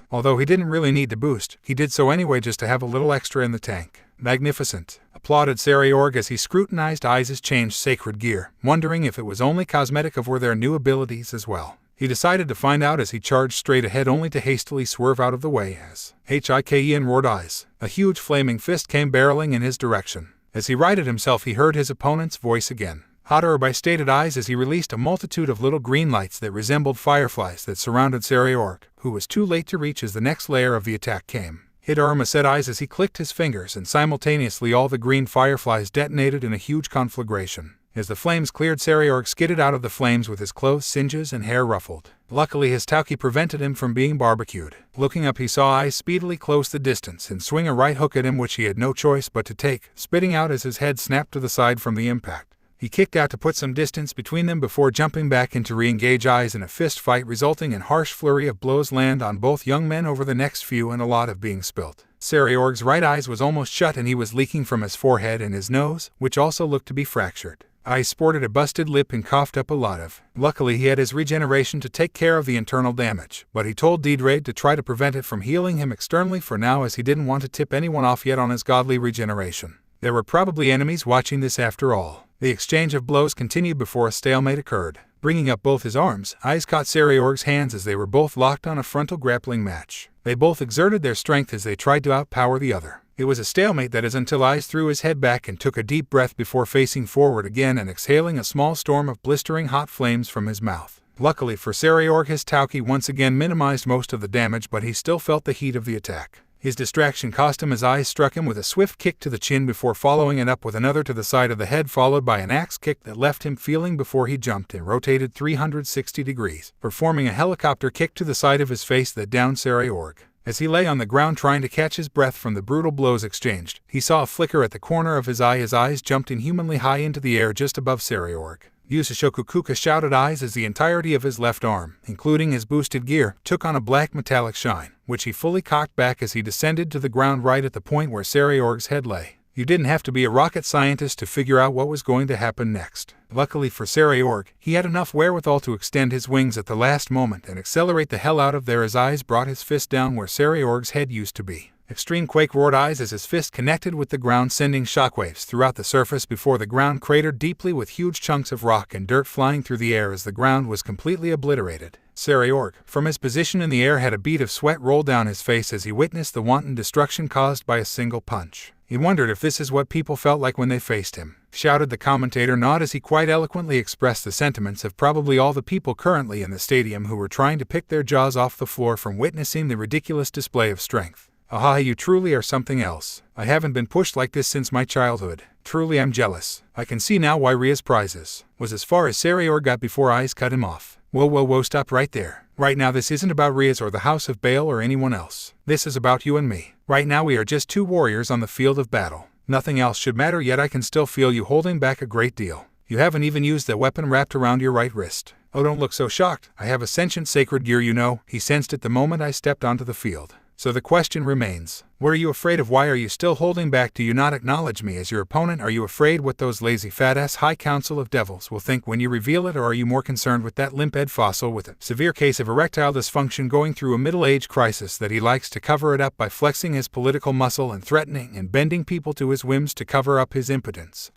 Although he didn't really need to boost, he did so anyway just to have a little extra in the tank. Magnificent, applauded Sairaorg as he scrutinized Issei's changed sacred gear, wondering if it was only cosmetic or were there new abilities as well. He decided to find out as he charged straight ahead, only to hastily swerve out of the way as Hike roared Issei. A huge flaming fist came barreling in his direction. As he righted himself, he heard his opponent's voice again. Hotter by stated Issei as he released a multitude of little green lights that resembled fireflies that surrounded Sairaorg, who was too late to reach as the next layer of the attack came. Hidaruma said Issei as he clicked his fingers, and simultaneously all the green fireflies detonated in a huge conflagration. As the flames cleared, Sairaorg skidded out of the flames with his clothes singes and hair ruffled. Luckily his tauki prevented him from being barbecued. Looking up, he saw Issei speedily close the distance and swing a right hook at him, which he had no choice but to take, spitting out as his head snapped to the side from the impact. He kicked out to put some distance between them before jumping back in to re-engage Issei in a fist fight, resulting in harsh flurry of blows land on both young men over the next few and a lot of being spilt. Sairaorg's right eye was almost shut and he was leaking from his forehead and his nose, which also looked to be fractured. Issei sported a busted lip and coughed up a lot of. Luckily he had his regeneration to take care of the internal damage, but he told Deedrade to try to prevent it from healing him externally for now, as he didn't want to tip anyone off yet on his godly regeneration. There were probably enemies watching this after all. The exchange of blows continued before a stalemate occurred. Bringing up both his arms, Issei caught Sairaorg's hands as they were both locked on a frontal grappling match. They both exerted their strength as they tried to outpower the other. It was a stalemate, that is, until Issei threw his head back and took a deep breath before facing forward again and exhaling a small storm of blistering hot flames from his mouth. Luckily for Sairaorg, his tauki once again minimized most of the damage, but he still felt the heat of the attack. His distraction cost him as Issei struck him with a swift kick to the chin before following it up with another to the side of the head, followed by an axe kick that left him feeling before he jumped and rotated 360 degrees, performing a helicopter kick to the side of his face that downed Sairaorg. As he lay on the ground trying to catch his breath from the brutal blows exchanged, he saw a flicker at the corner of his eye as Issei jumped inhumanly high into the air just above Sairaorg. Yusashoku Kuka shouted Issei as the entirety of his left arm, including his boosted gear, took on a black metallic shine, which he fully cocked back as he descended to the ground right at the point where Sairaorg's head lay. You didn't have to be a rocket scientist to figure out what was going to happen next. Luckily for Sairaorg, he had enough wherewithal to extend his wings at the last moment and accelerate the hell out of there as Issei brought his fist down where Sairaorg's head used to be. Extreme quake roared Issei as his fist connected with the ground, sending shockwaves throughout the surface before the ground cratered deeply, with huge chunks of rock and dirt flying through the air as the ground was completely obliterated. Sairaorg, from his position in the air, had a bead of sweat roll down his face as he witnessed the wanton destruction caused by a single punch. He wondered if this is what people felt like when they faced him. Shouted the commentator, not as he quite eloquently expressed the sentiments of probably all the people currently in the stadium who were trying to pick their jaws off the floor from witnessing the ridiculous display of strength. Aha, you truly are something else. I haven't been pushed like this since my childhood. Truly I'm jealous. I can see now why Ria's prizes was as far as Sairaorg got before Issei cut him off. Whoa, stop right there. Right now this isn't about Ria's or the House of Baal or anyone else. This is about you and me. Right now we are just two warriors on the field of battle. Nothing else should matter, yet I can still feel you holding back a great deal. You haven't even used that weapon wrapped around your right wrist. Oh, don't look so shocked. I have a sentient sacred gear, you know. He sensed it the moment I stepped onto the field. So the question remains, what are you afraid of? Why are you still holding back? Do you not acknowledge me as your opponent? Are you afraid what those lazy fat-ass High Council of Devils will think when you reveal it? Or are you more concerned with that limp-head fossil with a severe case of erectile dysfunction going through a middle-age crisis that he likes to cover it up by flexing his political muscle and threatening and bending people to his whims to cover up his impotence?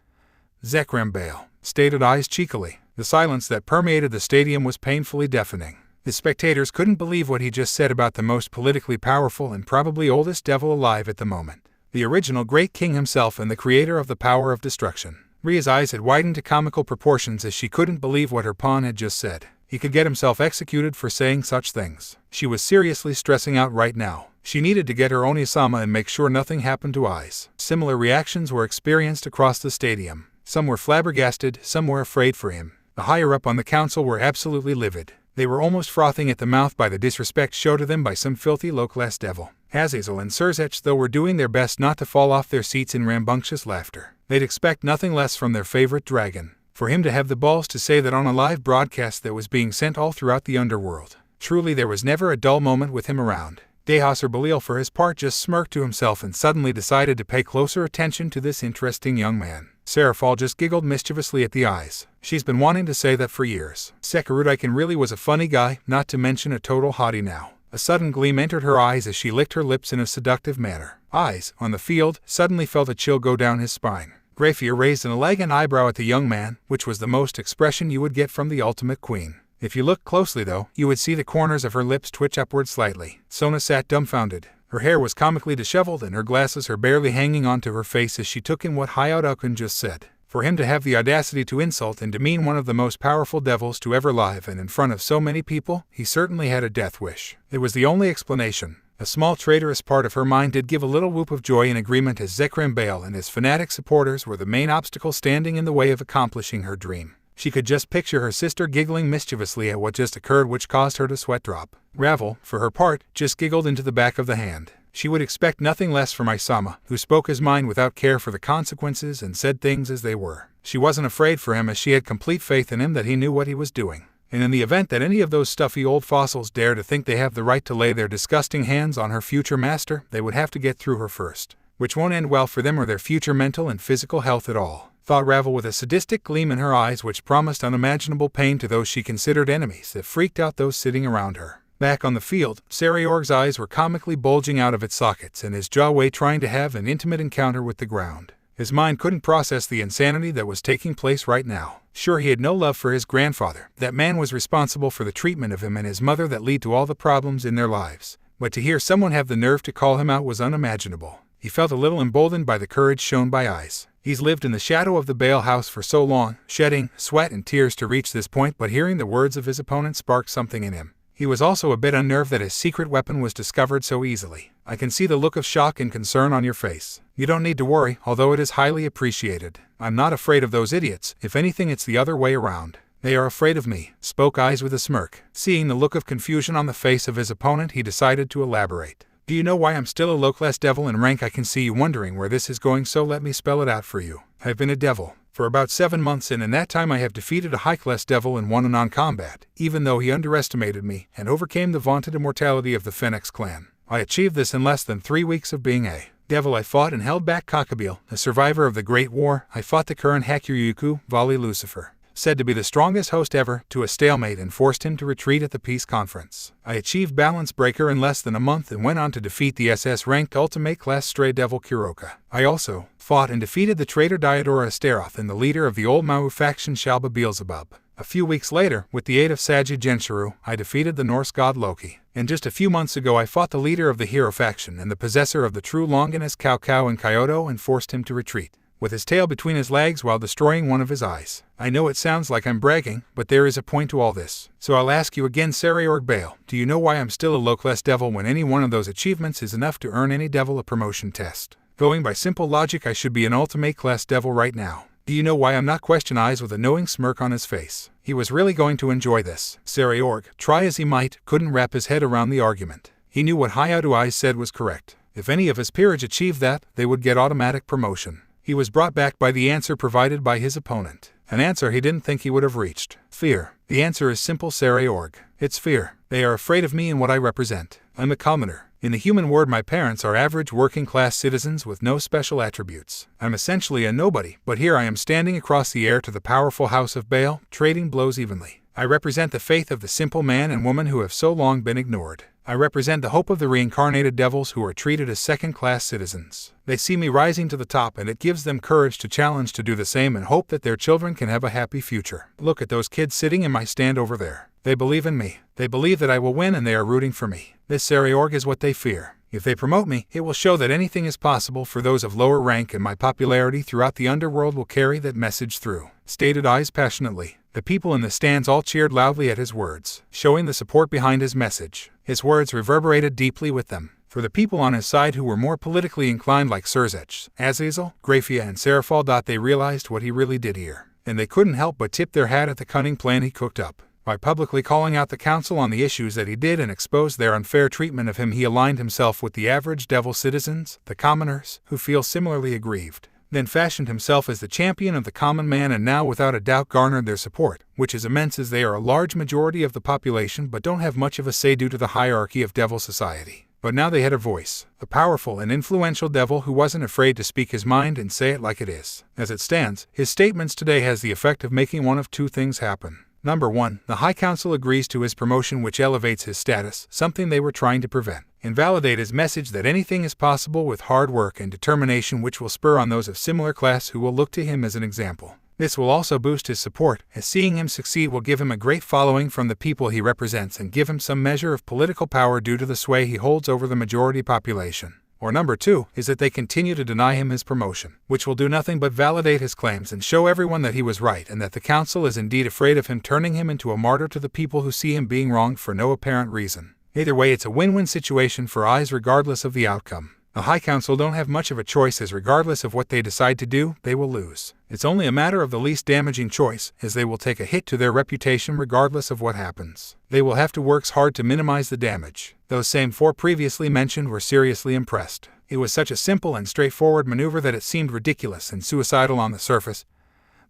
Zekram Baal, stated Issei cheekily. The silence that permeated the stadium was painfully deafening. The spectators couldn't believe what he just said about the most politically powerful and probably oldest devil alive at the moment. The original Great King himself and the creator of the power of destruction. Ria's eyes had widened to comical proportions as she couldn't believe what her pawn had just said. He could get himself executed for saying such things. She was seriously stressing out right now. She needed to get her Onisama and make sure nothing happened to Issei. Similar reactions were experienced across the stadium. Some were flabbergasted, some were afraid for him. The higher up on the council were absolutely livid. They were almost frothing at the mouth by the disrespect shown to them by some filthy low-class devil. Azazel and Surzech, though, were doing their best not to fall off their seats in rambunctious laughter. They'd expect nothing less from their favorite dragon. For him to have the balls to say that on a live broadcast that was being sent all throughout the underworld. Truly, there was never a dull moment with him around. Dehasar Belial, for his part, just smirked to himself and suddenly decided to pay closer attention to this interesting young man. Sairaorg just giggled mischievously at the eyes. She's been wanting to say that for years. Sairaorg really was a funny guy, not to mention a total hottie now. A sudden gleam entered her eyes as she licked her lips in a seductive manner. Eyes, on the field, suddenly felt a chill go down his spine. Grafia raised an elegant eyebrow at the young man, which was the most expression you would get from the ultimate queen. If you looked closely, though, you would see the corners of her lips twitch upward slightly. Sona sat dumbfounded. Her hair was comically disheveled and her glasses are barely hanging onto her face as she took in what Hayao just said. For him to have the audacity to insult and demean one of the most powerful devils to ever live and in front of so many people, he certainly had a death wish. It was the only explanation. A small traitorous part of her mind did give a little whoop of joy in agreement as Zekrim Bale and his fanatic supporters were the main obstacle standing in the way of accomplishing her dream. She could just picture her sister giggling mischievously at what just occurred, which caused her to sweat drop. Ravel, for her part, just giggled into the back of the hand. She would expect nothing less from Isama, who spoke his mind without care for the consequences and said things as they were. She wasn't afraid for him as she had complete faith in him that he knew what he was doing. And in the event that any of those stuffy old fossils dare to think they have the right to lay their disgusting hands on her future master, they would have to get through her first. Which won't end well for them or their future mental and physical health at all, thought Ravel with a sadistic gleam in her eyes which promised unimaginable pain to those she considered enemies that freaked out those sitting around her. Back on the field, Sairaorg's eyes were comically bulging out of its sockets and his jaw trying to have an intimate encounter with the ground. His mind couldn't process the insanity that was taking place right now. Sure, he had no love for his grandfather. That man was responsible for the treatment of him and his mother that lead to all the problems in their lives. But to hear someone have the nerve to call him out was unimaginable. He felt a little emboldened by the courage shown by Eyes. He's lived in the shadow of the Bale house for so long, shedding sweat and tears to reach this point, but hearing the words of his opponent sparked something in him. He was also a bit unnerved that his secret weapon was discovered so easily. I can see the look of shock and concern on your face. You don't need to worry, although it is highly appreciated. I'm not afraid of those idiots. If anything, it's the other way around. They are afraid of me, spoke Eyes with a smirk. Seeing the look of confusion on the face of his opponent, he decided to elaborate. Do you know why I'm still a low-class devil in rank? I can see you wondering where this is going, so let me spell it out for you. I've been a devil for about 7 months, and in that time I have defeated a high-class devil and won a non-combat, even though he underestimated me and overcame the vaunted immortality of the Phoenix clan. I achieved this in less than 3 weeks of being a devil. I fought and held back Cockabeel, a survivor of the Great War. I fought the current Hakuryuku, Vali Lucifer, said to be the strongest host ever, to a stalemate and forced him to retreat at the peace conference. I achieved Balance Breaker in less than a month and went on to defeat the SS-ranked Ultimate Class Stray Devil Kuroka. I also fought and defeated the traitor Diodora Astaroth and the leader of the old Maui faction Shalba Beelzebub. A few weeks later, with the aid of Sagi Genshuru, I defeated the Norse god Loki. And just a few months ago I fought the leader of the hero faction and the possessor of the true Longinus Cao and Kyoto and forced him to retreat, with his tail between his legs while destroying one of his eyes. I know it sounds like I'm bragging, but there is a point to all this. So I'll ask you again, Sairaorg Bale, do you know why I'm still a low-class devil when any one of those achievements is enough to earn any devil a promotion test? Going by simple logic, I should be an ultimate class devil right now. Do you know why I'm not? Questioned Eyes with a knowing smirk on his face. He was really going to enjoy this. Sairaorg, try as he might, couldn't wrap his head around the argument. He knew what Hayao Eyes said was correct. If any of his peerage achieved that, they would get automatic promotion. He was brought back by the answer provided by his opponent. An answer he didn't think he would have reached. Fear. The answer is simple, Sairaorg. It's fear. They are afraid of me and what I represent. I'm a commoner. In the human word, my parents are average working-class citizens with no special attributes. I'm essentially a nobody, but here I am standing across the air to the powerful House of Bale, trading blows evenly. I represent the faith of the simple man and woman who have so long been ignored. I represent the hope of the reincarnated devils who are treated as second-class citizens. They see me rising to the top, and it gives them courage to challenge to do the same and hope that their children can have a happy future. Look at those kids sitting in my stand over there. They believe in me. They believe that I will win, and they are rooting for me. This Sairaorg is what they fear. If they promote me, it will show that anything is possible for those of lower rank, and my popularity throughout the underworld will carry that message through, stated Eyes passionately. The people in the stands all cheered loudly at his words, showing the support behind his message. His words reverberated deeply with them. For the people on his side who were more politically inclined like Surzech, Azazel, Grafia, and Sairaorg, they realized what he really did here. and they couldn't help but tip their hat at the cunning plan he cooked up. By publicly calling out the council on the issues that he did and exposed their unfair treatment of him, he aligned himself with the average devil citizens, the commoners, who feel similarly aggrieved. Then fashioned himself as the champion of the common man, and now without a doubt garnered their support, which is immense as they are a large majority of the population but don't have much of a say due to the hierarchy of devil society. But now they had a voice, a powerful and influential devil who wasn't afraid to speak his mind and say it like it is. As it stands, his statements today has the effect of making one of two things happen. Number 1, the High Council agrees to his promotion, which elevates his status, something they were trying to prevent, and validate his message that anything is possible with hard work and determination, which will spur on those of similar class who will look to him as an example. This will also boost his support, as seeing him succeed will give him a great following from the people he represents and give him some measure of political power due to the sway he holds over the majority population. Or number 2 is that they continue to deny him his promotion, which will do nothing but validate his claims and show everyone that he was right and that the council is indeed afraid of him, turning him into a martyr to the people who see him being wronged for no apparent reason. Either way, it's a win-win situation for eyes regardless of the outcome. The High Council don't have much of a choice, as regardless of what they decide to do, they will lose. It's only a matter of the least damaging choice, as they will take a hit to their reputation regardless of what happens. They will have to work hard to minimize the damage. Those same 4 previously mentioned were seriously impressed. It was such a simple and straightforward maneuver that it seemed ridiculous and suicidal on the surface.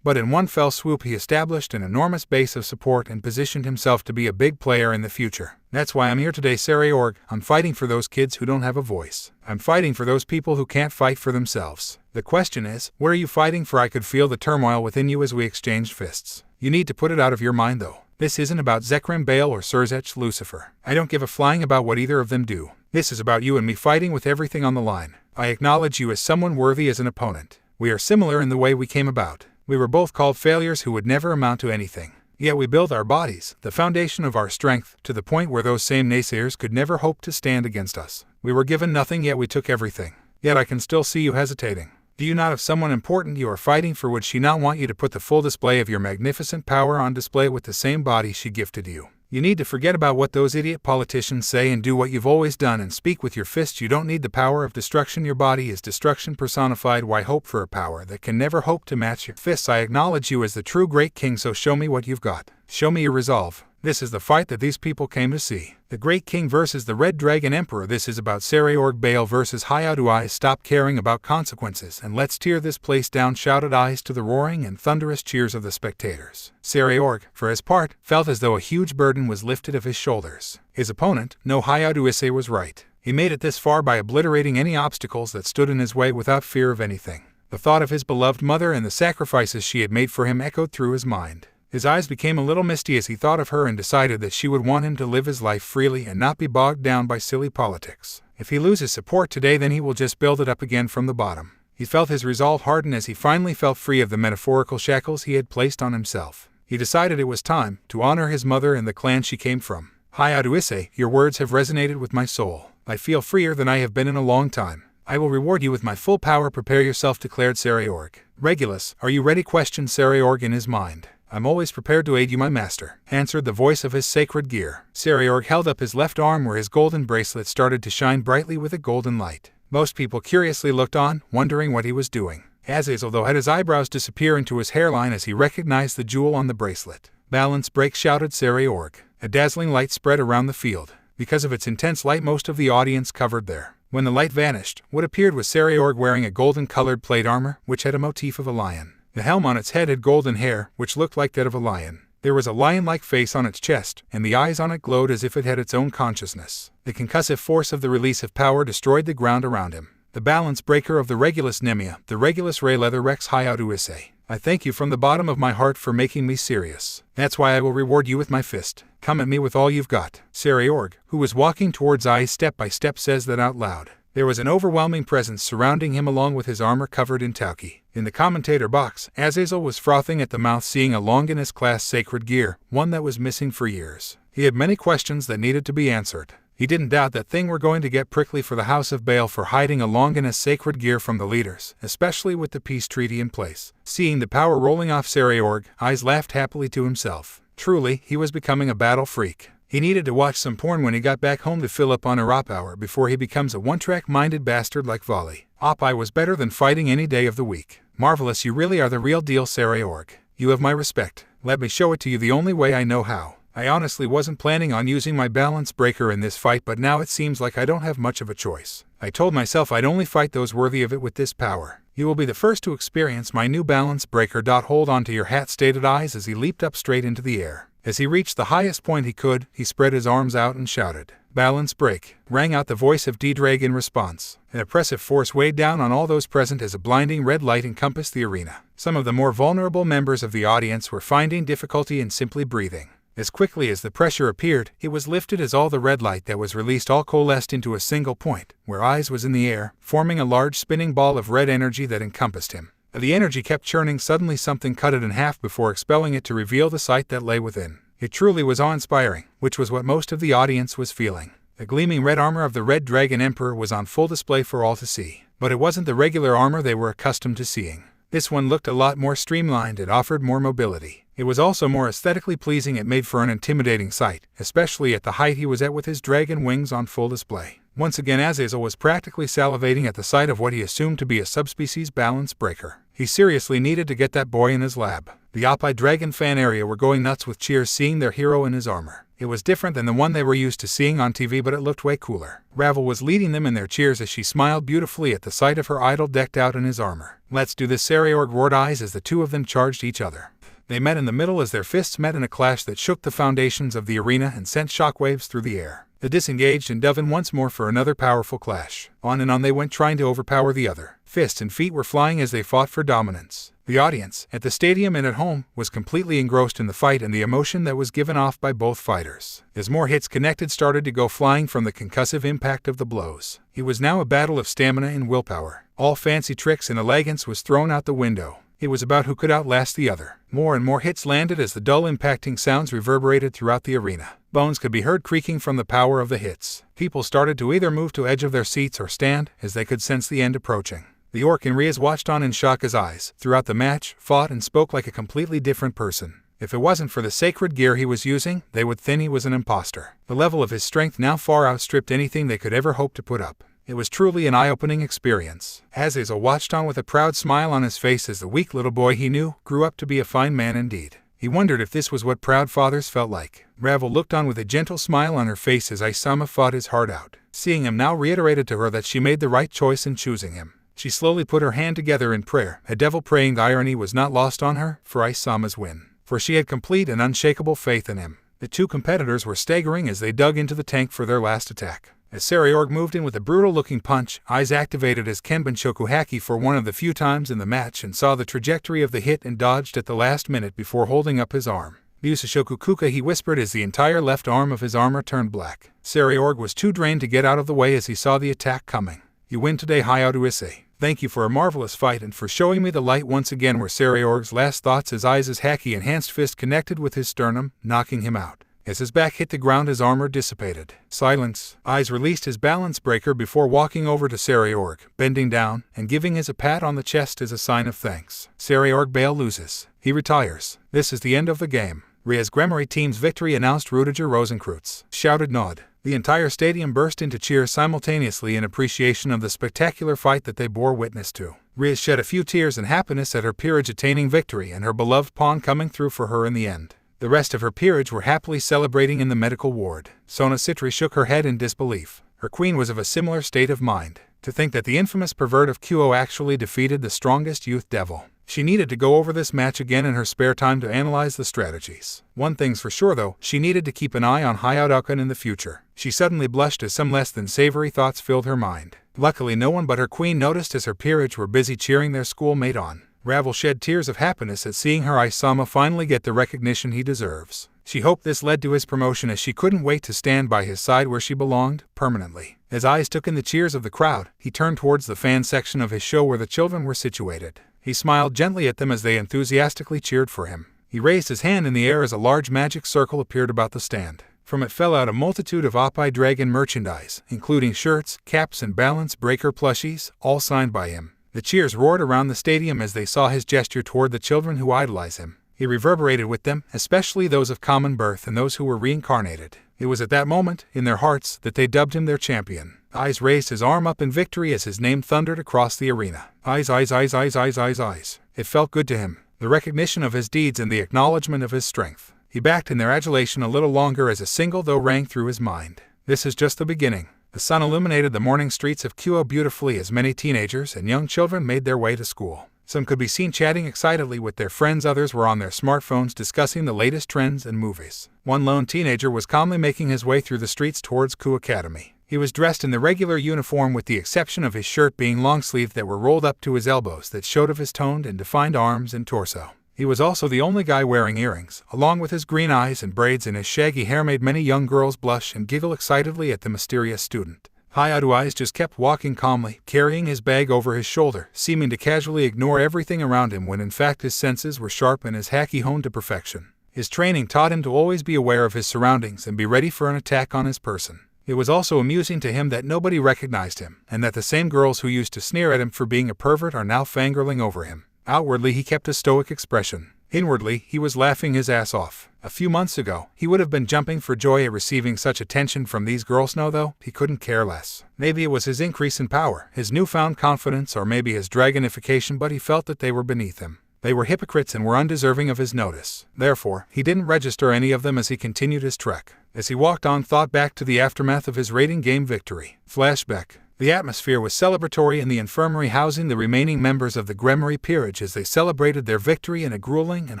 But in one fell swoop he established an enormous base of support and positioned himself to be a big player in the future. That's why I'm here today, Sairaorg. I'm fighting for those kids who don't have a voice. I'm fighting for those people who can't fight for themselves. The question is, what are you fighting for? I could feel the turmoil within you as we exchanged fists. You need to put it out of your mind though. This isn't about Zekrim Baal or Surzech Lucifer. I don't give a flying about what either of them do. This is about you and me fighting with everything on the line. I acknowledge you as someone worthy as an opponent. We are similar in the way we came about. We were both called failures who would never amount to anything. Yet we built our bodies, the foundation of our strength, to the point where those same naysayers could never hope to stand against us. We were given nothing, yet we took everything. Yet I can still see you hesitating. Do you not have someone important you are fighting for? Would she not want you to put the full display of your magnificent power on display with the same body she gifted you? You need to forget about what those idiot politicians say and do what you've always done and speak with your fists. You don't need the power of destruction. Your body is destruction personified. Why hope for a power that can never hope to match your fists? I acknowledge you as the true great king, so show me what you've got. Show me your resolve. This is the fight that these people came to see. The Great King versus the Red Dragon Emperor. This is about Sairaorg Baal versus Hayadu Eyes. Stop caring about consequences and let's tear this place down, shouted Eyes to the roaring and thunderous cheers of the spectators. Sairaorg, for his part, felt as though a huge burden was lifted of his shoulders. His opponent, no Hayadu Issei, was right. He made it this far by obliterating any obstacles that stood in his way without fear of anything. The thought of his beloved mother and the sacrifices she had made for him echoed through his mind. His eyes became a little misty as he thought of her and decided that she would want him to live his life freely and not be bogged down by silly politics. If he loses support today, then he will just build it up again from the bottom. He felt his resolve harden as he finally felt free of the metaphorical shackles he had placed on himself. He decided it was time to honor his mother and the clan she came from. Hayadu Issei, your words have resonated with my soul. I feel freer than I have been in a long time. I will reward you with my full power. Prepare yourself, declared Sairaorg. Regulus, are you ready? Questioned Sairaorg in his mind. I'm always prepared to aid you, my master, answered the voice of his sacred gear. Sairaorg held up his left arm where his golden bracelet started to shine brightly with a golden light. Most people curiously looked on, wondering what he was doing. Azazel, though, had his eyebrows disappear into his hairline as he recognized the jewel on the bracelet. Balance break, shouted Sairaorg. A dazzling light spread around the field. Because of its intense light, most of the audience covered there. When the light vanished, what appeared was Sairaorg wearing a golden-colored plate armor, which had a motif of a lion. The helm on its head had golden hair, which looked like that of a lion. There was a lion-like face on its chest, and the eyes on it glowed as if it had its own consciousness. The concussive force of the release of power destroyed the ground around him. The balance breaker of the Regulus Nemia, the Regulus Ray Leather Rex Hayadu Issei. I thank you from the bottom of my heart for making me serious. That's why I will reward you with my fist. Come at me with all you've got. Sairaorg, who was walking towards Eyes step by step, says that out loud. There was an overwhelming presence surrounding him along with his armor covered in tauki. In the commentator box, Azazel was frothing at the mouth seeing a Longinus-class sacred gear, one that was missing for years. He had many questions that needed to be answered. He didn't doubt that things were going to get prickly for the House of Baal for hiding a Longinus sacred gear from the leaders, especially with the peace treaty in place. Seeing the power rolling off Sairaorg, Eyes laughed happily to himself. Truly, he was becoming a battle freak. He needed to watch some porn when he got back home to fill up on a op hour before he becomes a one-track-minded bastard like Volley. Op-I was better than fighting any day of the week. Marvelous, you really are the real deal, Sairaorg. You have my respect. Let me show it to you the only way I know how. I honestly wasn't planning on using my balance breaker in this fight, but now it seems like I don't have much of a choice. I told myself I'd only fight those worthy of it with this power. You will be the first to experience my new balance breaker. Hold on to your hat, stated Eyes as he leaped up straight into the air. As he reached the highest point he could, he spread his arms out and shouted, "Balance break!" rang out the voice of D-Drag in response. An oppressive force weighed down on all those present as a blinding red light encompassed the arena. Some of the more vulnerable members of the audience were finding difficulty in simply breathing. As quickly as the pressure appeared, it was lifted as all the red light that was released all coalesced into a single point, where Eyes was in the air, forming a large spinning ball of red energy that encompassed him. The energy kept churning. Suddenly something cut it in half before expelling it to reveal the sight that lay within. It truly was awe-inspiring, which was what most of the audience was feeling. The gleaming red armor of the Red Dragon Emperor was on full display for all to see. But it wasn't the regular armor they were accustomed to seeing. This one looked a lot more streamlined and offered more mobility. It was also more aesthetically pleasing. It made for an intimidating sight, especially at the height he was at with his dragon wings on full display. Once again, Azazel was practically salivating at the sight of what he assumed to be a subspecies balance breaker. He seriously needed to get that boy in his lab. The Oppi Dragon fan area were going nuts with cheers seeing their hero in his armor. It was different than the one they were used to seeing on TV, but it looked way cooler. Ravel was leading them in their cheers as she smiled beautifully at the sight of her idol decked out in his armor. "Let's do this!" Sairaorg roared Eyes as the two of them charged each other. They met in the middle as their fists met in a clash that shook the foundations of the arena and sent shockwaves through the air. They disengaged and dove in once more for another powerful clash. On and on they went, trying to overpower the other. Fists and feet were flying as they fought for dominance. The audience, at the stadium and at home, was completely engrossed in the fight and the emotion that was given off by both fighters. As more hits connected started to go flying from the concussive impact of the blows. It was now a battle of stamina and willpower. All fancy tricks and elegance was thrown out the window. It was about who could outlast the other. More and more hits landed as the dull impacting sounds reverberated throughout the arena. Bones could be heard creaking from the power of the hits. People started to either move to edge of their seats or stand, as they could sense the end approaching. The orc and Riaz watched on in shock as Eyes, throughout the match, fought and spoke like a completely different person. If it wasn't for the sacred gear he was using, they would think he was an imposter. The level of his strength now far outstripped anything they could ever hope to put up. It was truly an eye-opening experience. Azazel watched on with a proud smile on his face as the weak little boy he knew grew up to be a fine man indeed. He wondered if this was what proud fathers felt like. Ravel looked on with a gentle smile on her face as Isama fought his heart out. Seeing him now reiterated to her that she made the right choice in choosing him. She slowly put her hand together in prayer, a devil praying the irony was not lost on her for Isama's win. For she had complete and unshakable faith in him. The two competitors were staggering as they dug into the tank for their last attack. As Sairaorg moved in with a brutal-looking punch, Eyes activated his Kenban Shokuhaki for one of the few times in the match and saw the trajectory of the hit and dodged at the last minute before holding up his arm. "Usashoku Kuka," he whispered as the entire left arm of his armor turned black. Sairaorg was too drained to get out of the way as he saw the attack coming. "You win today, Hayao Issei. Thank you for a marvelous fight and for showing me the light once again," were Sairaorg's last thoughts as Eyes' haki-enhanced fist connected with his sternum, knocking him out. As his back hit the ground, his armor dissipated. "Silence." Eyes released his balance breaker before walking over to Sairaorg, bending down, and giving his a pat on the chest as a sign of thanks. Sairaorg Bale loses. He retires. This is the end of the game. Riaz Gremory team's victory, announced Rudiger Rosenkreutz. Shouted Nod. The entire stadium burst into cheers simultaneously in appreciation of the spectacular fight that they bore witness to. Riaz shed a few tears in happiness at her peerage attaining victory and her beloved pawn coming through for her in the end. The rest of her peerage were happily celebrating in the medical ward. Sona Citri shook her head in disbelief. Her queen was of a similar state of mind. To think that the infamous pervert of Qo actually defeated the strongest youth devil. She needed to go over this match again in her spare time to analyze the strategies. One thing's for sure though, she needed to keep an eye on Hayao in the future. She suddenly blushed as some less than savory thoughts filled her mind. Luckily no one but her queen noticed as her peerage were busy cheering their schoolmate on. Ravel shed tears of happiness at seeing her Isama finally get the recognition he deserves. She hoped this led to his promotion as she couldn't wait to stand by his side where she belonged, permanently. As Eyes took in the cheers of the crowd, he turned towards the fan section of his show where the children were situated. He smiled gently at them as they enthusiastically cheered for him. He raised his hand in the air as a large magic circle appeared about the stand. From it fell out a multitude of Oppi Dragon merchandise, including shirts, caps and balance breaker plushies, all signed by him. The cheers roared around the stadium as they saw his gesture toward the children who idolize him. He reverberated with them, especially those of common birth and those who were reincarnated. It was at that moment, in their hearts, that they dubbed him their champion. Eyes raised his arm up in victory as his name thundered across the arena. Eyes, eyes, eyes, eyes, eyes, eyes, eyes. It felt good to him. the recognition of his deeds and the acknowledgement of his strength. He backed in their adulation a little longer as a single though rang through his mind. This is just the beginning. The sun illuminated the morning streets of Kyoto beautifully as many teenagers and young children made their way to school. Some could be seen chatting excitedly with their friends, others were on their smartphones discussing the latest trends and movies. One lone teenager was calmly making his way through the streets towards Ku Academy. He was dressed in the regular uniform with the exception of his shirt being long-sleeved that were rolled up to his elbows that showed of his toned and defined arms and torso. He was also the only guy wearing earrings, along with his green eyes and braids, and his shaggy hair made many young girls blush and giggle excitedly at the mysterious student. Hayao Eyes just kept walking calmly, carrying his bag over his shoulder, seeming to casually ignore everything around him when in fact his senses were sharp and his haki honed to perfection. His training taught him to always be aware of his surroundings and be ready for an attack on his person. It was also amusing to him that nobody recognized him, and that the same girls who used to sneer at him for being a pervert are now fangirling over him. Outwardly he kept a stoic expression. Inwardly, he was laughing his ass off. A few months ago, he would have been jumping for joy at receiving such attention from these girls. Now though, he couldn't care less. Maybe it was his increase in power, his newfound confidence, or maybe his dragonification, but he felt that they were beneath him. They were hypocrites and were undeserving of his notice. Therefore, he didn't register any of them as he continued his trek. As he walked on, thought back to the aftermath of his raiding game victory. Flashback. The atmosphere was celebratory in the infirmary housing the remaining members of the Gremory peerage as they celebrated their victory in a grueling and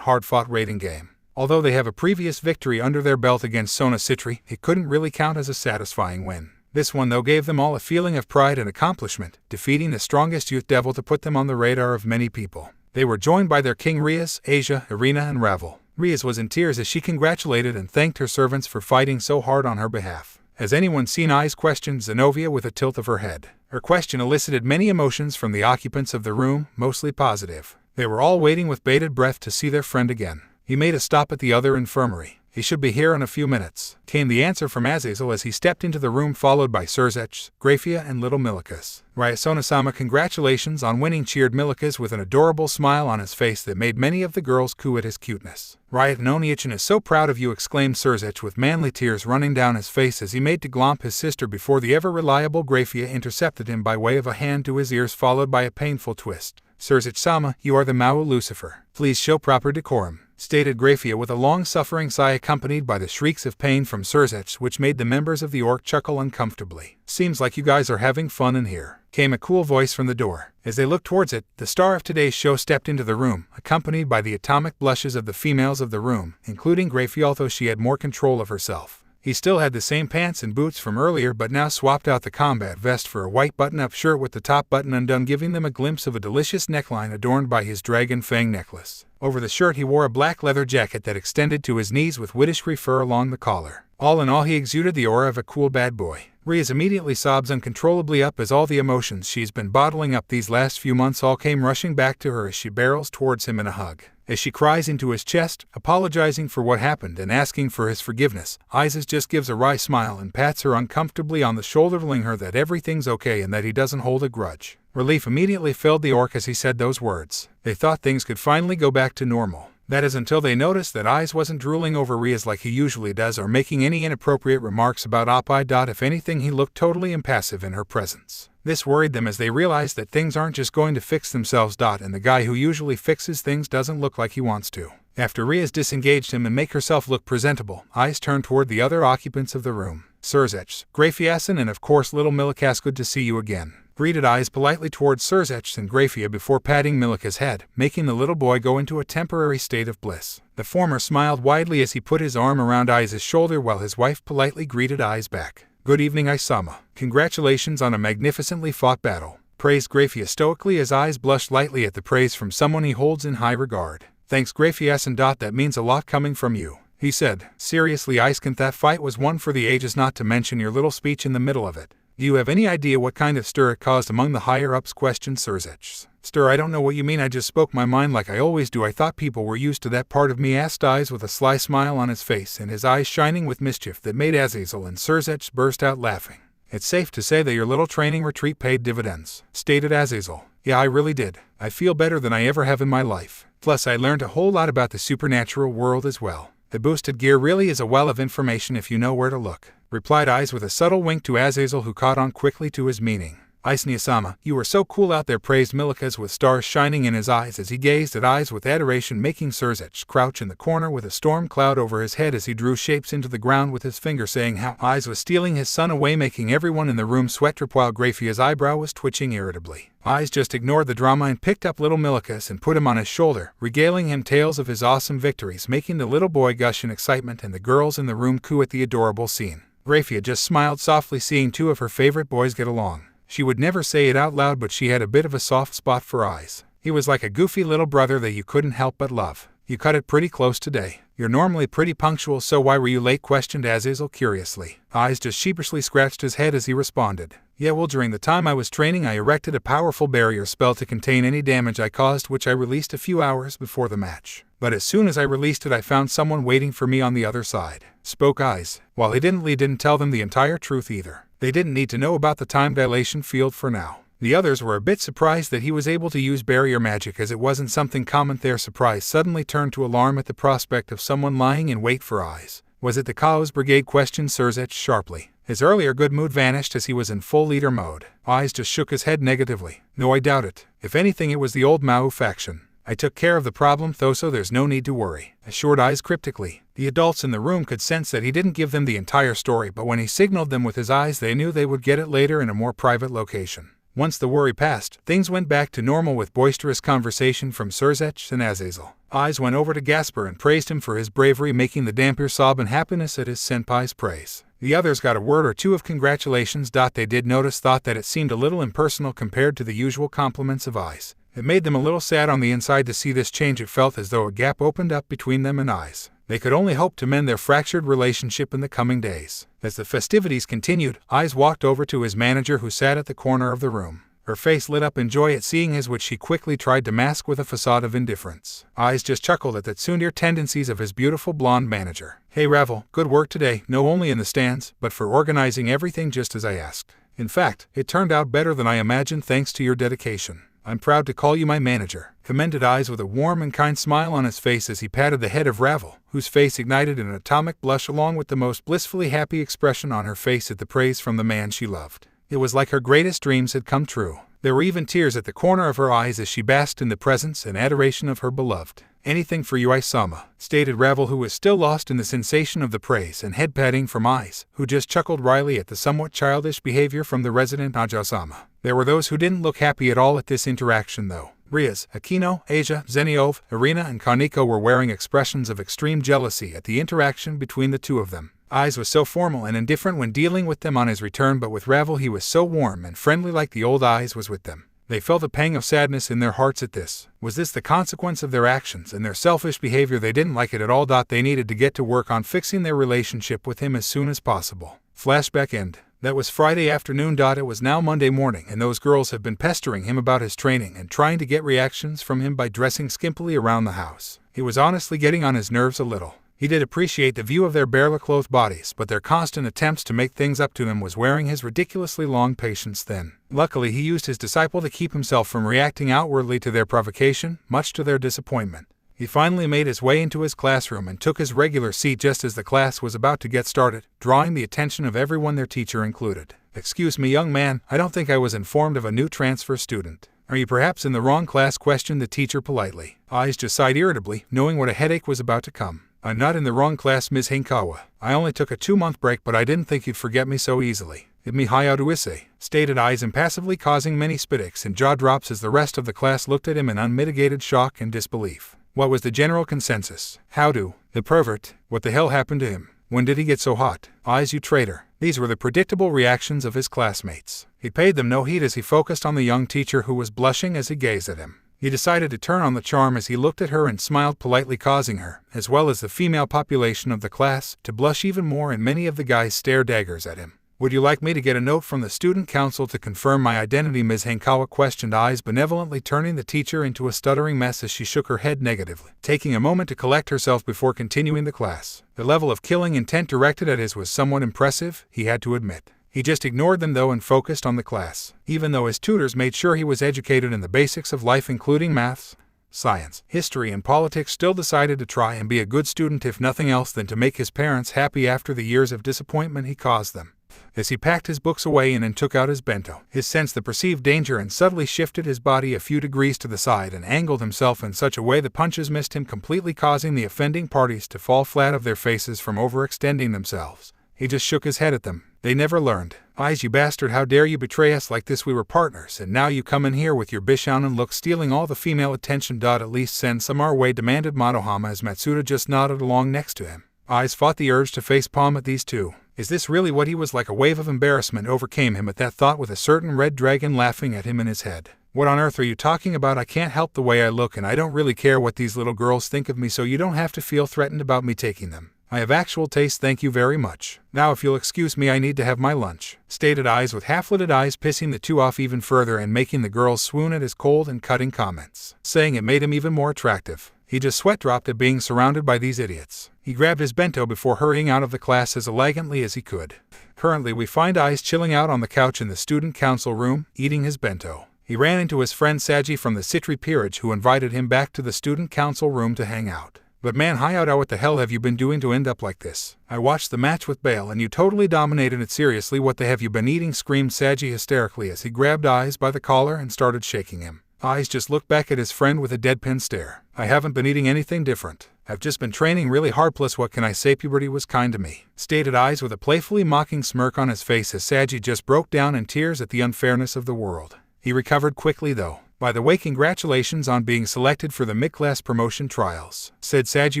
hard-fought raiding game. Although they have a previous victory under their belt against Sona Citri, it couldn't really count as a satisfying win. This one though gave them all a feeling of pride and accomplishment, defeating the strongest youth devil to put them on the radar of many people. They were joined by their king Rias, Asia, Irina, and Ravel. Rias was in tears as she congratulated and thanked her servants for fighting so hard on her behalf. Has anyone seen Eyes? Questioned Zenobia with a tilt of her head. Her question elicited many emotions from the occupants of the room, mostly positive. They were all waiting with bated breath to see their friend again. He made a stop at the other infirmary. He should be here in a few minutes, came the answer from Azazel as he stepped into the room followed by Surzech, Grafia, and little Milikas. Ryasona-sama, congratulations on winning, cheered Milikas with an adorable smile on his face that made many of the girls coo at his cuteness. Riot Noniachin is so proud of you, exclaimed Surzech with manly tears running down his face as he made to glomp his sister before the ever-reliable Grafia intercepted him by way of a hand to his ears followed by a painful twist. Surzech-sama, you are the Mao Lucifer. Please show proper decorum, stated Grafia with a long-suffering sigh accompanied by the shrieks of pain from Surzech, which made the members of the orc chuckle uncomfortably. Seems like you guys are having fun in here, came a cool voice from the door. As they looked towards it, the star of today's show stepped into the room, accompanied by the atomic blushes of the females of the room, including Grafia, although she had more control of herself. He still had the same pants and boots from earlier but now swapped out the combat vest for a white button-up shirt with the top button undone, giving them a glimpse of a delicious neckline adorned by his dragon fang necklace. Over the shirt he wore a black leather jacket that extended to his knees with whitish fur along the collar. All in all, he exuded the aura of a cool bad boy. Rias immediately sobs uncontrollably up as all the emotions she's been bottling up these last few months all came rushing back to her as she barrels towards him in a hug. As she cries into his chest, apologizing for what happened and asking for his forgiveness, Isis just gives a wry smile and pats her uncomfortably on the shoulder, telling her that everything's okay and that he doesn't hold a grudge. Relief immediately filled the orc as he said those words. They thought things could finally go back to normal. That is until they noticed that Eyes wasn't drooling over Rias like he usually does or making any inappropriate remarks about Oppai. If anything, he looked totally impassive in her presence. This worried them as they realized that things aren't just going to fix themselves. And the guy who usually fixes things doesn't look like he wants to. After Rias disengaged him and make herself look presentable, Eyes turned toward the other occupants of the room. Surzech, Grafiasin, and of course little Milikas, good to see you again, greeted Eyes politely towards Surzech and Grafia before patting Milika's head, making the little boy go into a temporary state of bliss. The former smiled widely as he put his arm around Eyes' shoulder while his wife politely greeted Eyes back. Good evening, Isama. Congratulations on a magnificently fought battle, praised Grafia stoically as Eyes blushed lightly at the praise from someone he holds in high regard. Thanks, Grafiasin. That means a lot coming from you, he said. Seriously, Iskant, that fight was one for the ages, not to mention your little speech in the middle of it. Do you have any idea what kind of stir it caused among the higher-ups? Questioned Surzech. Stir? I don't know what you mean. I just spoke my mind like I always do. I thought people were used to that part of me, asked Eyes with a sly smile on his face and his eyes shining with mischief that made Azazel and Surzech burst out laughing. It's safe to say that your little training retreat paid dividends, stated Azazel. Yeah, I really did. I feel better than I ever have in my life. Plus, I learned a whole lot about the supernatural world as well. The boosted gear really is a well of information if you know where to look, replied Eyes with a subtle wink to Azazel, who caught on quickly to his meaning. Issei-sama, you are so cool out there, praised Milikas with stars shining in his eyes as he gazed at Eyes with adoration, making Surzech crouch in the corner with a storm cloud over his head as he drew shapes into the ground with his finger, saying how Eyes was stealing his son away, making everyone in the room sweat drip while Graphia's eyebrow was twitching irritably. Eyes just ignored the drama and picked up little Milikas and put him on his shoulder, regaling him tales of his awesome victories, making the little boy gush in excitement and the girls in the room coo at the adorable scene. Graphia just smiled softly, seeing two of her favorite boys get along. She would never say it out loud, but she had a bit of a soft spot for Eyes. He was like a goofy little brother that you couldn't help but love. You cut it pretty close today. You're normally pretty punctual, so why were you late? Questioned Azazel curiously. Eyes just sheepishly scratched his head as he responded. Yeah, well, during the time I was training, I erected a powerful barrier spell to contain any damage I caused, which I released a few hours before the match. But as soon as I released it, I found someone waiting for me on the other side, spoke Eyes. While he didn't tell them the entire truth either. They didn't need to know about the time dilation field for now. The others were a bit surprised that he was able to use barrier magic, as it wasn't something common. Their surprise suddenly turned to alarm at the prospect of someone lying in wait for Eyes. Was it the Chaos Brigade? Questioned Surzech sharply. His earlier good mood vanished as he was in full leader mode. Eyes just shook his head negatively. No, I doubt it. If anything, it was the old Mao faction. I took care of the problem though, so there's no need to worry, assured Eyes cryptically. The adults in the room could sense that he didn't give them the entire story, but when he signaled them with his eyes, they knew they would get it later in a more private location. Once the worry passed, things went back to normal with boisterous conversation from Surzech and Azazel. Eyes went over to Gasper and praised him for his bravery, making the Dampier sob in happiness at his senpai's praise. The others got a word or two of congratulations. They did notice thought that it seemed a little impersonal compared to the usual compliments of Eyes. It made them a little sad on the inside to see this change. It felt as though a gap opened up between them and Eyes. They could only hope to mend their fractured relationship in the coming days. As the festivities continued, Eyes walked over to his manager, who sat at the corner of the room. Her face lit up in joy at seeing his, which she quickly tried to mask with a facade of indifference. Eyes just chuckled at the tsundere tendencies of his beautiful blonde manager. Hey Ravel, good work today, not only in the stands, but for organizing everything just as I asked. In fact, it turned out better than I imagined thanks to your dedication. I'm proud to call you my manager, commended Eyes with a warm and kind smile on his face as he patted the head of Ravel, whose face ignited in an atomic blush along with the most blissfully happy expression on her face at the praise from the man she loved. It was like her greatest dreams had come true. There were even tears at the corner of her eyes as she basked in the presence and adoration of her beloved. Anything for you, Issei-sama, stated Ravel, who was still lost in the sensation of the praise and head patting from Eyes, who just chuckled wryly at the somewhat childish behavior from the resident Aja-sama. There were those who didn't look happy at all at this interaction though. Riaz, Aquino, Asia, Zeniov, Irina and Kaneko were wearing expressions of extreme jealousy at the interaction between the two of them. Eyes was so formal and indifferent when dealing with them on his return, but with Ravel he was so warm and friendly like the old Eyes was with them. They felt a pang of sadness in their hearts at this. Was this the consequence of their actions and their selfish behavior? They didn't like it at all. They needed to get to work on fixing their relationship with him as soon as possible. Flashback end. That was Friday afternoon. It was now Monday morning, and those girls have been pestering him about his training and trying to get reactions from him by dressing skimpily around the house. It was honestly getting on his nerves a little. He did appreciate the view of their barely clothed bodies, but their constant attempts to make things up to him was wearing his ridiculously long patience thin. Luckily, he used his disciple to keep himself from reacting outwardly to their provocation, much to their disappointment. He finally made his way into his classroom and took his regular seat just as the class was about to get started, drawing the attention of everyone, their teacher included. "Excuse me, young man, I don't think I was informed of a new transfer student. Are you perhaps in the wrong class?" questioned the teacher politely. Eyes just sighed irritably, knowing what a headache was about to come. "I'm not in the wrong class, Ms. Hinkawa. I only took a 2-month break, but I didn't think you'd forget me so easily." "Imi hayadu Issei," stated Eyes impassively, causing many spitticks and jaw drops as the rest of the class looked at him in unmitigated shock and disbelief. What was the general consensus? How do? The pervert. What the hell happened to him? When did he get so hot? Eyes, you traitor. These were the predictable reactions of his classmates. He paid them no heed as he focused on the young teacher, who was blushing as he gazed at him. He decided to turn on the charm as he looked at her and smiled politely, causing her, as well as the female population of the class, to blush even more, and many of the guys stare daggers at him. "Would you like me to get a note from the student council to confirm my identity, Ms. Hinkawa?" questioned Eyes, benevolently turning the teacher into a stuttering mess as she shook her head negatively, taking a moment to collect herself before continuing the class. The level of killing intent directed at his was somewhat impressive, he had to admit. He just ignored them though and focused on the class, even though his tutors made sure he was educated in the basics of life, including maths, science, history, and politics. Still decided to try and be a good student, if nothing else than to make his parents happy after the years of disappointment he caused them. as he packed his books away and then took out his bento. He sensed the perceived danger and subtly shifted his body a few degrees to the side and angled himself in such a way the punches missed him completely, causing the offending parties to fall flat of their faces from overextending themselves. He just shook his head at them. They never learned. Eyes, you bastard, how dare you betray us like this? We were partners, and now you come in here with your Bishonen look, stealing all the female attention. At least send some our way, demanded Motohama as Matsuda just nodded along next to him. Eyes fought the urge to face palm at these two. Is this really what he was like? A wave of embarrassment overcame him at that thought, with a certain red dragon laughing at him in his head. What on earth are you talking about? I can't help the way I look, and I don't really care what these little girls think of me, so you don't have to feel threatened about me taking them. I have actual taste, thank you very much. Now if you'll excuse me, I need to have my lunch, stated Eyes, with half-lidded eyes, pissing the two off even further and making the girls swoon at his cold and cutting comments, saying it made him even more attractive. He just sweat-dropped at being surrounded by these idiots. He grabbed his bento before hurrying out of the class as elegantly as he could. Currently we find Eyes chilling out on the couch in the student council room, eating his bento. He ran into his friend Saji from the Citri Peerage, who invited him back to the student council room to hang out. But man, Hayao, what the hell have you been doing to end up like this? I watched the match with Bale and you totally dominated it. Seriously, what the have you been eating? Screamed Saji hysterically as he grabbed Eyes by the collar and started shaking him. Eyes just looked back at his friend with a deadpan stare. I haven't been eating anything different. I've just been training really hard, plus what can I say, puberty was kind to me, stated Eyes with a playfully mocking smirk on his face as Saji just broke down in tears at the unfairness of the world. He recovered quickly though. By the way, congratulations on being selected for the mid-class promotion trials, said Saji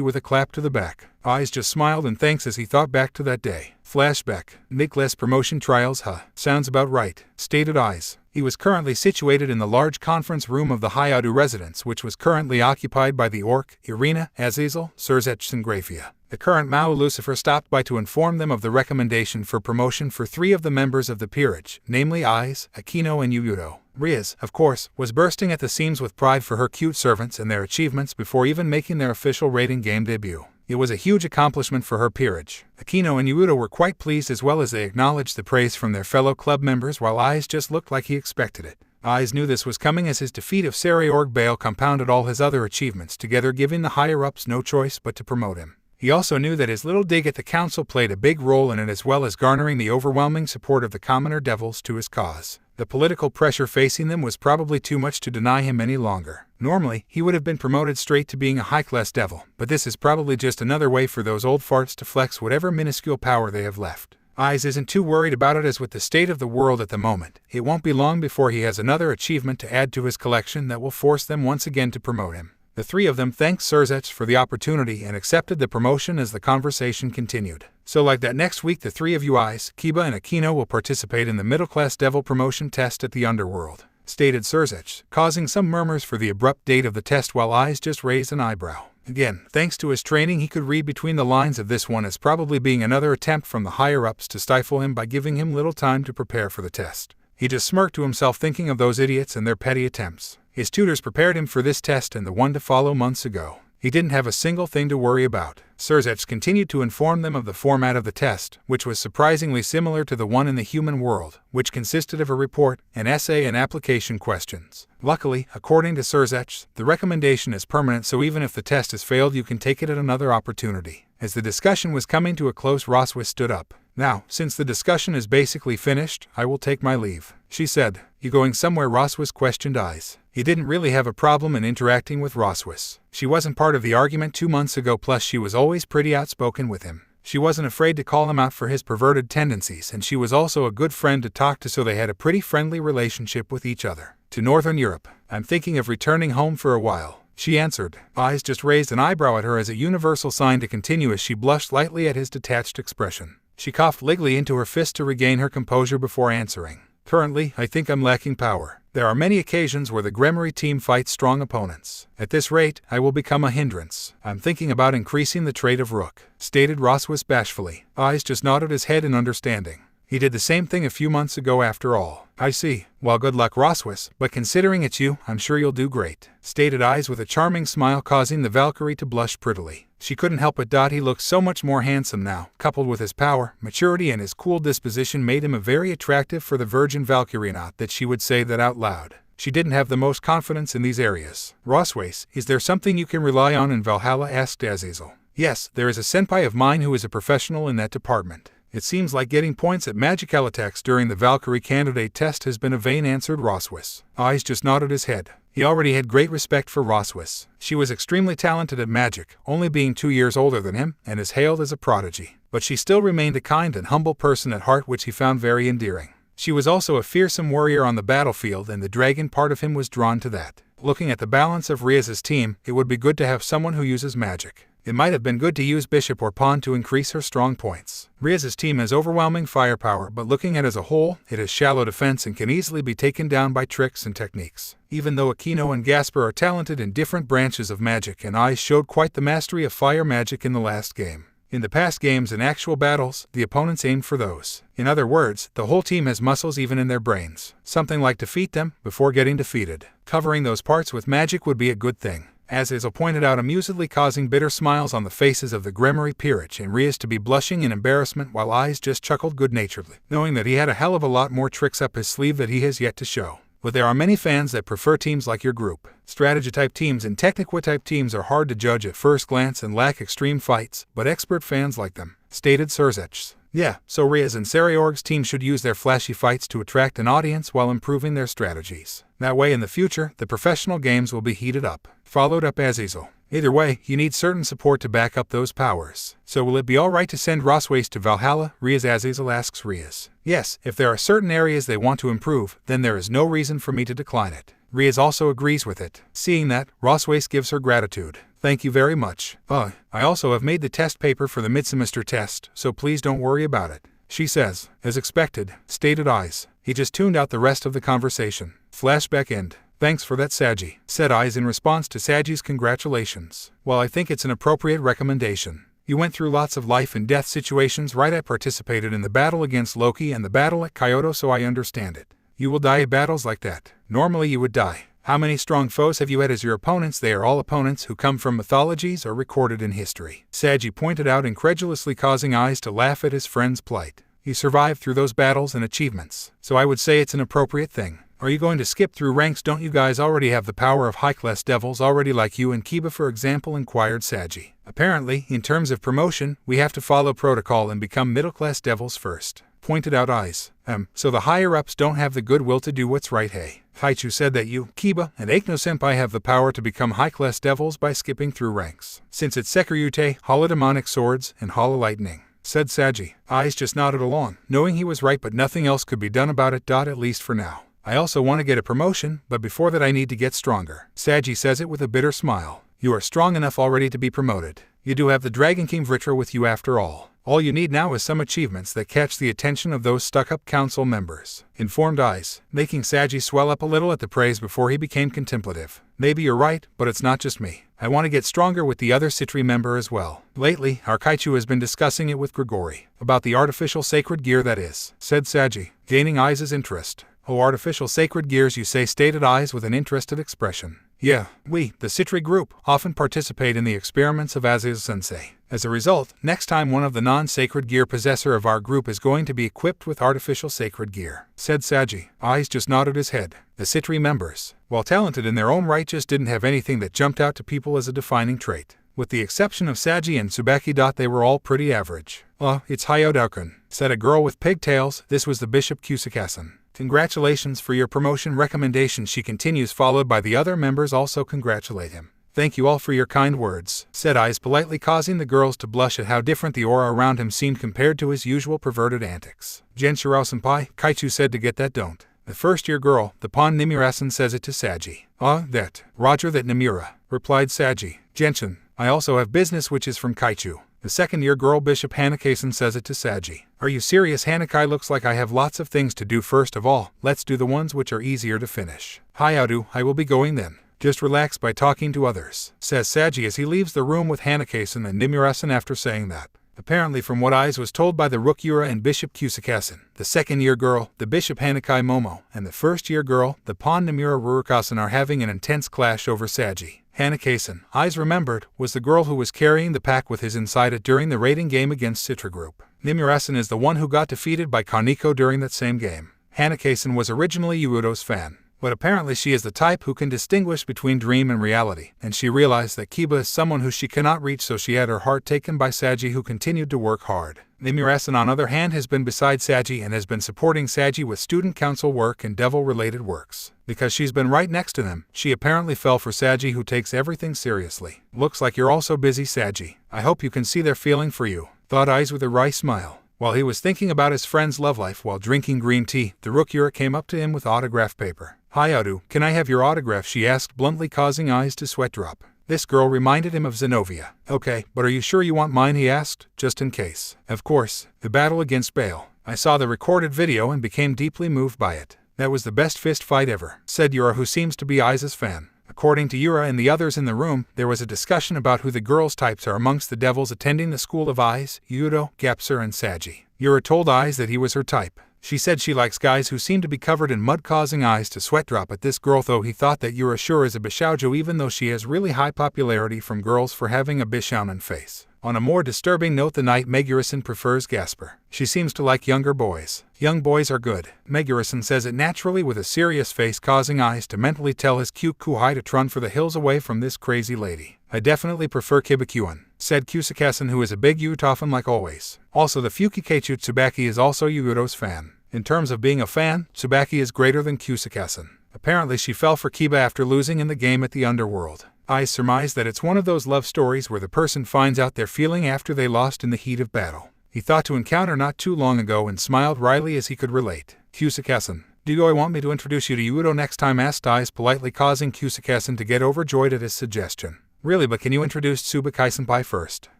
with a clap to the back. Eyes just smiled in thanks as he thought back to that day. Flashback. Mid-class promotion trials, huh? Sounds about right, stated Eyes. He was currently situated in the large conference room of the Hayadu residence, which was currently occupied by the Orc, Irina, Azazel, Surzech, and Grafia. The current Mao Lucifer stopped by to inform them of the recommendation for promotion for 3 of the members of the peerage, namely Eyes, Akino, and Yuyudo. Riaz, of course, was bursting at the seams with pride for her cute servants and their achievements before even making their official rating game debut. It was a huge accomplishment for her peerage. Akino and Yuudo were quite pleased, as well as they acknowledged the praise from their fellow club members, while Eyes just looked like he expected it. Eyes knew this was coming as his defeat of Sairaorg Bale compounded all his other achievements together, giving the higher-ups no choice but to promote him. He also knew that his little dig at the council played a big role in it, as well as garnering the overwhelming support of the commoner devils to his cause. The political pressure facing them was probably too much to deny him any longer. Normally, he would have been promoted straight to being a high-class devil, but this is probably just another way for those old farts to flex whatever minuscule power they have left. Eyes isn't too worried about it, as with the state of the world at the moment, it won't be long before he has another achievement to add to his collection that will force them once again to promote him. The 3 of them thanked Surzech for the opportunity and accepted the promotion as the conversation continued. So like that, next week the 3 of you, Eyes, Kiba, and Akino, will participate in the middle-class devil promotion test at the underworld, stated Surzech, causing some murmurs for the abrupt date of the test, while Eyes just raised an eyebrow. Again, thanks to his training, he could read between the lines of this one as probably being another attempt from the higher-ups to stifle him by giving him little time to prepare for the test. He just smirked to himself, thinking of those idiots and their petty attempts. His tutors prepared him for this test and the one to follow months ago. He didn't have a single thing to worry about. Surzech continued to inform them of the format of the test, which was surprisingly similar to the one in the human world, which consisted of a report, an essay, and application questions. Luckily, according to Surzech, the recommendation is permanent, so even if the test has failed, you can take it at another opportunity. As the discussion was coming to a close, Roswis stood up. Now, since the discussion is basically finished, I will take my leave, she said. You going somewhere? Roswis questioned Eyes. He didn't really have a problem in interacting with Roswis. She wasn't part of the argument 2 months ago, plus she was always pretty outspoken with him. She wasn't afraid to call him out for his perverted tendencies, and she was also a good friend to talk to, so they had a pretty friendly relationship with each other. To Northern Europe. I'm thinking of returning home for a while, she answered. Eyes just raised an eyebrow at her as a universal sign to continue, as she blushed lightly at his detached expression. She coughed lightly into her fist to regain her composure before answering. Currently, I think I'm lacking power. There are many occasions where the Gremory team fights strong opponents. At this rate, I will become a hindrance. I'm thinking about increasing the trait of Rook, stated Roswis bashfully. Eyes just nodded his head in understanding. He did the same thing a few months ago after all. I see. Well, good luck, Roswis, but considering it's you, I'm sure you'll do great, stated Eyes with a charming smile, causing the Valkyrie to blush prettily. She couldn't help it. He looked so much more handsome now, coupled with his power, maturity, and his cool disposition made him a very attractive for the virgin Valkyrie. Not that she would say that out loud. She didn't have the most confidence in these areas. Roswis, is there something you can rely on in Valhalla? Asked Azazel. Yes, there is a senpai of mine who is a professional in that department. It seems like getting points at magical attacks during the Valkyrie candidate test has been a vain, answered Roswis. Eyes just nodded his head. He already had great respect for Roswis. She was extremely talented at magic, only being 2 years older than him, and is hailed as a prodigy. But she still remained a kind and humble person at heart, which he found very endearing. She was also a fearsome warrior on the battlefield, and the dragon part of him was drawn to that. Looking at the balance of Riaz's team, it would be good to have someone who uses magic. It might have been good to use bishop or pawn to increase her strong points. Riaz's team has overwhelming firepower, but looking at it as a whole, it has shallow defense and can easily be taken down by tricks and techniques. Even though Aquino and Gasper are talented in different branches of magic, and Eyes showed quite the mastery of fire magic in the last game. In the past games and actual battles, the opponents aimed for those. In other words, the whole team has muscles even in their brains. Something like defeat them before getting defeated. Covering those parts with magic would be a good thing. As Issei pointed out, amusedly causing bitter smiles on the faces of the Gremory Peerage and Riaz to be blushing in embarrassment, while Eyes just chuckled good-naturedly, knowing that he had a hell of a lot more tricks up his sleeve that he has yet to show. But there are many fans that prefer teams like your group. Strategy-type teams and Techniqua-type teams are hard to judge at first glance and lack extreme fights, but expert fans like them, stated Surzech. Yeah, so Riaz and Sairaorg's team should use their flashy fights to attract an audience while improving their strategies. That way in the future, the professional games will be heated up. Followed up as Issei. Either way, you need certain support to back up those powers. So will it be alright to send Roswis to Valhalla? Riaz Azazel asks Riaz. Yes, if there are certain areas they want to improve, then there is no reason for me to decline it. Riaz also agrees with it. Seeing that, Roswis gives her gratitude. Thank you very much. I also have made the test paper for the mid-semester test, so please don't worry about it. She says, as expected, stated Eyes. He just tuned out the rest of the conversation. Flashback end. Thanks for that, Saji, said Eyes in response to Saji's congratulations. Well, I think it's an appropriate recommendation. You went through lots of life and death situations, right? I participated in the battle against Loki and the battle at Kyoto, so I understand it. You will die at battles like that. Normally you would die. How many strong foes have you had as your opponents? They are all opponents who come from mythologies or recorded in history. Saji pointed out, incredulously, causing Eyes to laugh at his friend's plight. He survived through those battles and achievements, so I would say it's an appropriate thing. Are you going to skip through ranks? Don't you guys already have the power of high-class devils already, like you and Kiba, for example? Inquired Saji. Apparently, in terms of promotion, we have to follow protocol and become middle-class devils first, pointed out Eyes. So the higher-ups don't have the goodwill to do what's right, hey? Haichu said that you, Kiba, and Eikno-senpai have the power to become high-class devils by skipping through ranks, since it's Sekiryute, Holodemonic Swords, and Hololightning, said Saji. Eyes just nodded along, knowing he was right, but nothing else could be done about it. At least for now. I also want to get a promotion, but before that I need to get stronger. Saji says it with a bitter smile. You are strong enough already to be promoted. You do have the Dragon King Vritra with you after all. All you need now is some achievements that catch the attention of those stuck-up council members, informed Eyes, making Saji swell up a little at the praise before he became contemplative. Maybe you're right, but it's not just me. I want to get stronger with the other Citri member as well. Lately, our Kaichu has been discussing it with Grigori. About the artificial sacred gear, that is, said Saji, gaining Eyes' interest. Oh, artificial sacred gears, you say, stated Eyes with an interested expression. Yeah, we, the Citri group, often participate in the experiments of Azazel-sensei. As a result, next time one of the non-sacred gear possessor of our group is going to be equipped with artificial sacred gear, said Saji. Eyes just nodded his head. The Citri members, while talented in their own right, just didn't have anything that jumped out to people as a defining trait. With the exception of Saji and Tsubaki. They were all pretty average. It's Hayodao-kun, said a girl with pigtails. This was the Bishop Kusakasen. Congratulations for your promotion recommendation, she continues, followed by the other members also congratulate him. Thank you all for your kind words, said Eyes politely, causing the girls to blush at how different the aura around him seemed compared to his usual perverted antics. Genshiro-senpai, Kaichu said to get that don't. The first-year girl, the pawn Nimura-san, says it to Saji. That. Roger that, Nimura, replied Saji. Genshin, I also have business which is from Kaichu. The second-year girl, Bishop Hanakasen, says it to Saji. Are you serious, Hanakai? Looks like I have lots of things to do. First of all, let's do the ones which are easier to finish. Hayadu, I will be going then. Just relax by talking to others, says Saji as he leaves the room with Hanakasen and Nimura-san. After saying that, apparently from what Eyes was told by the Rookyura and Bishop Kusakasen, the second-year girl, the Bishop Hanakai Momo, and the first-year girl, the pawn Nimura Rurukasen, are having an intense clash over Saji. Hanakasen, Eyes remembered, was the girl who was carrying the pack with his inside it during the raiding game against Citra Group. Nimura-san is the one who got defeated by Kaneko during that same game. Hanakasen was originally Yuudo's fan, but apparently she is the type who can distinguish between dream and reality, and she realized that Kiba is someone who she cannot reach, so she had her heart taken by Saji, who continued to work hard. The Murassan on the other hand has been beside Saji and has been supporting Saji with student council work and devil-related works. Because she's been right next to them, she apparently fell for Saji, who takes everything seriously. Looks like you're also busy, Saji. I hope you can see their feeling for you, thought Eyes with a wry smile. While he was thinking about his friend's love life while drinking green tea, the Rookyura came up to him with autograph paper. Hayadu, can I have your autograph? She asked bluntly, causing Eyes to sweat drop. This girl reminded him of Zenobia. Okay, but are you sure you want mine? He asked, just in case. Of course, the battle against Bale. I saw the recorded video and became deeply moved by it. That was the best fist fight ever, said Yura, who seems to be Aiza's fan. According to Yura and the others in the room, there was a discussion about who the girls' types are amongst the devils attending the school of Eyes, Yudo, Gapser and Saji. Yura told Eyes that he was her type. She said she likes guys who seem to be covered in mud, causing Eyes to sweat drop at this girl, though he thought that Yura sure is a Bishoujo, even though she has really high popularity from girls for having a Bishounen face. On a more disturbing note, the Knight Megurison prefers Gasper. She seems to like younger boys. Young boys are good. Megurison says it naturally with a serious face, causing Eyes to mentally tell his cute Kuhai to run for the hills away from this crazy lady. I definitely prefer Kibakuan, said Kusakasen, who is a big Yutofan like always. Also, the Fukikeichu Tsubaki is also Yuguro's fan. In terms of being a fan, Tsubaki is greater than Kusakasen. Apparently she fell for Kiba after losing in the game at the Underworld. I surmise that it's one of those love stories where the person finds out their feeling after they lost in the heat of battle. He thought to encounter not too long ago and smiled wryly as he could relate. Kusakasen, do you want me to introduce you to Yudo next time? Asked Eyes politely, causing Kusakasen to get overjoyed at his suggestion. Really, but can you introduce Tsubakai-senpai first?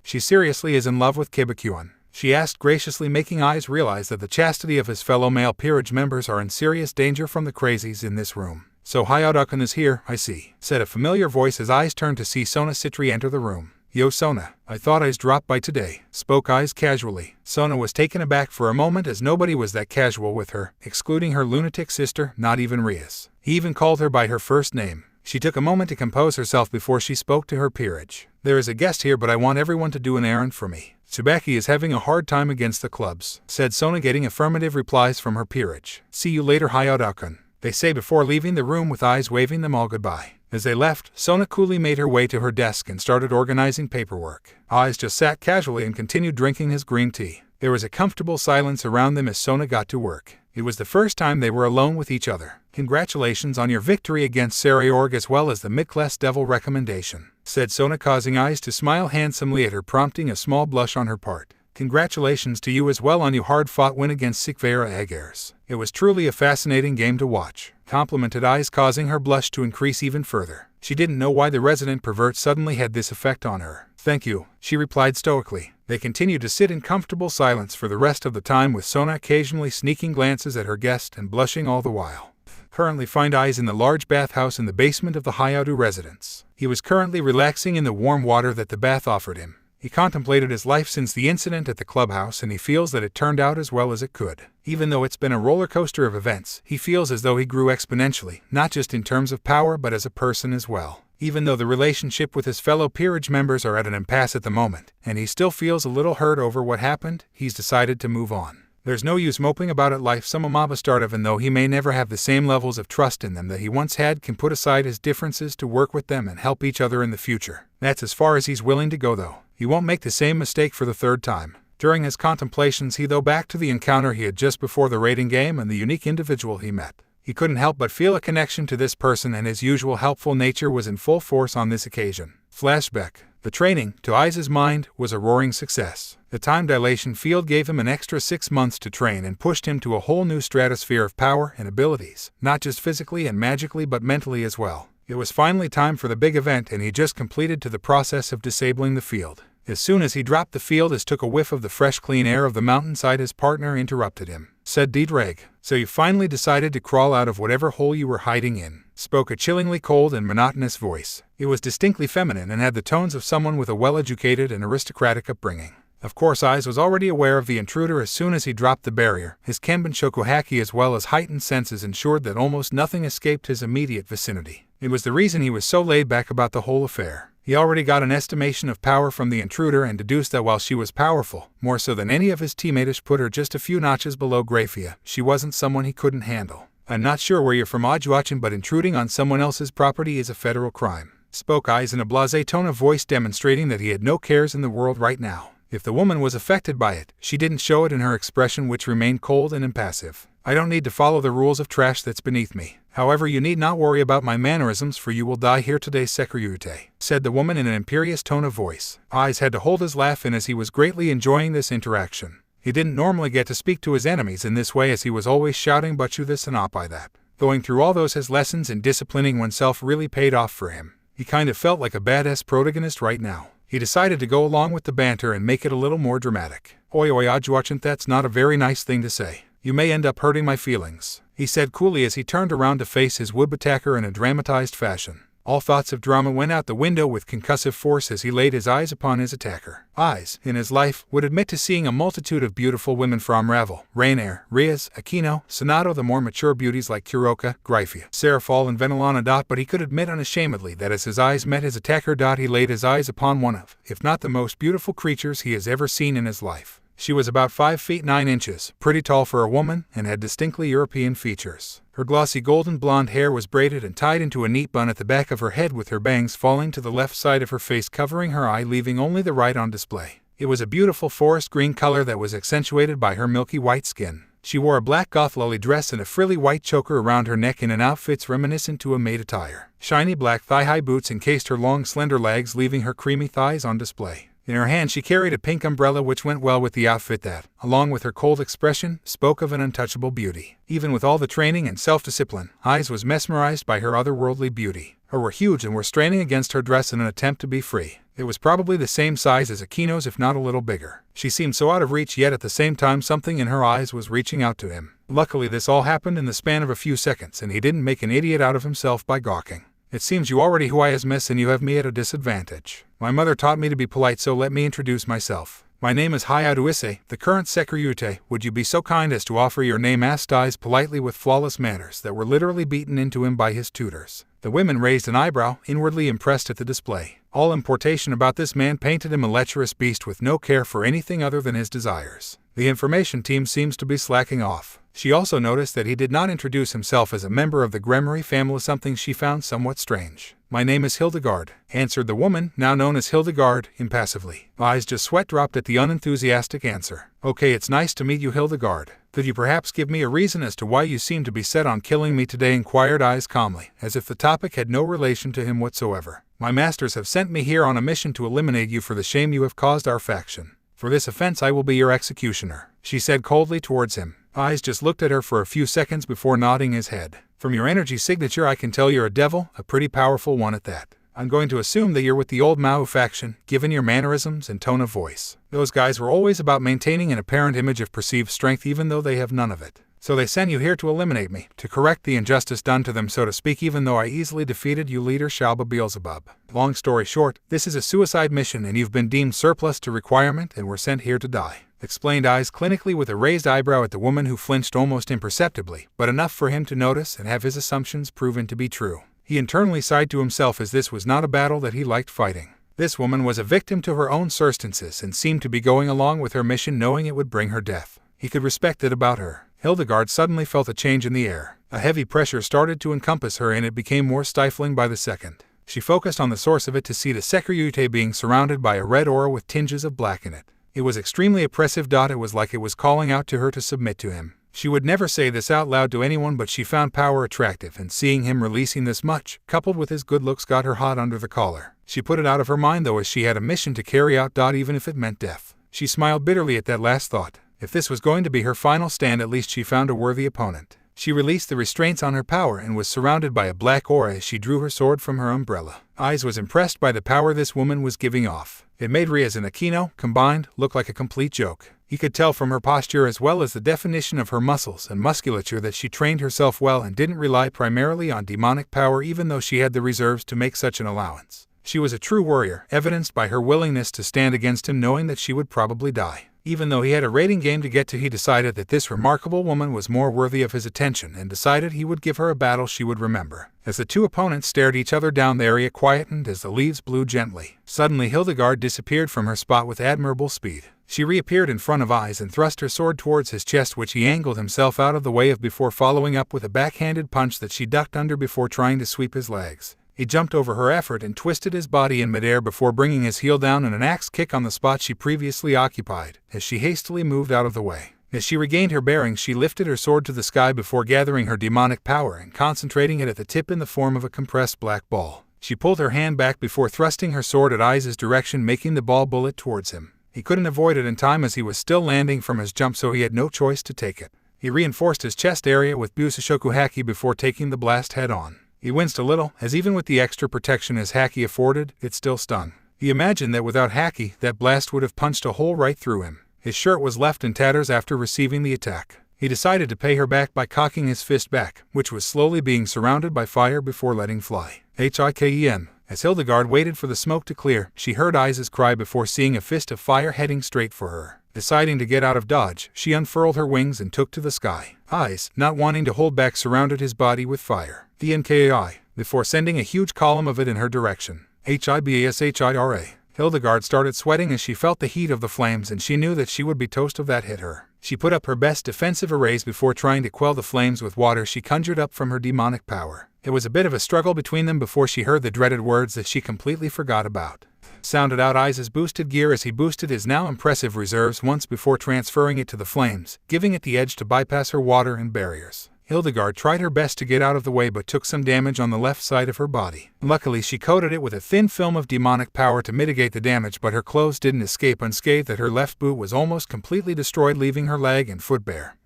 She seriously is in love with Kibakuan, she asked graciously, making Eyes realize that the chastity of his fellow male peerage members are in serious danger from the crazies in this room. So Hayadakan is here, I see, said a familiar voice as Eyes turned to see Sona Citri enter the room. Yo Sona, I thought Eyes dropped by today, spoke Eyes casually. Sona was taken aback for a moment as nobody was that casual with her, excluding her lunatic sister, not even Rias. He even called her by her first name. She took a moment to compose herself before she spoke to her peerage. There is a guest here, but I want everyone to do an errand for me. Tsubaki is having a hard time against the clubs, said Sona, getting affirmative replies from her peerage. See you later, Hayadakan, they say before leaving the room, with Eyes waving them all goodbye. As they left, Sona coolly made her way to her desk and started organizing paperwork. Eyes just sat casually and continued drinking his green tea. There was a comfortable silence around them as Sona got to work. It was the first time they were alone with each other. Congratulations on your victory against Sairaorg as well as the mid-class devil recommendation, said Sona, causing Eyes to smile handsomely at her, prompting a small blush on her part. Congratulations to you as well on your hard-fought win against Sikvera Eggers. It was truly a fascinating game to watch, complimented Eyes, causing her blush to increase even further. She didn't know why the resident pervert suddenly had this effect on her. Thank you, she replied stoically. They continued to sit in comfortable silence for the rest of the time, with Sona occasionally sneaking glances at her guest and blushing all the while. Currently find Eyes in the large bathhouse in the basement of the Hayadu residence. He was currently relaxing in the warm water that the bath offered him. He contemplated his life since the incident at the clubhouse, and he feels that it turned out as well as it could. Even though it's been a roller coaster of events, he feels as though he grew exponentially, not just in terms of power but as a person as well. Even though the relationship with his fellow peerage members are at an impasse at the moment, and he still feels a little hurt over what happened, he's decided to move on. There's no use moping about it. Life some Amaba start of, and though he may never have the same levels of trust in them that he once had, can put aside his differences to work with them and help each other in the future. That's as far as he's willing to go, though. He won't make the same mistake for the third time. During his contemplations, he thought back to the encounter he had just before the raiding game and the unique individual he met. He couldn't help but feel a connection to this person, and his usual helpful nature was in full force on this occasion. Flashback. The training, to Eyes' mind, was a roaring success. The time dilation field gave him an extra 6 months to train and pushed him to a whole new stratosphere of power and abilities, not just physically and magically but mentally as well. It was finally time for the big event, and he just completed the process of disabling the field. As soon as he dropped the field and took a whiff of the fresh clean air of the mountainside, his partner interrupted him. Said Dietrich, so you finally decided to crawl out of whatever hole you were hiding in, spoke a chillingly cold and monotonous voice. It was distinctly feminine and had the tones of someone with a well-educated and aristocratic upbringing. Of course, Eyes was already aware of the intruder as soon as he dropped the barrier. His Kenbun Shokuhaki as well as heightened senses ensured that almost nothing escaped his immediate vicinity. It was the reason he was so laid back about the whole affair. He already got an estimation of power from the intruder and deduced that while she was powerful, more so than any of his teammates, put her just a few notches below Grafia, she wasn't someone he couldn't handle. I'm not sure where you're from, Ajuachin, but intruding on someone else's property is a federal crime, spoke Eyes in a blasé tone of voice, demonstrating that he had no cares in the world right now. If the woman was affected by it, she didn't show it in her expression, which remained cold and impassive. I don't need to follow the rules of trash that's beneath me. However, you need not worry about my mannerisms, for you will die here today, Sairaorg, said the woman in an imperious tone of voice. Issei had to hold his laugh in as he was greatly enjoying this interaction. He didn't normally get to speak to his enemies in this way, as he was always shouting "but you this and op by that." Going through all those his lessons in disciplining oneself really paid off for him. He kind of felt like a badass protagonist right now. He decided to go along with the banter and make it a little more dramatic. Oi, Ajwachant, that's not a very nice thing to say. You may end up hurting my feelings, he said coolly as he turned around to face his would attacker in a dramatized fashion. All thoughts of drama went out the window with concussive force as he laid his eyes upon his attacker. Issei, in his life, would admit to seeing a multitude of beautiful women from Ravel, Rainier, Riaz, Aquino, Sonato, the more mature beauties like Kuroka, Gryphia, Sairaorg, and Venelana. But he could admit unashamedly that as his eyes met his attacker, he laid his eyes upon one of, if not the most beautiful creatures he has ever seen in his life. She was about 5 feet 9 inches, pretty tall for a woman, and had distinctly European features. Her glossy golden blonde hair was braided and tied into a neat bun at the back of her head, with her bangs falling to the left side of her face, covering her eye, leaving only the right on display. It was a beautiful forest green color that was accentuated by her milky white skin. She wore a black goth lily dress and a frilly white choker around her neck in an outfit reminiscent to a maid attire. Shiny black thigh-high boots encased her long slender legs, leaving her creamy thighs on display. In her hand she carried a pink umbrella, which went well with the outfit that, along with her cold expression, spoke of an untouchable beauty. Even with all the training and self-discipline, Issei was mesmerized by her otherworldly beauty. Her were huge and were straining against her dress in an attempt to be free. It was probably the same size as Aquino's, if not a little bigger. She seemed so out of reach, yet at the same time something in her eyes was reaching out to him. Luckily, this all happened in the span of a few seconds, and he didn't make an idiot out of himself by gawking. It seems you already who I is, miss, and you have me at a disadvantage. My mother taught me to be polite, so let me introduce myself. My name is Issei, the current Sairaorg. Would you be so kind as to offer your name? Asked Issei politely with flawless manners that were literally beaten into him by his tutors. The women raised an eyebrow, inwardly impressed at the display. All importation about this man painted him a lecherous beast with no care for anything other than his desires. The information team seems to be slacking off. She also noticed that he did not introduce himself as a member of the Gremory family, something she found somewhat strange. My name is Hildegard, answered the woman, now known as Hildegard, impassively. Issei's sweat dropped at the unenthusiastic answer. Okay, it's nice to meet you, Hildegard. Could you perhaps give me a reason as to why you seem to be set on killing me today? Inquired Issei calmly, as if the topic had no relation to him whatsoever. My masters have sent me here on a mission to eliminate you for the shame you have caused our faction. For this offense I will be your executioner, she said coldly towards him. Issei just looked at her for a few seconds before nodding his head. From your energy signature I can tell you're a devil, a pretty powerful one at that. I'm going to assume that you're with the old Mao faction, given your mannerisms and tone of voice. Those guys were always about maintaining an apparent image of perceived strength even though they have none of it. So they sent you here to eliminate me, to correct the injustice done to them, so to speak, even though I easily defeated you, leader Shalba Beelzebub. Long story short, this is a suicide mission and you've been deemed surplus to requirement and were sent here to die, explained Issei clinically with a raised eyebrow at the woman, who flinched almost imperceptibly, but enough for him to notice and have his assumptions proven to be true. He internally sighed to himself, as this was not a battle that he liked fighting. This woman was a victim to her own circumstances and seemed to be going along with her mission knowing it would bring her death. He could respect it about her. Hildegard suddenly felt a change in the air. A heavy pressure started to encompass her and it became more stifling by the second. She focused on the source of it to see the Sairaorg being surrounded by a red aura with tinges of black in it. It was extremely oppressive. It was like it was calling out to her to submit to him. She would never say this out loud to anyone, but she found power attractive, and seeing him releasing this much, coupled with his good looks, got her hot under the collar. She put it out of her mind though, as she had a mission to carry out. Even if it meant death. She smiled bitterly at that last thought. If this was going to be her final stand, at least she found a worthy opponent. She released the restraints on her power and was surrounded by a black aura as she drew her sword from her umbrella. Issei was impressed by the power this woman was giving off. It made Riaz and Aquino, combined, look like a complete joke. He could tell from her posture as well as the definition of her muscles and musculature that she trained herself well and didn't rely primarily on demonic power, even though she had the reserves to make such an allowance. She was a true warrior, evidenced by her willingness to stand against him knowing that she would probably die. Even though he had a rating game to get to, he decided that this remarkable woman was more worthy of his attention and decided he would give her a battle she would remember. As the two opponents stared each other down, the area quietened as the leaves blew gently. Suddenly Hildegard disappeared from her spot with admirable speed. She reappeared in front of Issei and thrust her sword towards his chest, which he angled himself out of the way of before following up with a backhanded punch that she ducked under before trying to sweep his legs. He jumped over her effort and twisted his body in midair before bringing his heel down in an axe kick on the spot she previously occupied, as she hastily moved out of the way. As she regained her bearings, she lifted her sword to the sky before gathering her demonic power and concentrating it at the tip in the form of a compressed black ball. She pulled her hand back before thrusting her sword at Issei's direction, making the ball bullet towards him. He couldn't avoid it in time as he was still landing from his jump, so he had no choice to take it. He reinforced his chest area with Busoshoku Haki before taking the blast head-on. He winced a little, as even with the extra protection his Haki afforded, it still stung. He imagined that without Haki, that blast would have punched a hole right through him. His shirt was left in tatters after receiving the attack. He decided to pay her back by cocking his fist back, which was slowly being surrounded by fire before letting fly. Hikem. As Hildegard waited for the smoke to clear, she heard Issei's cry before seeing a fist of fire heading straight for her. Deciding to get out of dodge, she unfurled her wings and took to the sky. Issei, not wanting to hold back, surrounded his body with fire. The NKI, before sending a huge column of it in her direction. Hibashira. Hildegard started sweating as she felt the heat of the flames, and she knew that she would be toast if that hit her. She put up her best defensive arrays before trying to quell the flames with water she conjured up from her demonic power. It was a bit of a struggle between them before she heard the dreaded words that she completely forgot about. Sounded out Issei's boosted gear as he boosted his now impressive reserves once before transferring it to the flames, giving it the edge to bypass her water and barriers. Hildegard tried her best to get out of the way but took some damage on the left side of her body. Luckily, she coated it with a thin film of demonic power to mitigate the damage, but her clothes didn't escape unscathed, that her left boot was almost completely destroyed, leaving her leg and foot bare.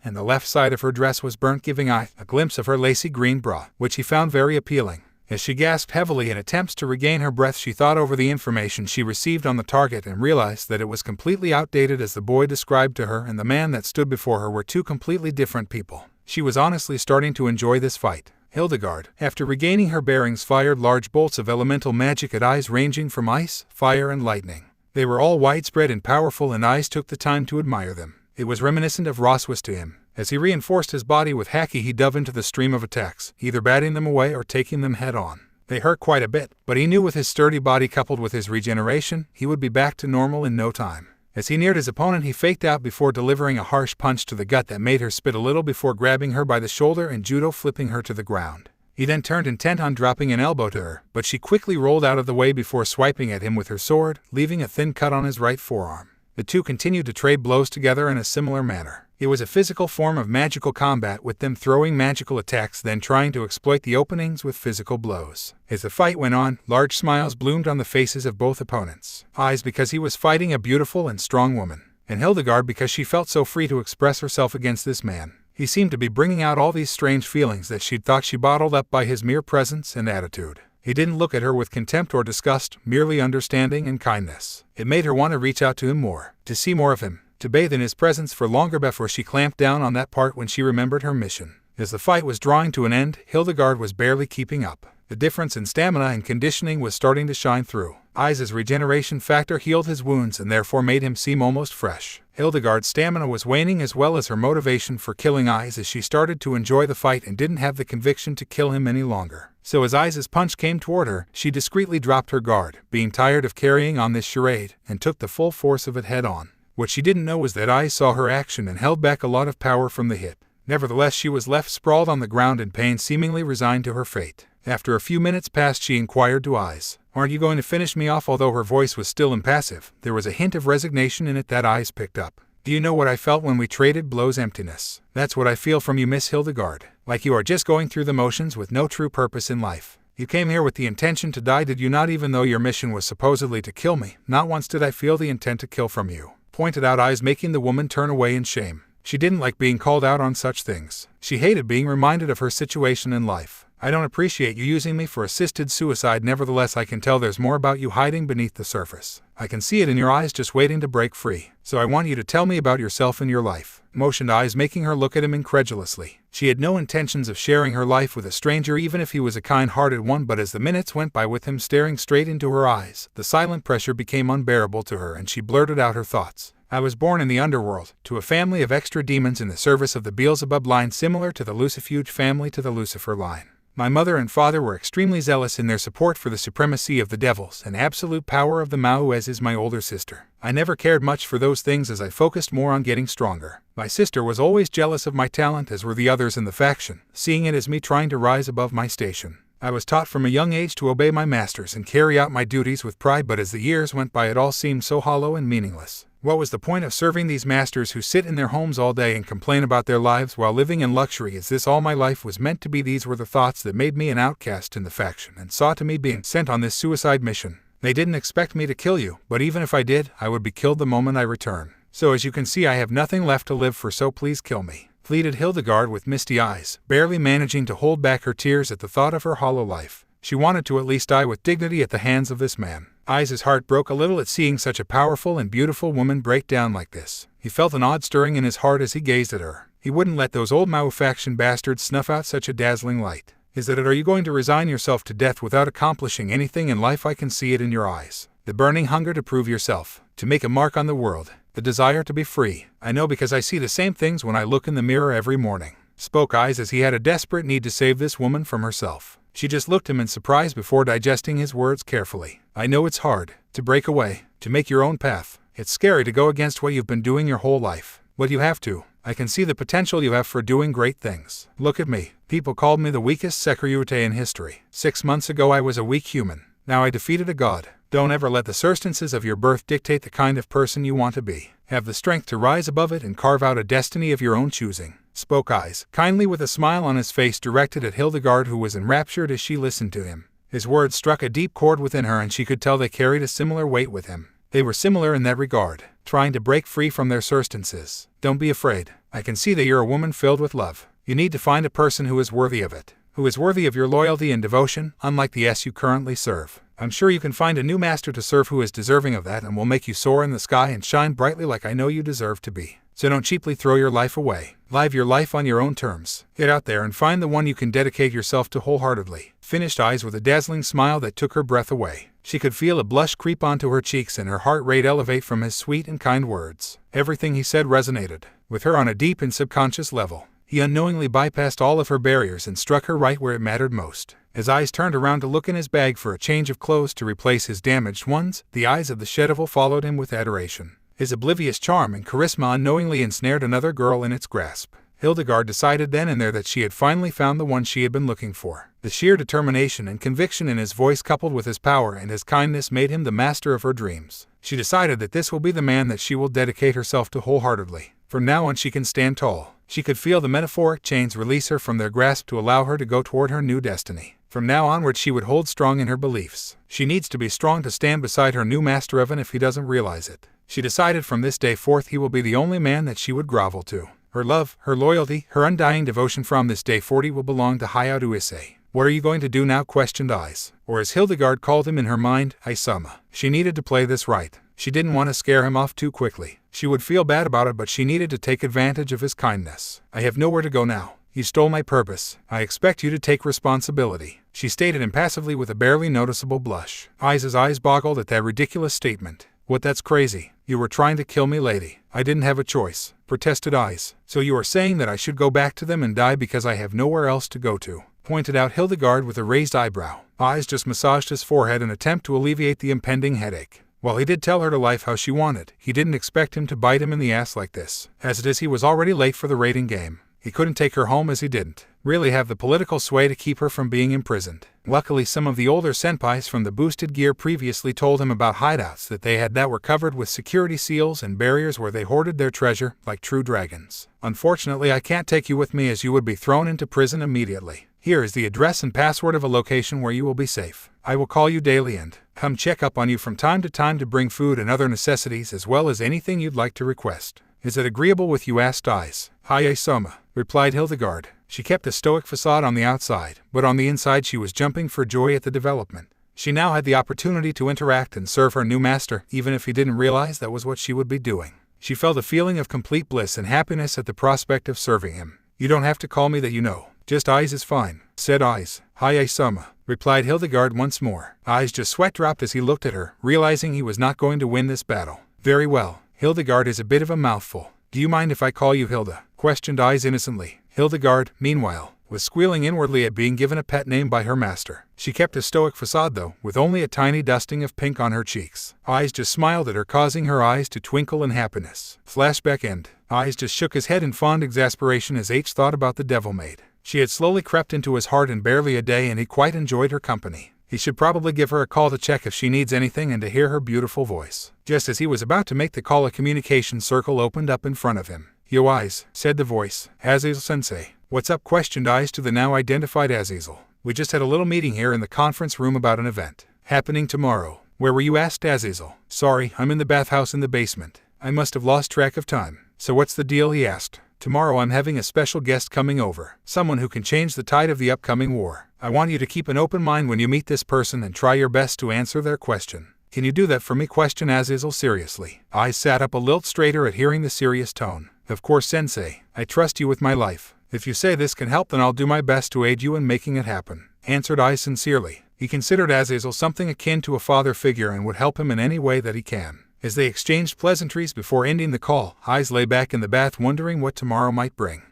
And the left side of her dress was burnt, giving Issei a glimpse of her lacy green bra, which he found very appealing. As she gasped heavily in attempts to regain her breath, she thought over the information she received on the target and realized that it was completely outdated, as the boy described to her and the man that stood before her were two completely different people. She was honestly starting to enjoy this fight. Hildegard, after regaining her bearings, fired large bolts of elemental magic at Issei ranging from ice, fire, and lightning. They were all widespread and powerful, and Issei took the time to admire them. It was reminiscent of Roswas to him. As he reinforced his body with Haki, he dove into the stream of attacks, either batting them away or taking them head-on. They hurt quite a bit, but he knew with his sturdy body coupled with his regeneration, he would be back to normal in no time. As he neared his opponent, he faked out before delivering a harsh punch to the gut that made her spit a little before grabbing her by the shoulder and judo flipping her to the ground. He then turned intent on dropping an elbow to her, but she quickly rolled out of the way before swiping at him with her sword, leaving a thin cut on his right forearm. The two continued to trade blows together in a similar manner. It was a physical form of magical combat, with them throwing magical attacks then trying to exploit the openings with physical blows. As the fight went on, large smiles bloomed on the faces of both opponents. Issei because he was fighting a beautiful and strong woman, and Hildegard because she felt so free to express herself against this man. He seemed to be bringing out all these strange feelings that she'd thought she bottled up by his mere presence and attitude. He didn't look at her with contempt or disgust, merely understanding and kindness. It made her want to reach out to him more, to see more of him, to bathe in his presence for longer before she clamped down on that part when she remembered her mission. As the fight was drawing to an end, Hildegard was barely keeping up. The difference in stamina and conditioning was starting to shine through. Issei's regeneration factor healed his wounds and therefore made him seem almost fresh. Hildegard's stamina was waning, as well as her motivation for killing Issei, as she started to enjoy the fight and didn't have the conviction to kill him any longer. So as Issei's punch came toward her, she discreetly dropped her guard, being tired of carrying on this charade, and took the full force of it head-on. What she didn't know was that Issei saw her action and held back a lot of power from the hit. Nevertheless, she was left sprawled on the ground in pain, seemingly resigned to her fate. After a few minutes passed, she inquired to Issei, "Aren't you going to finish me off?" Although her voice was still impassive, there was a hint of resignation in it that Issei picked up. "Do you know what I felt when we traded blows? Emptiness. That's what I feel from you, Miss Hildegard. Like you are just going through the motions with no true purpose in life. You came here with the intention to die, did you not? Even though your mission was supposedly to kill me, not once did I feel the intent to kill from you," pointed out Issei, making the woman turn away in shame. She didn't like being called out on such things. She hated being reminded of her situation in life. "I don't appreciate you using me for assisted suicide. Nevertheless, I can tell there's more about you hiding beneath the surface. I can see it in your eyes, just waiting to break free. So I want you to tell me about yourself and your life," motioned Issei, making her look at him incredulously. She had no intentions of sharing her life with a stranger, even if he was a kind-hearted one, but as the minutes went by with him staring straight into her eyes, the silent pressure became unbearable to her and she blurted out her thoughts. "I was born in the underworld, to a family of extra demons in the service of the Beelzebub line, similar to the Lucifuge family to the Lucifer line. My mother and father were extremely zealous in their support for the supremacy of the devils and absolute power of the Mao, as is my older sister. I never cared much for those things, as I focused more on getting stronger. My sister was always jealous of my talent, as were the others in the faction, seeing it as me trying to rise above my station. I was taught from a young age to obey my masters and carry out my duties with pride, but as the years went by it all seemed so hollow and meaningless. What was the point of serving these masters who sit in their homes all day and complain about their lives while living in luxury? Is this all my life was meant to be? These were the thoughts that made me an outcast in the faction and saw to me being sent on this suicide mission. They didn't expect me to kill you, but even if I did, I would be killed the moment I return. So as you can see, I have nothing left to live for, so please kill me," pleaded Hildegard with misty eyes, barely managing to hold back her tears at the thought of her hollow life. She wanted to at least die with dignity at the hands of this man. Issei's heart broke a little at seeing such a powerful and beautiful woman break down like this. He felt an odd stirring in his heart as he gazed at her. He wouldn't let those old Mao faction bastards snuff out such a dazzling light. "Is it? Are you going to resign yourself to death without accomplishing anything in life? I can see it in your eyes. The burning hunger to prove yourself, to make a mark on the world, the desire to be free. I know because I see the same things when I look in the mirror every morning," spoke Issei as he had a desperate need to save this woman from herself. She just looked at him in surprise before digesting his words carefully. "I know it's hard to break away, to make your own path. It's scary to go against what you've been doing your whole life. But you have to. I can see the potential you have for doing great things. Look at me. People called me the weakest Sairaorg in history. 6 months ago I was a weak human. Now I defeated a god. Don't ever let the circumstances of your birth dictate the kind of person you want to be. Have the strength to rise above it and carve out a destiny of your own choosing," spoke Issei, kindly with a smile on his face directed at Hildegard, who was enraptured as she listened to him. His words struck a deep chord within her, and she could tell they carried a similar weight with him. They were similar in that regard, trying to break free from their circumstances. "Don't be afraid. I can see that you're a woman filled with love. You need to find a person who is worthy of it, who is worthy of your loyalty and devotion, unlike the S you currently serve. I'm sure you can find a new master to serve who is deserving of that and will make you soar in the sky and shine brightly like I know you deserve to be. So don't cheaply throw your life away. Live your life on your own terms. Get out there and find the one you can dedicate yourself to wholeheartedly," finished Issei with a dazzling smile that took her breath away. She could feel a blush creep onto her cheeks and her heart rate elevate from his sweet and kind words. Everything he said resonated with her on a deep and subconscious level. He unknowingly bypassed all of her barriers and struck her right where it mattered most. As Issei turned around to look in his bag for a change of clothes to replace his damaged ones, the eyes of the Shedevil followed him with adoration. His oblivious charm and charisma unknowingly ensnared another girl in its grasp. Hildegard decided then and there that she had finally found the one she had been looking for. The sheer determination and conviction in his voice coupled with his power and his kindness made him the master of her dreams. She decided that this will be the man that she will dedicate herself to wholeheartedly. From now on she can stand tall. She could feel the metaphoric chains release her from their grasp to allow her to go toward her new destiny. From now onward she would hold strong in her beliefs. She needs to be strong to stand beside her new master even if he doesn't realize it. She decided from this day forth he will be the only man that she would grovel to. Her love, her loyalty, her undying devotion from this day 40 will belong to Issei. "What are you going to do now?" questioned Issei, or as Hildegard called him in her mind, Issei. She needed to play this right. She didn't want to scare him off too quickly. She would feel bad about it, but she needed to take advantage of his kindness. "I have nowhere to go now. You stole my purpose. I expect you to take responsibility," she stated impassively with a barely noticeable blush. Issei's eyes boggled at that ridiculous statement. "What? That's crazy. You were trying to kill me, lady." "I didn't have a choice," protested Issei. "So you are saying that I should go back to them and die because I have nowhere else to go to?" pointed out Hildegard with a raised eyebrow. Issei just massaged his forehead in an attempt to alleviate the impending headache. While he did tell her to life how she wanted, he didn't expect him to bite him in the ass like this. As it is, he was already late for the raiding game. He couldn't take her home as he didn't really have the political sway to keep her from being imprisoned. Luckily, some of the older senpais from the boosted gear previously told him about hideouts that they had that were covered with security seals and barriers where they hoarded their treasure, like true dragons. "Unfortunately, I can't take you with me as you would be thrown into prison immediately. Here is the address and password of a location where you will be safe. I will call you daily and come check up on you from time to bring food and other necessities as well as anything you'd like to request. Is it agreeable with you?" asked Issei. "Hi, Sona," replied Hildegard. She kept a stoic facade on the outside, but on the inside she was jumping for joy at the development. She now had the opportunity to interact and serve her new master, even if he didn't realize that was what she would be doing. She felt a feeling of complete bliss and happiness at the prospect of serving him. "You don't have to call me that, you know. Just Issei is fine," said Issei. "Hi, Sona," replied Hildegard once more. Issei's just sweat dropped as he looked at her, realizing he was not going to win this battle. "Very well. Hildegard is a bit of a mouthful. Do you mind if I call you Hilda?" questioned Issei innocently. Hildegard, meanwhile, was squealing inwardly at being given a pet name by her master. She kept a stoic facade though, with only a tiny dusting of pink on her cheeks. Issei just smiled at her, causing her eyes to twinkle in happiness. Flashback end. Issei just shook his head in fond exasperation as H thought about the devil maid. She had slowly crept into his heart in barely a day, and he quite enjoyed her company. He should probably give her a call to check if she needs anything and to hear her beautiful voice. Just as he was about to make the call, a communication circle opened up in front of him. "Yo, Eyes," said the voice. "Azazel-sensei." "What's up?" questioned Eyes to the now identified Azazel. "We just had a little meeting here in the conference room about an event happening tomorrow." "Where were you?" asked Azazel. "Sorry, I'm in the bathhouse in the basement. I must have lost track of time." "So what's the deal?" he asked. "Tomorrow I'm having a special guest coming over, someone who can change the tide of the upcoming war. I want you to keep an open mind when you meet this person and try your best to answer their question." "Can you do that for me?" questioned Azazel seriously. Eyes sat up a lilt straighter at hearing the serious tone. "Of course, Sensei. I trust you with my life. If you say this can help, then I'll do my best to aid you in making it happen," answered Eyes sincerely. He considered Azazel something akin to a father figure and would help him in any way that he can. As they exchanged pleasantries before ending the call, Eyes lay back in the bath wondering what tomorrow might bring.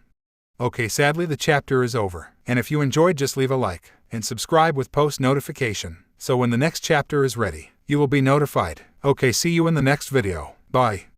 Okay, sadly the chapter is over, and if you enjoyed, just leave a like and subscribe with post notification, so when the next chapter is ready, you will be notified. Okay, see you in the next video. Bye.